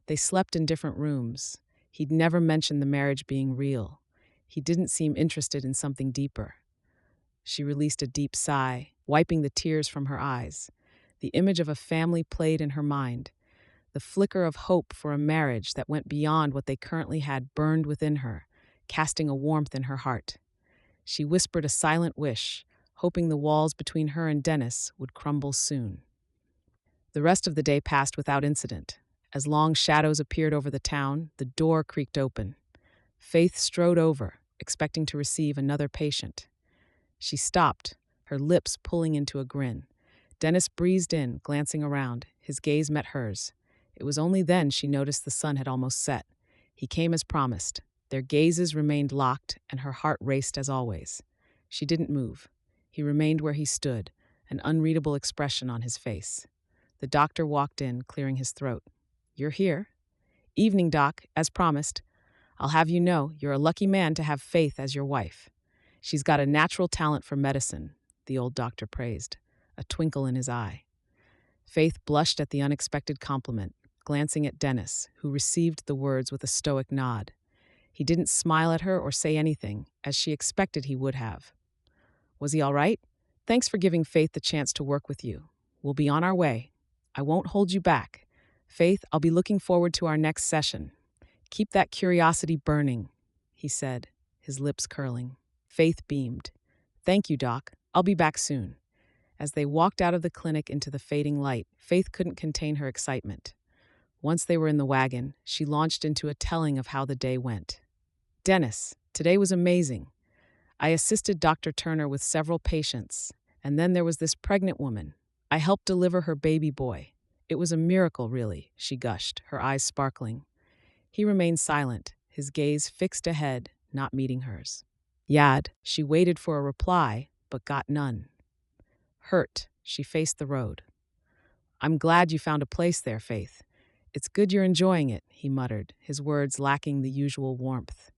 Speaker 1: They slept in different rooms. He'd never mentioned the marriage being real. He didn't seem interested in something deeper. She released a deep sigh, wiping the tears from her eyes. The image of a family played in her mind. The flicker of hope for a marriage that went beyond what they currently had burned within her, casting a warmth in her heart. She whispered a silent wish, hoping the walls between her and Dennis would crumble soon. The rest of the day passed without incident. As long shadows appeared over the town, the door creaked open. Faith strode over, expecting to receive another patient. She stopped, her lips pulling into a grin. Dennis breezed in, glancing around. His gaze met hers. It was only then she noticed the sun had almost set. He came as promised. Their gazes remained locked, and her heart raced as always. She didn't move. He remained where he stood, an unreadable expression on his face. The doctor walked in, clearing his throat. You're here. Evening, Doc, as promised. I'll have you know, you're a lucky man to have Faith as your wife. She's got a natural talent for medicine, the old doctor praised, a twinkle in his eye. Faith blushed at the unexpected compliment, glancing at Dennis, who received the words with a stoic nod. He didn't smile at her or say anything, as she expected he would have. Was he all right? Thanks for giving Faith the chance to work with you. We'll be on our way. I won't hold you back. Faith, I'll be looking forward to our next session. Keep that curiosity burning, he said, his lips curling. Faith beamed. Thank you, Doc. I'll be back soon. As they walked out of the clinic into the fading light, Faith couldn't contain her excitement. Once they were in the wagon, she launched into a telling of how the day went. "Dennis, today was amazing. I assisted Dr. Turner with several patients, and then there was this pregnant woman. I helped deliver her baby boy. It was a miracle, really," she gushed, her eyes sparkling. He remained silent, his gaze fixed ahead, not meeting hers. Yad, she waited for a reply, but got none. Hurt, she faced the road. "I'm glad you found a place there, Faith. It's good you're enjoying it," he muttered, his words lacking the usual warmth.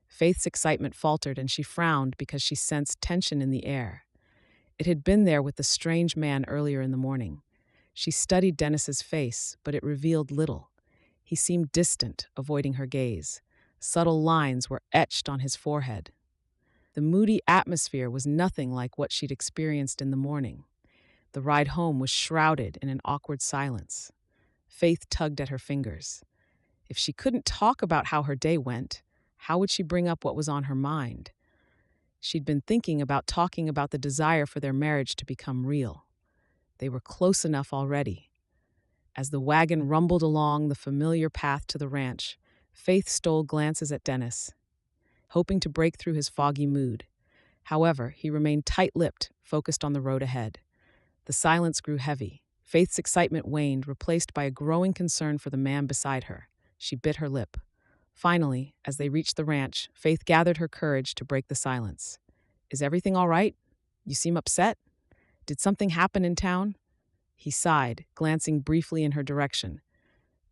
Speaker 1: Faith's excitement faltered and she frowned because she sensed tension in the air. It had been there with the strange man earlier in the morning. She studied Dennis's face, but it revealed little. He seemed distant, avoiding her gaze. Subtle lines were etched on his forehead. The moody atmosphere was nothing like what she'd experienced in the morning. The ride home was shrouded in an awkward silence. Faith tugged at her fingers. If she couldn't talk about how her day went, how would she bring up what was on her mind? She'd been thinking about talking about the desire for their marriage to become real. They were close enough already. As the wagon rumbled along the familiar path to the ranch, Faith stole glances at Dennis, hoping to break through his foggy mood. However, he remained tight-lipped, focused on the road ahead. The silence grew heavy. Faith's excitement waned, replaced by a growing concern for the man beside her. She bit her lip. Finally, as they reached the ranch, Faith gathered her courage to break the silence. "Is everything all right? You seem upset? Did something happen in town?" He sighed, glancing briefly in her direction.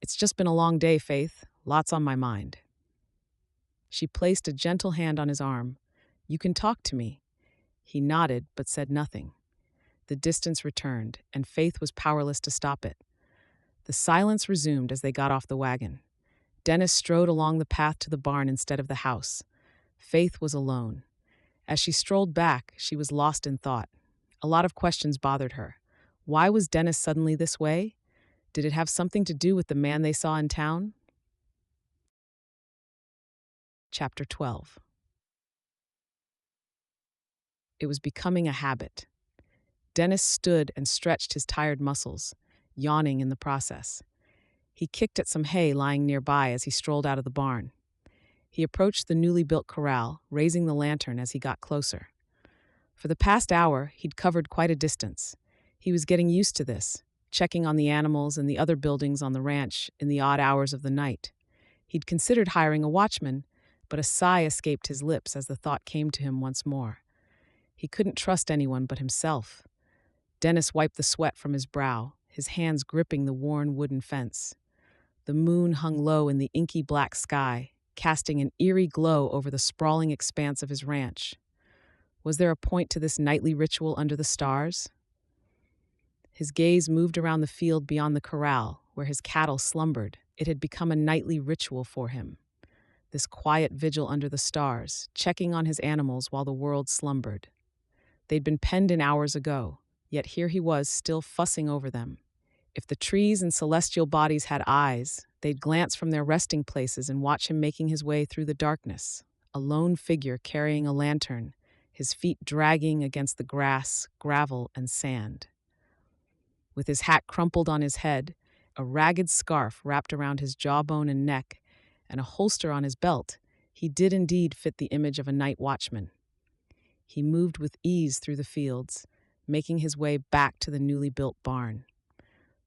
Speaker 1: "It's just been a long day, Faith. Lots on my mind." She placed a gentle hand on his arm. "You can talk to me." He nodded, but said nothing. The distance returned, and Faith was powerless to stop it. The silence resumed as they got off the wagon. Dennis strode along the path to the barn instead of the house. Faith was alone. As she strolled back, she was lost in thought. A lot of questions bothered her. Why was Dennis suddenly this way? Did it have something to do with the man they saw in town? Chapter 12. It was becoming a habit. Dennis stood and stretched his tired muscles, yawning in the process. He kicked at some hay lying nearby as he strolled out of the barn. He approached the newly built corral, raising the lantern as he got closer. For the past hour, he'd covered quite a distance. He was getting used to this, checking on the animals and the other buildings on the ranch in the odd hours of the night. He'd considered hiring a watchman, but a sigh escaped his lips as the thought came to him once more. He couldn't trust anyone but himself. Dennis wiped the sweat from his brow, his hands gripping the worn wooden fence. The moon hung low in the inky black sky, casting an eerie glow over the sprawling expanse of his ranch. Was there a point to this nightly ritual under the stars? His gaze moved around the field beyond the corral, where his cattle slumbered. It had become a nightly ritual for him. This quiet vigil under the stars, checking on his animals while the world slumbered. They'd been penned in hours ago, yet here he was still fussing over them. If the trees and celestial bodies had eyes, they'd glance from their resting places and watch him making his way through the darkness, a lone figure carrying a lantern, his feet dragging against the grass, gravel, and sand. With his hat crumpled on his head, a ragged scarf wrapped around his jawbone and neck, and a holster on his belt, he did indeed fit the image of a night watchman. He moved with ease through the fields, making his way back to the newly built barn.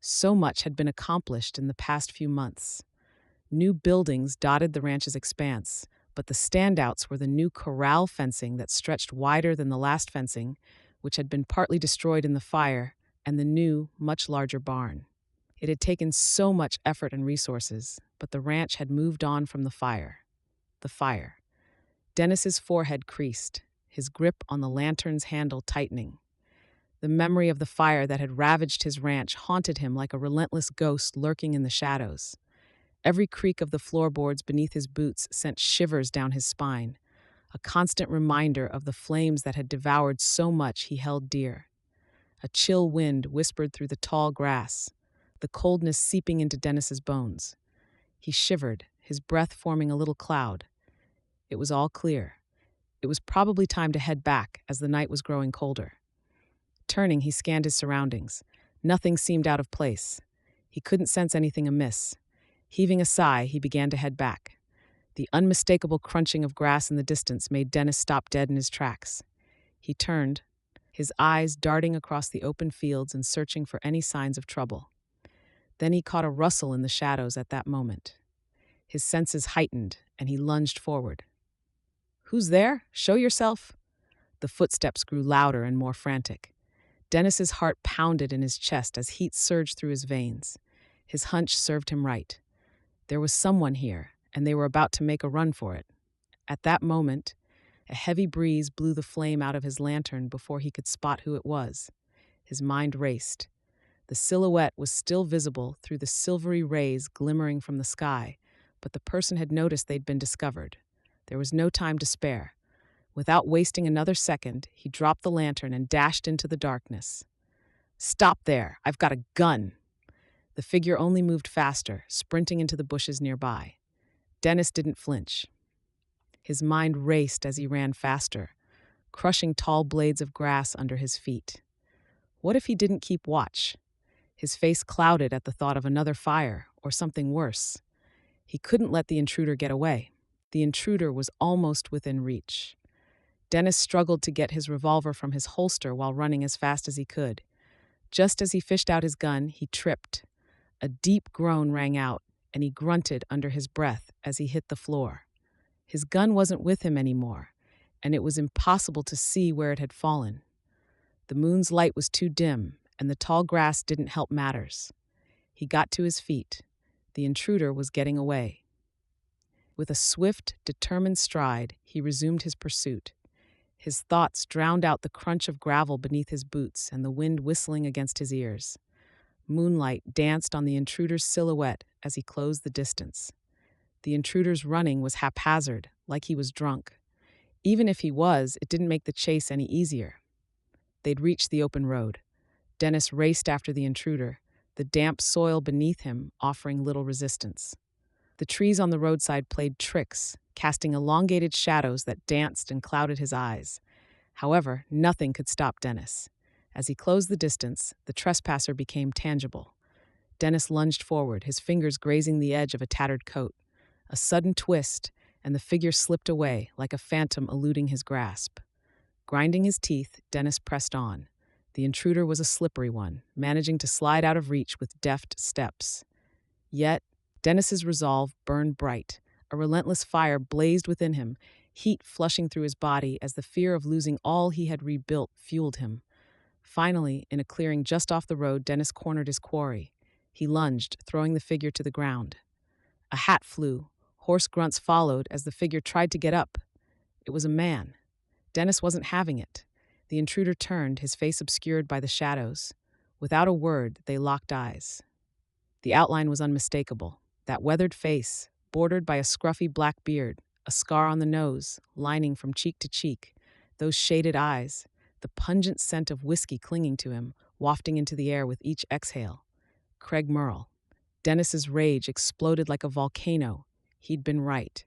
Speaker 1: So much had been accomplished in the past few months. New buildings dotted the ranch's expanse, but the standouts were the new corral fencing that stretched wider than the last fencing, which had been partly destroyed in the fire, and the new, much larger barn. It had taken so much effort and resources, but the ranch had moved on from the fire. The fire. Dennis's forehead creased, his grip on the lantern's handle tightening. The memory of the fire that had ravaged his ranch haunted him like a relentless ghost lurking in the shadows. Every creak of the floorboards beneath his boots sent shivers down his spine, a constant reminder of the flames that had devoured so much he held dear. A chill wind whispered through the tall grass, the coldness seeping into Dennis's bones. He shivered, his breath forming a little cloud. It was all clear. It was probably time to head back as the night was growing colder. Turning, he scanned his surroundings. Nothing seemed out of place. He couldn't sense anything amiss. Heaving a sigh, he began to head back. The unmistakable crunching of grass in the distance made Dennis stop dead in his tracks. He turned, his eyes darting across the open fields and searching for any signs of trouble. Then he caught a rustle in the shadows at that moment. His senses heightened, and he lunged forward. "Who's there? Show yourself!" The footsteps grew louder and more frantic. Dennis's heart pounded in his chest as heat surged through his veins. His hunch served him right. There was someone here, and they were about to make a run for it. At that moment, a heavy breeze blew the flame out of his lantern before he could spot who it was. His mind raced. The silhouette was still visible through the silvery rays glimmering from the sky, but the person had noticed they'd been discovered. There was no time to spare. Without wasting another second, he dropped the lantern and dashed into the darkness. "Stop there! I've got a gun!" The figure only moved faster, sprinting into the bushes nearby. Dennis didn't flinch. His mind raced as he ran faster, crushing tall blades of grass under his feet. What if he didn't keep watch? His face clouded at the thought of another fire, or something worse. He couldn't let the intruder get away. The intruder was almost within reach. Dennis struggled to get his revolver from his holster while running as fast as he could. Just as he fished out his gun, he tripped. A deep groan rang out, and he grunted under his breath as he hit the floor. His gun wasn't with him anymore, and it was impossible to see where it had fallen. The moon's light was too dim, and the tall grass didn't help matters. He got to his feet. The intruder was getting away. With a swift, determined stride, he resumed his pursuit. His thoughts drowned out the crunch of gravel beneath his boots and the wind whistling against his ears. Moonlight danced on the intruder's silhouette as he closed the distance. The intruder's running was haphazard, like he was drunk. Even if he was, it didn't make the chase any easier. They'd reached the open road. Dennis raced after the intruder, the damp soil beneath him offering little resistance. The trees on the roadside played tricks, casting elongated shadows that danced and clouded his eyes. However, nothing could stop Dennis. As he closed the distance, the trespasser became tangible. Dennis lunged forward, his fingers grazing the edge of a tattered coat. A sudden twist, and the figure slipped away, like a phantom eluding his grasp. Grinding his teeth, Dennis pressed on. The intruder was a slippery one, managing to slide out of reach with deft steps. Yet, Dennis's resolve burned bright. A relentless fire blazed within him, heat flushing through his body as the fear of losing all he had rebuilt fueled him. Finally, in a clearing just off the road, Dennis cornered his quarry. He lunged, throwing the figure to the ground. A hat flew. Hoarse grunts followed as the figure tried to get up. It was a man. Dennis wasn't having it. The intruder turned, his face obscured by the shadows. Without a word, they locked eyes. The outline was unmistakable. That weathered face, bordered by a scruffy black beard, a scar on the nose, lining from cheek to cheek, those shaded eyes, the pungent scent of whiskey clinging to him, wafting into the air with each exhale. Craig Merle. Dennis's rage exploded like a volcano. He'd been right.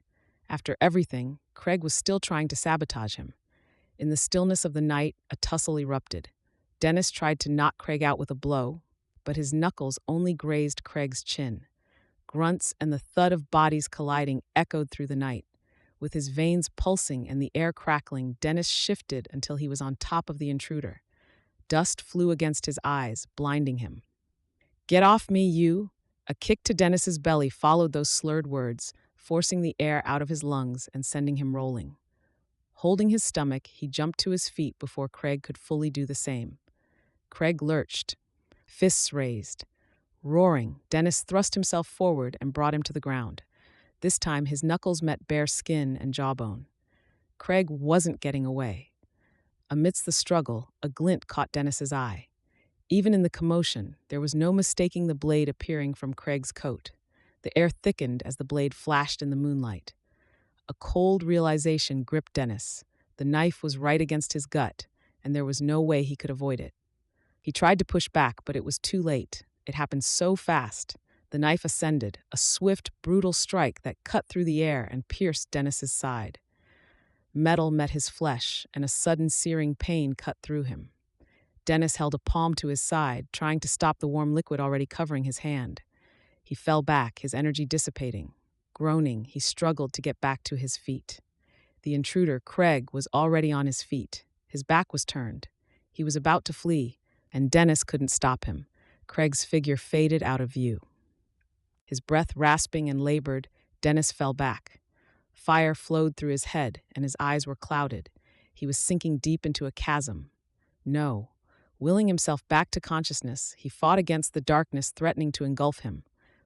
Speaker 1: After everything, Craig was still trying to sabotage him. In the stillness of the night, a tussle erupted. Dennis tried to knock Craig out with a blow, but his knuckles only grazed Craig's chin. Grunts and the thud of bodies colliding echoed through the night. With his veins pulsing and the air crackling, Dennis shifted until he was on top of the intruder. Dust flew against his eyes, blinding him. "Get off me, you!" A kick to Dennis's belly followed those slurred words, forcing the air out of his lungs and sending him rolling. Holding his stomach, he jumped to his feet before Craig could fully do the same. Craig lurched, fists raised. Roaring, Dennis thrust himself forward and brought him to the ground. This time, his knuckles met bare skin and jawbone. Craig wasn't getting away. Amidst the struggle, a glint caught Dennis's eye. Even in the commotion, there was no mistaking the blade appearing from Craig's coat. The air thickened as the blade flashed in the moonlight. A cold realization gripped Dennis. The knife was right against his gut, and there was no way he could avoid it. He tried to push back, but it was too late. It happened so fast. The knife ascended, a swift, brutal strike that cut through the air and pierced Dennis's side. Metal met his flesh, and a sudden searing pain cut through him. Dennis held a palm to his side, trying to stop the warm liquid already covering his hand. He fell back, his energy dissipating. Groaning, he struggled to get back to his feet. The intruder, Craig, was already on his feet. His back was turned. He was about to flee, and Dennis couldn't stop him. Craig's figure faded out of view. His breath rasping and labored, Dennis fell back. Fire flowed through his head, and his eyes were clouded. He was sinking deep into a chasm. No. Willing himself back to consciousness, he fought against the darkness threatening to engulf him.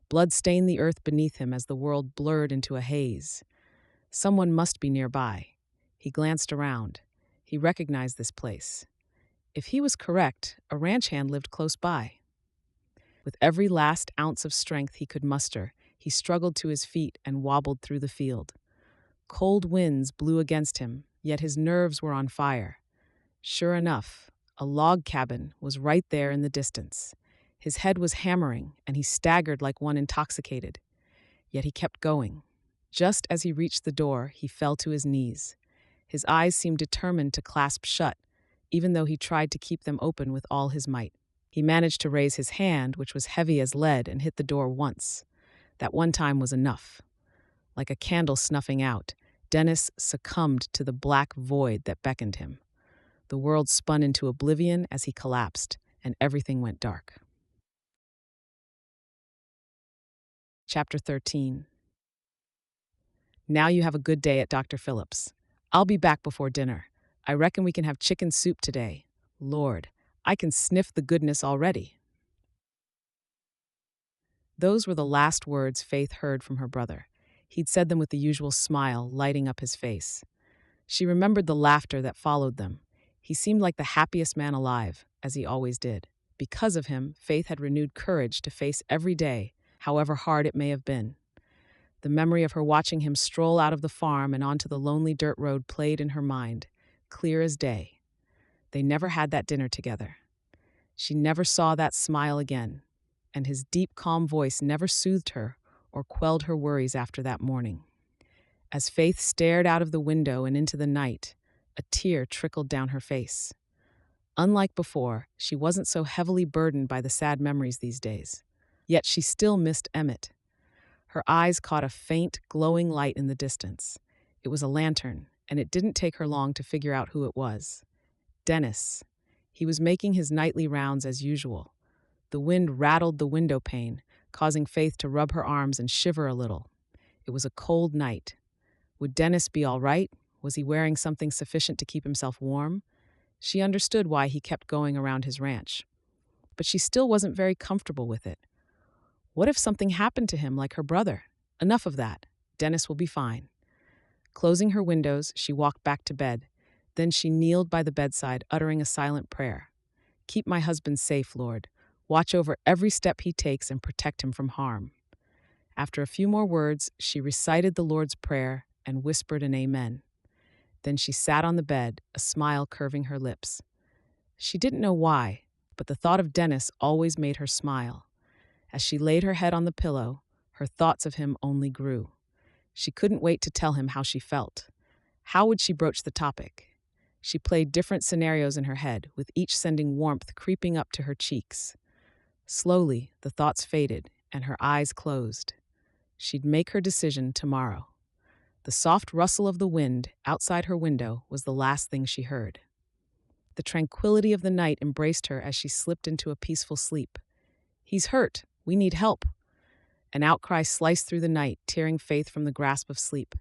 Speaker 1: Blood stained the earth beneath him as the world blurred into a haze. Someone must be nearby. He glanced around. He recognized this place. If he was correct, a ranch hand lived close by. With every last ounce of strength he could muster, he struggled to his feet and wobbled through the field. Cold winds blew against him, yet his nerves were on fire. Sure enough, a log cabin was right there in the distance. His head was hammering, and he staggered like one intoxicated. Yet he kept going. Just as he reached the door, he fell to his knees. His eyes seemed determined to clasp shut, even though he tried to keep them open with all his might. He managed to raise his hand, which was heavy as lead, and hit the door once. That one time was enough. Like a candle snuffing out, Dennis succumbed to the black void that beckoned him. The world spun into oblivion as he collapsed, and everything went dark. Chapter 13. Now you have a good day at Dr. Phillips. I'll be back before dinner. I reckon we can have chicken soup today. Lord, I can sniff the goodness already. Those were the last words Faith heard from her brother. He'd said them with the usual smile lighting up his face. She remembered the laughter that followed them. He seemed like the happiest man alive, as he always did. Because of him, Faith had renewed courage to face every day, however hard it may have been. The memory of her watching him stroll out of the farm and onto the lonely dirt road played in her mind, clear as day. They never had that dinner together. She never saw that smile again, and his deep, calm voice never soothed her or quelled her worries after that morning. As Faith stared out of the window and into the night, a tear trickled down her face. Unlike before, she wasn't so heavily burdened by the sad memories these days. Yet she still missed Emmett. Her eyes caught a faint, glowing light in the distance. It was a lantern, and it didn't take her long to figure out who it was. Dennis. He was making his nightly rounds as usual. The wind rattled the window pane, causing Faith to rub her arms and shiver a little. It was a cold night. Would Dennis be all right? Was he wearing something sufficient to keep himself warm? She understood why he kept going around his ranch. But she still wasn't very comfortable with it. What if something happened to him like her brother? Enough of that. Dennis will be fine. Closing her windows, she walked back to bed. Then she kneeled by the bedside, uttering a silent prayer. Keep my husband safe, Lord. Watch over every step he takes and protect him from harm. After a few more words, she recited the Lord's Prayer and whispered an amen. Then she sat on the bed, a smile curving her lips. She didn't know why, but the thought of Dennis always made her smile. As she laid her head on the pillow, her thoughts of him only grew. She couldn't wait to tell him how she felt. How would she broach the topic? She played different scenarios in her head, with each sending warmth creeping up to her cheeks. Slowly, the thoughts faded, and her eyes closed. She'd make her decision tomorrow. The soft rustle of the wind outside her window was the last thing she heard. The tranquility of the night embraced her as she slipped into a peaceful sleep. He's hurt. We need help. An outcry sliced through the night, tearing Faith from the grasp of sleep.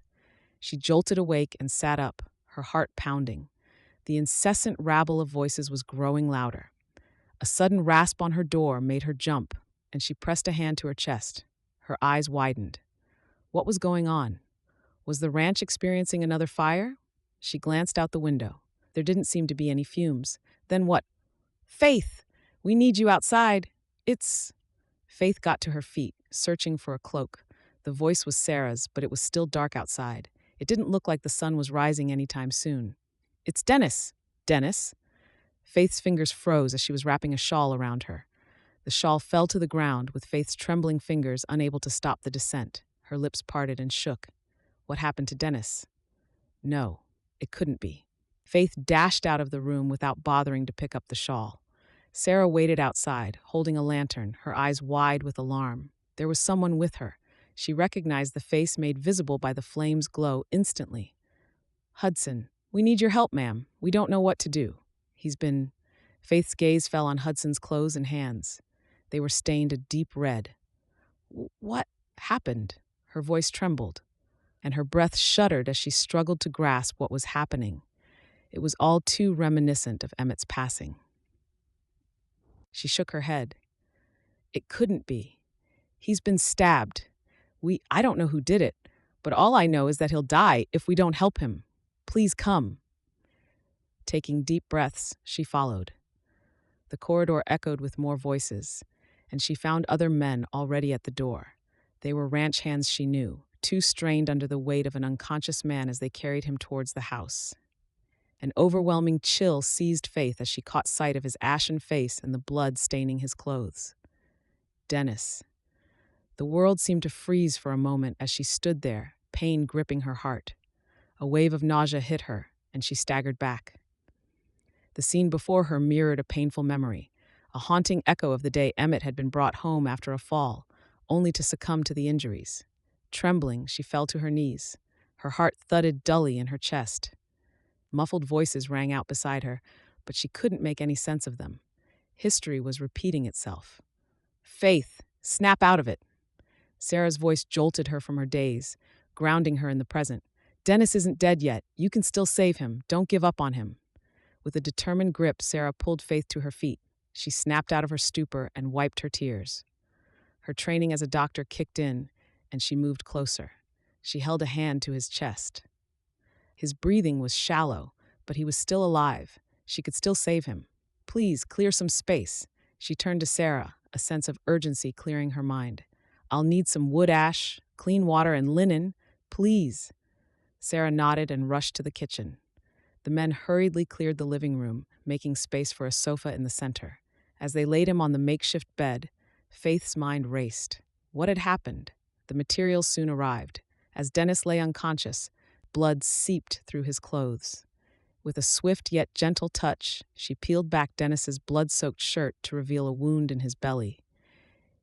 Speaker 1: She jolted awake and sat up, her heart pounding. The incessant rabble of voices was growing louder. A sudden rasp on her door made her jump, and she pressed a hand to her chest. Her eyes widened. What was going on? Was the ranch experiencing another fire? She glanced out the window. There didn't seem to be any fumes. Then what? Faith! We need you outside. It's... Faith got to her feet, searching for a cloak. The voice was Sarah's, but it was still dark outside. It didn't look like the sun was rising anytime soon. It's Dennis. Dennis? Faith's fingers froze as she was wrapping a shawl around her. The shawl fell to the ground, with Faith's trembling fingers unable to stop the descent. Her lips parted and shook. What happened to Dennis? No, it couldn't be. Faith dashed out of the room without bothering to pick up the shawl. Sarah waited outside, holding a lantern, her eyes wide with alarm. There was someone with her. She recognized the face made visible by the flame's glow instantly. "Hudson, we need your help, ma'am. We don't know what to do. He's been..." Faith's gaze fell on Hudson's clothes and hands. They were stained a deep red. "What happened?" Her voice trembled, and her breath shuddered as she struggled to grasp what was happening. It was all too reminiscent of Emmett's passing. She shook her head. "It couldn't be. He's been stabbed. I don't know who did it, but all I know is that he'll die if we don't help him. Please come." Taking deep breaths, she followed. The corridor echoed with more voices, and she found other men already at the door. They were ranch hands she knew, too strained under the weight of an unconscious man as they carried him towards the house. An overwhelming chill seized Faith as she caught sight of his ashen face and the blood staining his clothes. Dennis. The world seemed to freeze for a moment as she stood there, pain gripping her heart. A wave of nausea hit her, and she staggered back. The scene before her mirrored a painful memory, a haunting echo of the day Emmett had been brought home after a fall, only to succumb to the injuries. Trembling, she fell to her knees. Her heart thudded dully in her chest. Muffled voices rang out beside her, but she couldn't make any sense of them. History was repeating itself. "Faith, snap out of it." Sarah's voice jolted her from her daze, grounding her in the present. "Dennis isn't dead yet. You can still save him. Don't give up on him." With a determined grip, Sarah pulled Faith to her feet. She snapped out of her stupor and wiped her tears. Her training as a doctor kicked in, and she moved closer. She held a hand to his chest. His breathing was shallow, but he was still alive. She could still save him. "Please, clear some space." She turned to Sarah, a sense of urgency clearing her mind. "I'll need some wood ash, clean water, and linen. Please." Sarah nodded and rushed to the kitchen. The men hurriedly cleared the living room, making space for a sofa in the center. As they laid him on the makeshift bed, Faith's mind raced. What had happened? The materials soon arrived. As Dennis lay unconscious, blood seeped through his clothes. With a swift yet gentle touch, she peeled back Dennis's blood-soaked shirt to reveal a wound in his belly.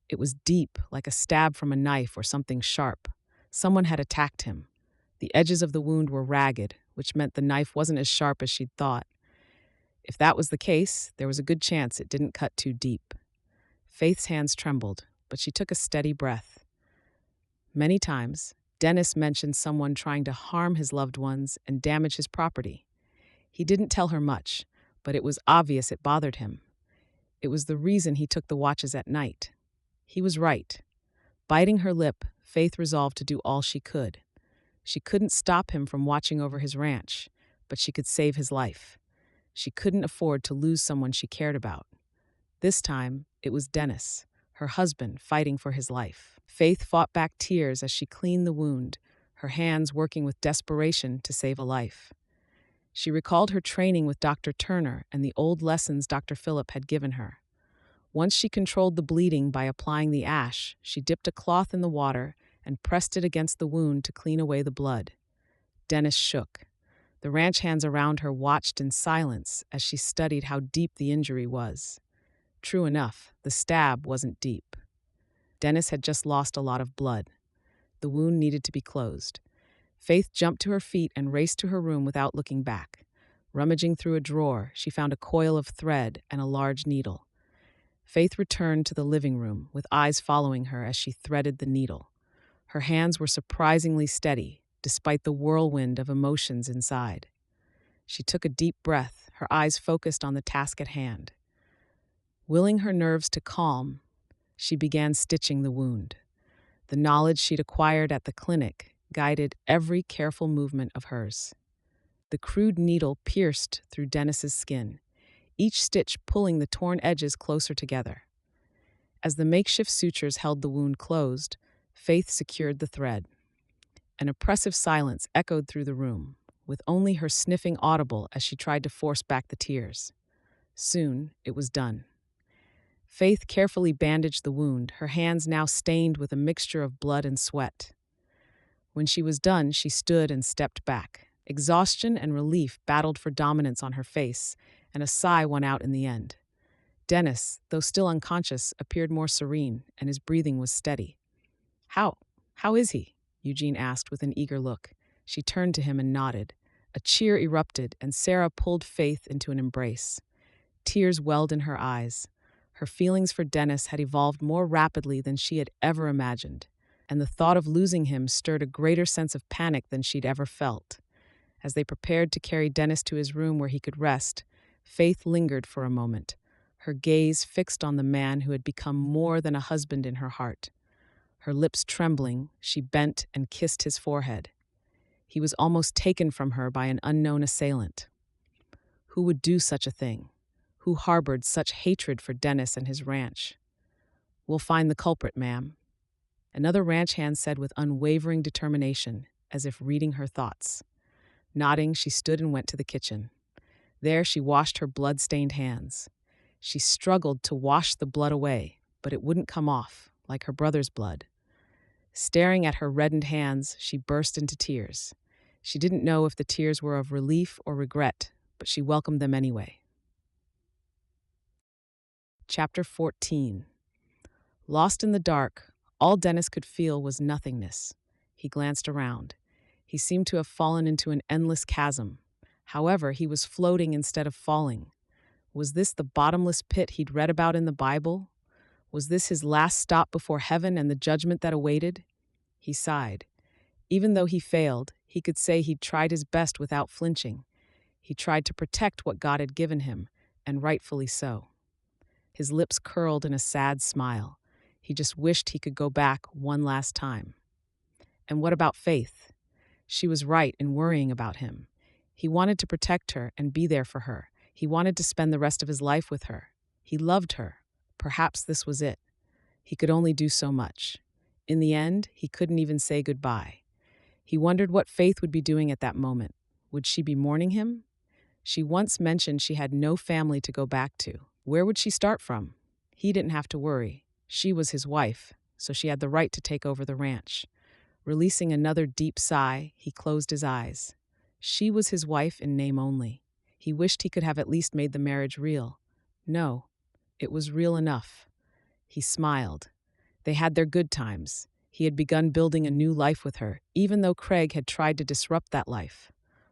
Speaker 1: It was deep, like a stab from a knife or something sharp. Someone had attacked him. The edges of the wound were ragged, which meant the knife wasn't as sharp as she'd thought. If that was the case, there was a good chance it didn't cut too deep. Faith's hands trembled, but she took a steady breath. Many times, Dennis mentioned someone trying to harm his loved ones and damage his property. He didn't tell her much, but it was obvious it bothered him. It was the reason he took the watches at night. He was right. Biting her lip, Faith resolved to do all she could. She couldn't stop him from watching over his ranch, but she could save his life. She couldn't afford to lose someone she cared about. This time, it was Dennis, her husband, fighting for his life. Faith fought back tears as she cleaned the wound, her hands working with desperation to save a life. She recalled her training with Dr. Turner and the old lessons Dr. Phillip had given her. Once she controlled the bleeding by applying the ash, she dipped a cloth in the water and pressed it against the wound to clean away the blood. Dennis shook. The ranch hands around her watched in silence as she studied how deep the injury was. True enough, the stab wasn't deep. Dennis had just lost a lot of blood. The wound needed to be closed. Faith jumped to her feet and raced to her room without looking back. Rummaging through a drawer, she found a coil of thread and a large needle. Faith returned to the living room, with eyes following her as she threaded the needle. Her hands were surprisingly steady, despite the whirlwind of emotions inside. She took a deep breath, her eyes focused on the task at hand. Willing her nerves to calm, she began stitching the wound. The knowledge she'd acquired at the clinic guided every careful movement of hers. The crude needle pierced through Dennis's skin, each stitch pulling the torn edges closer together. As the makeshift sutures held the wound closed, Faith secured the thread. An oppressive silence echoed through the room, with only her sniffing audible as she tried to force back the tears. Soon, it was done. Faith carefully bandaged the wound, her hands now stained with a mixture of blood and sweat. When she was done, she stood and stepped back. Exhaustion and relief battled for dominance on her face, and a sigh won out in the end. Dennis, though still unconscious, appeared more serene, and his breathing was steady. How? How is he? Eugene asked with an eager look. She turned to him and nodded. A cheer erupted, and Sarah pulled Faith into an embrace. Tears welled in her eyes. Her feelings for Dennis had evolved more rapidly than she had ever imagined, and the thought of losing him stirred a greater sense of panic than she'd ever felt. As they prepared to carry Dennis to his room where he could rest, Faith lingered for a moment, her gaze fixed on the man who had become more than a husband in her heart. Her lips trembling, she bent and kissed his forehead. He was almost taken from her by an unknown assailant. Who would do such a thing? Who harbored such hatred for Dennis and his ranch? We'll find the culprit, ma'am. Another ranch hand said with unwavering determination, as if reading her thoughts. Nodding, she stood and went to the kitchen. There she washed her blood-stained hands. She struggled to wash the blood away, but it wouldn't come off, like her brother's blood. Staring at her reddened hands, she burst into tears. She didn't know if the tears were of relief or regret, but she welcomed them anyway. Chapter 14. Lost in the dark, all Dennis could feel was nothingness. He glanced around. He seemed to have fallen into an endless chasm. However, he was floating instead of falling. Was this the bottomless pit he'd read about in the Bible? Was this his last stop before heaven and the judgment that awaited? He sighed. Even though he failed, he could say he'd tried his best without flinching. He tried to protect what God had given him, and rightfully so. His lips curled in a sad smile. He just wished he could go back one last time. And what about Faith? She was right in worrying about him. He wanted to protect her and be there for her. He wanted to spend the rest of his life with her. He loved her. Perhaps this was it. He could only do so much. In the end, he couldn't even say goodbye. He wondered what Faith would be doing at that moment. Would she be mourning him? She once mentioned she had no family to go back to. Where would she start from? He didn't have to worry. She was his wife, so she had the right to take over the ranch. Releasing another deep sigh, he closed his eyes. She was his wife in name only. He wished he could have at least made the marriage real. No, it was real enough. He smiled. They had their good times. He had begun building a new life with her, even though Craig had tried to disrupt that life.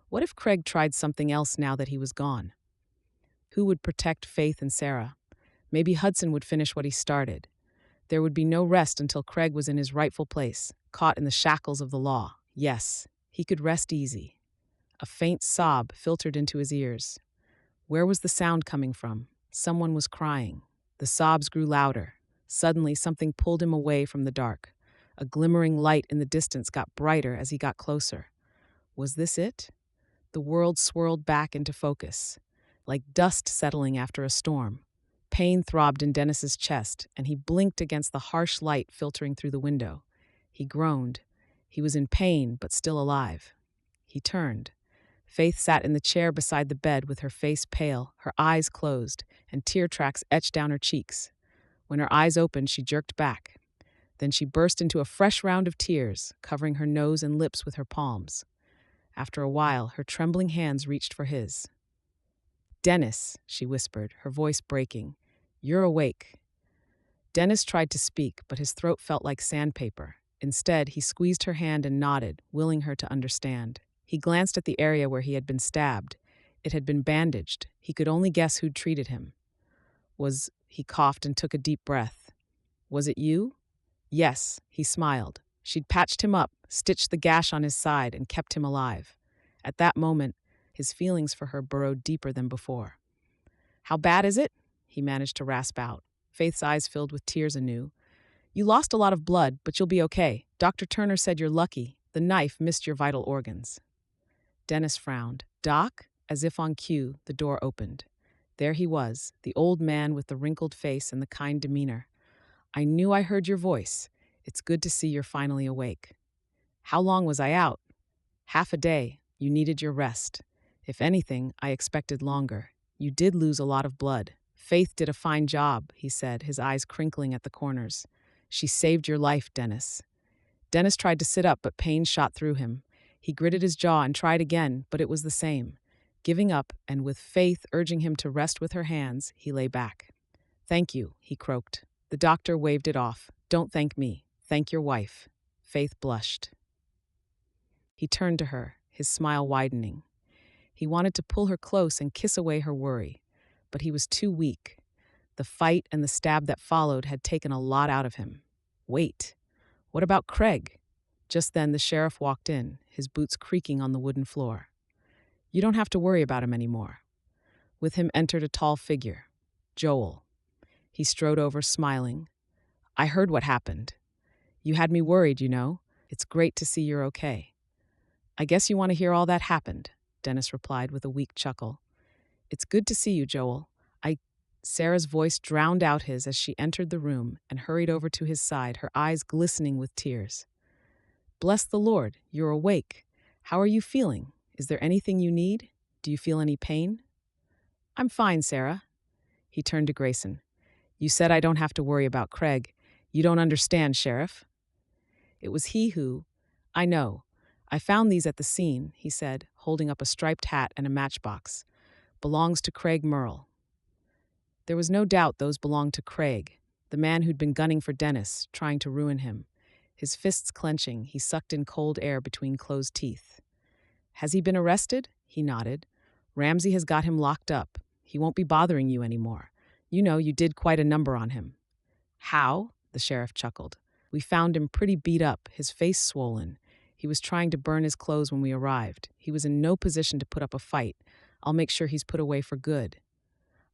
Speaker 1: What if Craig tried something else now that he was gone? Who would protect Faith and Sarah? Maybe Hudson would finish what he started. There would be no rest until Craig was in his rightful place, caught in the shackles of the law. Yes, he could rest easy. A faint sob filtered into his ears. Where was the sound coming from? Someone was crying. The sobs grew louder. Suddenly, something pulled him away from the dark. A glimmering light in the distance got brighter as he got closer. Was this it? The world swirled back into focus, like dust settling after a storm. Pain throbbed in Dennis's chest, and he blinked against the harsh light filtering through the window. He groaned. He was in pain, but still alive. He turned. Faith sat in the chair beside the bed with her face pale, her eyes closed, and tear tracks etched down her cheeks. When her eyes opened, she jerked back. Then she burst into a fresh round of tears, covering her nose and lips with her palms. After a while, her trembling hands reached for his. "Dennis," she whispered, her voice breaking. "You're awake." Dennis tried to speak, but his throat felt like sandpaper. Instead, he squeezed her hand and nodded, willing her to understand. He glanced at the area where he had been stabbed. It had been bandaged. He could only guess who'd treated him. He coughed and took a deep breath. "Was it you?" "Yes," he smiled. She'd patched him up, stitched the gash on his side, and kept him alive. At that moment, his feelings for her burrowed deeper than before. "How bad is it?" he managed to rasp out. Faith's eyes filled with tears anew. "You lost a lot of blood, but you'll be okay. Dr. Turner said you're lucky. The knife missed your vital organs." Dennis frowned. "Doc?" As if on cue, the door opened. There he was, the old man with the wrinkled face and the kind demeanor. "I knew I heard your voice. It's good to see you're finally awake." "How long was I out?" "Half a day. You needed your rest. If anything, I expected longer. You did lose a lot of blood." "Faith did a fine job," he said, his eyes crinkling at the corners. "She saved your life, Dennis." Dennis tried to sit up, but pain shot through him. He gritted his jaw and tried again, but it was the same. Giving up, and with Faith urging him to rest with her hands, he lay back. Thank you, he croaked. The doctor waved it off. Don't thank me. Thank your wife. Faith blushed. He turned to her, his smile widening. He wanted to pull her close and kiss away her worry, but he was too weak. The fight and the stab that followed had taken a lot out of him. Wait, what about Craig? Just then the sheriff walked in, his boots creaking on the wooden floor. You don't have to worry about him anymore. With him entered a tall figure, Joel. He strode over, smiling. I heard what happened. You had me worried, you know. It's great to see you're okay. I guess you want to hear all that happened, Dennis replied with a weak chuckle. It's good to see you, Joel. Sarah's voice drowned out his as she entered the room and hurried over to his side, her eyes glistening with tears. Bless the Lord, you're awake. How are you feeling? Is there anything you need? Do you feel any pain? I'm fine, Sarah. He turned to Grayson. You said I don't have to worry about Craig. You don't understand, Sheriff. It was he who... I know. I found these at the scene, he said, holding up a striped hat and a matchbox. Belongs to Craig Merle. There was no doubt those belonged to Craig, the man who'd been gunning for Dennis, trying to ruin him. His fists clenching, he sucked in cold air between closed teeth. Has he been arrested? He nodded. Ramsey has got him locked up. He won't be bothering you anymore. You know, you did quite a number on him. How? The sheriff chuckled. We found him pretty beat up, his face swollen. He was trying to burn his clothes when we arrived. He was in no position to put up a fight. I'll make sure he's put away for good.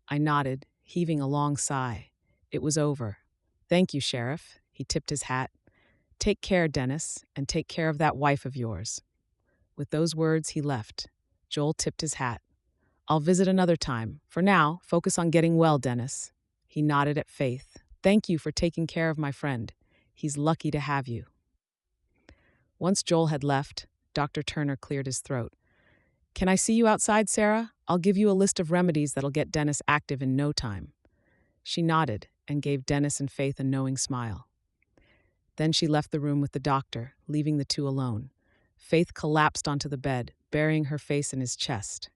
Speaker 1: I nodded, heaving a long sigh. It was over. Thank you, Sheriff. He tipped his hat. Take care, Dennis, and take care of that wife of yours. With those words, he left. Joel tipped his hat. I'll visit another time. For now, focus on getting well, Dennis. He nodded at Faith. Thank you for taking care of my friend. He's lucky to have you. Once Joel had left, Dr. Turner cleared his throat. Can I see you outside, Sarah? I'll give you a list of remedies that'll get Dennis active in no time. She nodded and gave Dennis and Faith a knowing smile. Then she left the room with the doctor, leaving the two alone. Faith collapsed onto the bed, burying her face in his chest.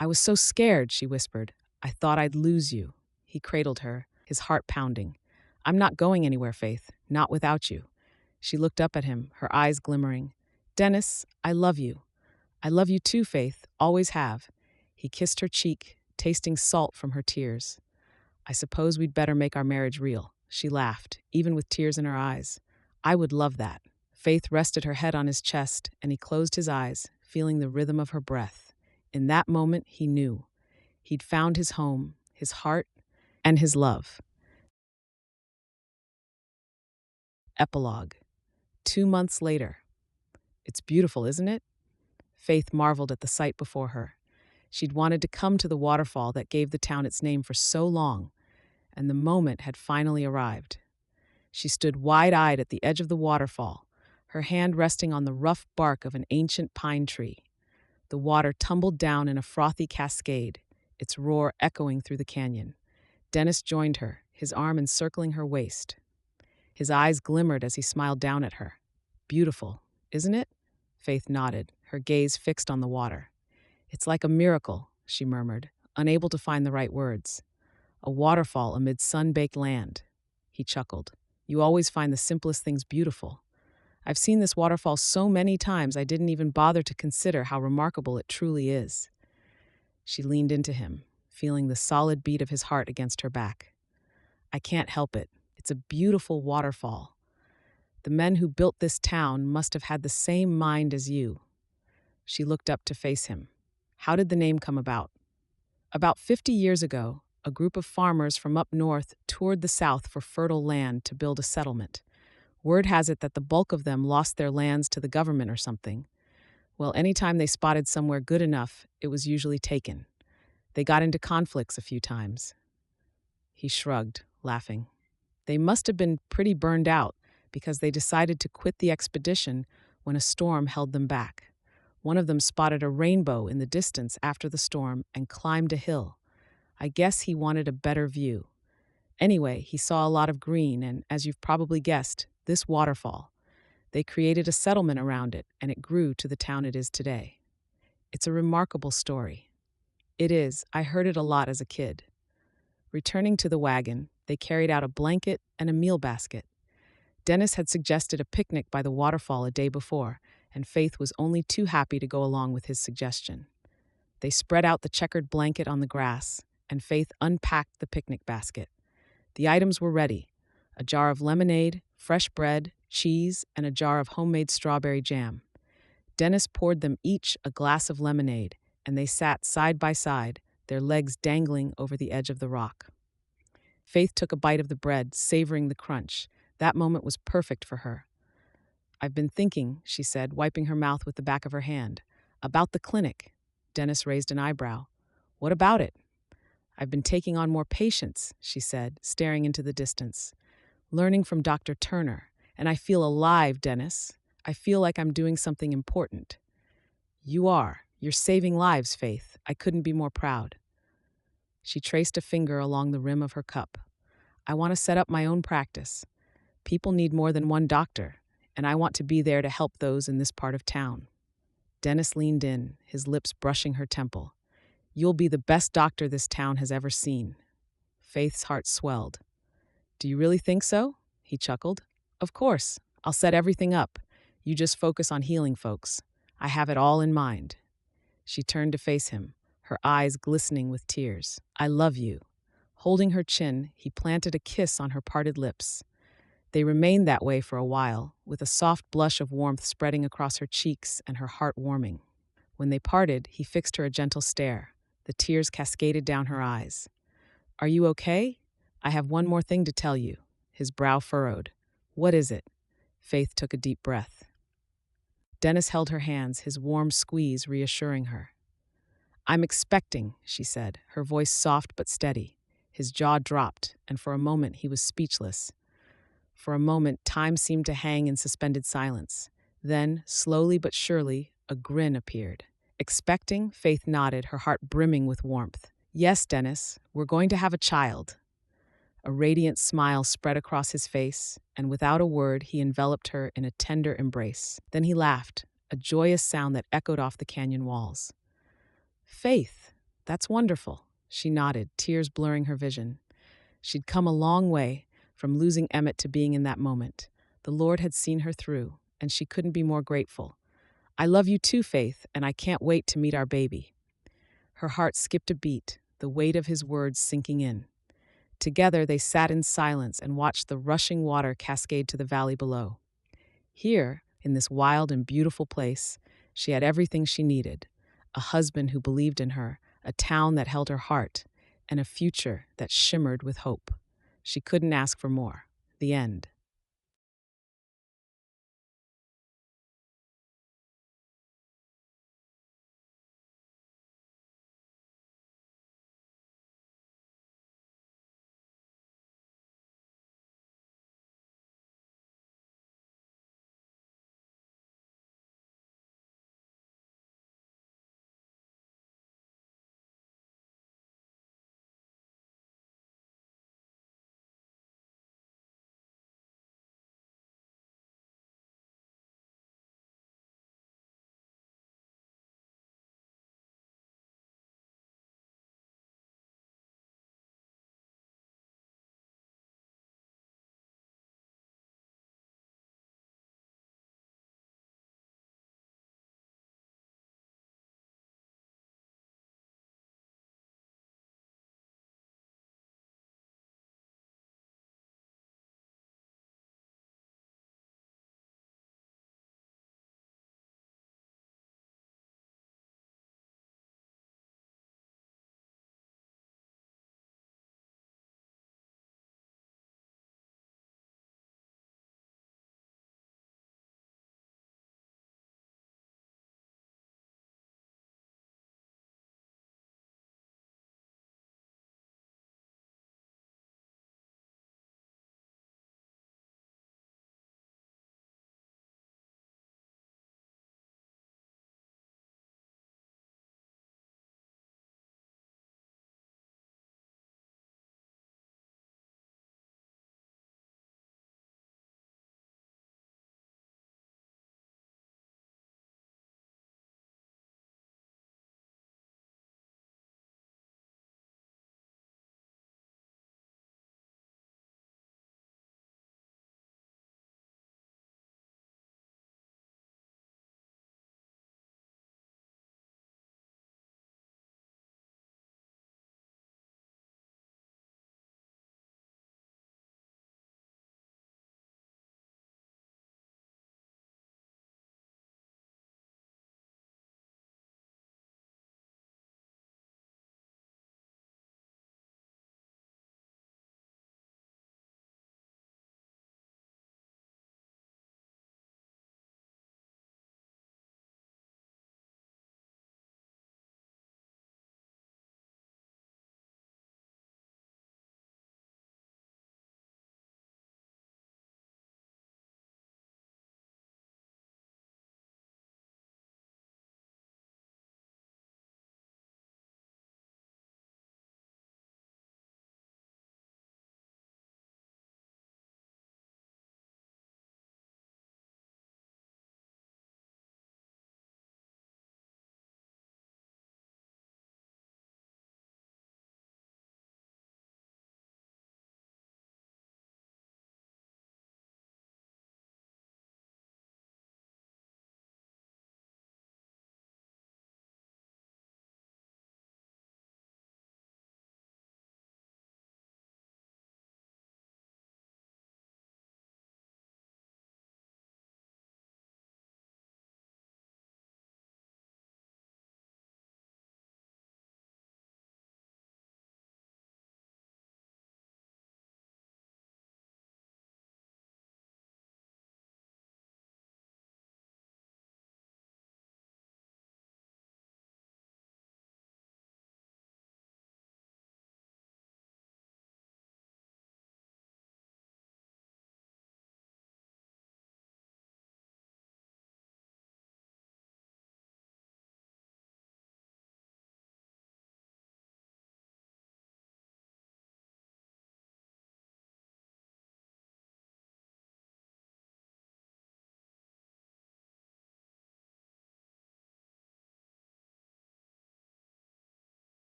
Speaker 1: I was so scared, she whispered. I thought I'd lose you. He cradled her, his heart pounding. I'm not going anywhere, Faith, not without you. She looked up at him, her eyes glimmering. Dennis, I love you. I love you too, Faith, always have. He kissed her cheek, tasting salt from her tears. I suppose we'd better make our marriage real. She laughed, even with tears in her eyes. I would love that. Faith rested her head on his chest, and he closed his eyes, feeling the rhythm of her breath. In that moment, he knew. He'd found his home, his heart, and his love. Epilogue. 2 months later. It's beautiful, isn't it? Faith marveled at the sight before her. She'd wanted to come to the waterfall that gave the town its name for so long, and the moment had finally arrived. She stood wide-eyed at the edge of the waterfall, her hand resting on the rough bark of an ancient pine tree. The water tumbled down in a frothy cascade, its roar echoing through the canyon. Dennis joined her, his arm encircling her waist. His eyes glimmered as he smiled down at her. Beautiful, isn't it? Faith nodded, her gaze fixed on the water. It's like a miracle, she murmured, unable to find the right words. A waterfall amid sun-baked land. He chuckled. You always find the simplest things beautiful. I've seen this waterfall so many times I didn't even bother to consider how remarkable it truly is. She leaned into him, feeling the solid beat of his heart against her back. I can't help it. It's a beautiful waterfall. The men who built this town must have had the same mind as you. She looked up to face him. How did the name come about? About 50 years ago, a group of farmers from up north toured the south for fertile land to build a settlement. Word has it that the bulk of them lost their lands to the government or something. Well, anytime they spotted somewhere good enough, it was usually taken. They got into conflicts a few times. He shrugged, laughing. They must have been pretty burned out because they decided to quit the expedition when a storm held them back. One of them spotted a rainbow in the distance after the storm and climbed a hill. I guess he wanted a better view. Anyway, he saw a lot of green and, as you've probably guessed, this waterfall. They created a settlement around it, and it grew to the town it is today. It's a remarkable story. It is. I heard it a lot as a kid. Returning to the wagon, They carried out a blanket and a meal basket. Dennis had suggested a picnic by the waterfall a day before, and Faith was only too happy to go along with his suggestion. They spread out the checkered blanket on the grass, and Faith unpacked the picnic basket. The items were ready: a jar of lemonade, fresh bread, cheese, and a jar of homemade strawberry jam. Dennis poured them each a glass of lemonade, and they sat side by side, their legs dangling over the edge of the rock. Faith took a bite of the bread, savoring the crunch. That moment was perfect for her. "I've been thinking," she said, wiping her mouth with the back of her hand, "about the clinic." Dennis raised an eyebrow. "What about it?" "I've been taking on more patients," she said, staring into the distance. "Learning from Dr. Turner, and I feel alive, Dennis. I feel like I'm doing something important." "You are. You're saving lives, Faith. I couldn't be more proud." She traced a finger along the rim of her cup. "I want to set up my own practice. People need more than one doctor, and I want to be there to help those in this part of town." Dennis leaned in, his lips brushing her temple. "You'll be the best doctor this town has ever seen." Faith's heart swelled. "Do you really think so?" He chuckled. "Of course. I'll set everything up. You just focus on healing folks. I have it all in mind." She turned to face him, her eyes glistening with tears. "I love you." Holding her chin, he planted a kiss on her parted lips. They remained that way for a while, with a soft blush of warmth spreading across her cheeks and her heart warming. When they parted, he fixed her a gentle stare. The tears cascaded down her eyes. "Are you okay? I have one more thing to tell you." His brow furrowed. "What is it?" Faith took a deep breath. Dennis held her hands, his warm squeeze reassuring her. "I'm expecting," she said, her voice soft but steady. His jaw dropped, and for a moment he was speechless. For a moment, time seemed to hang in suspended silence. Then, slowly but surely, a grin appeared. Expecting, Faith nodded, her heart brimming with warmth. "Yes, Dennis, we're going to have a child." A radiant smile spread across his face, and without a word, he enveloped her in a tender embrace. Then he laughed, a joyous sound that echoed off the canyon walls. "Faith, that's wonderful." She nodded, tears blurring her vision. She'd come a long way, from losing Emmett to being in that moment. The Lord had seen her through, and she couldn't be more grateful. "I love you too, Faith, and I can't wait to meet our baby." Her heart skipped a beat, the weight of his words sinking in. Together they sat in silence and watched the rushing water cascade to the valley below. Here, in this wild and beautiful place, she had everything she needed: a husband who believed in her, a town that held her heart, and a future that shimmered with hope. She couldn't ask for more. The end.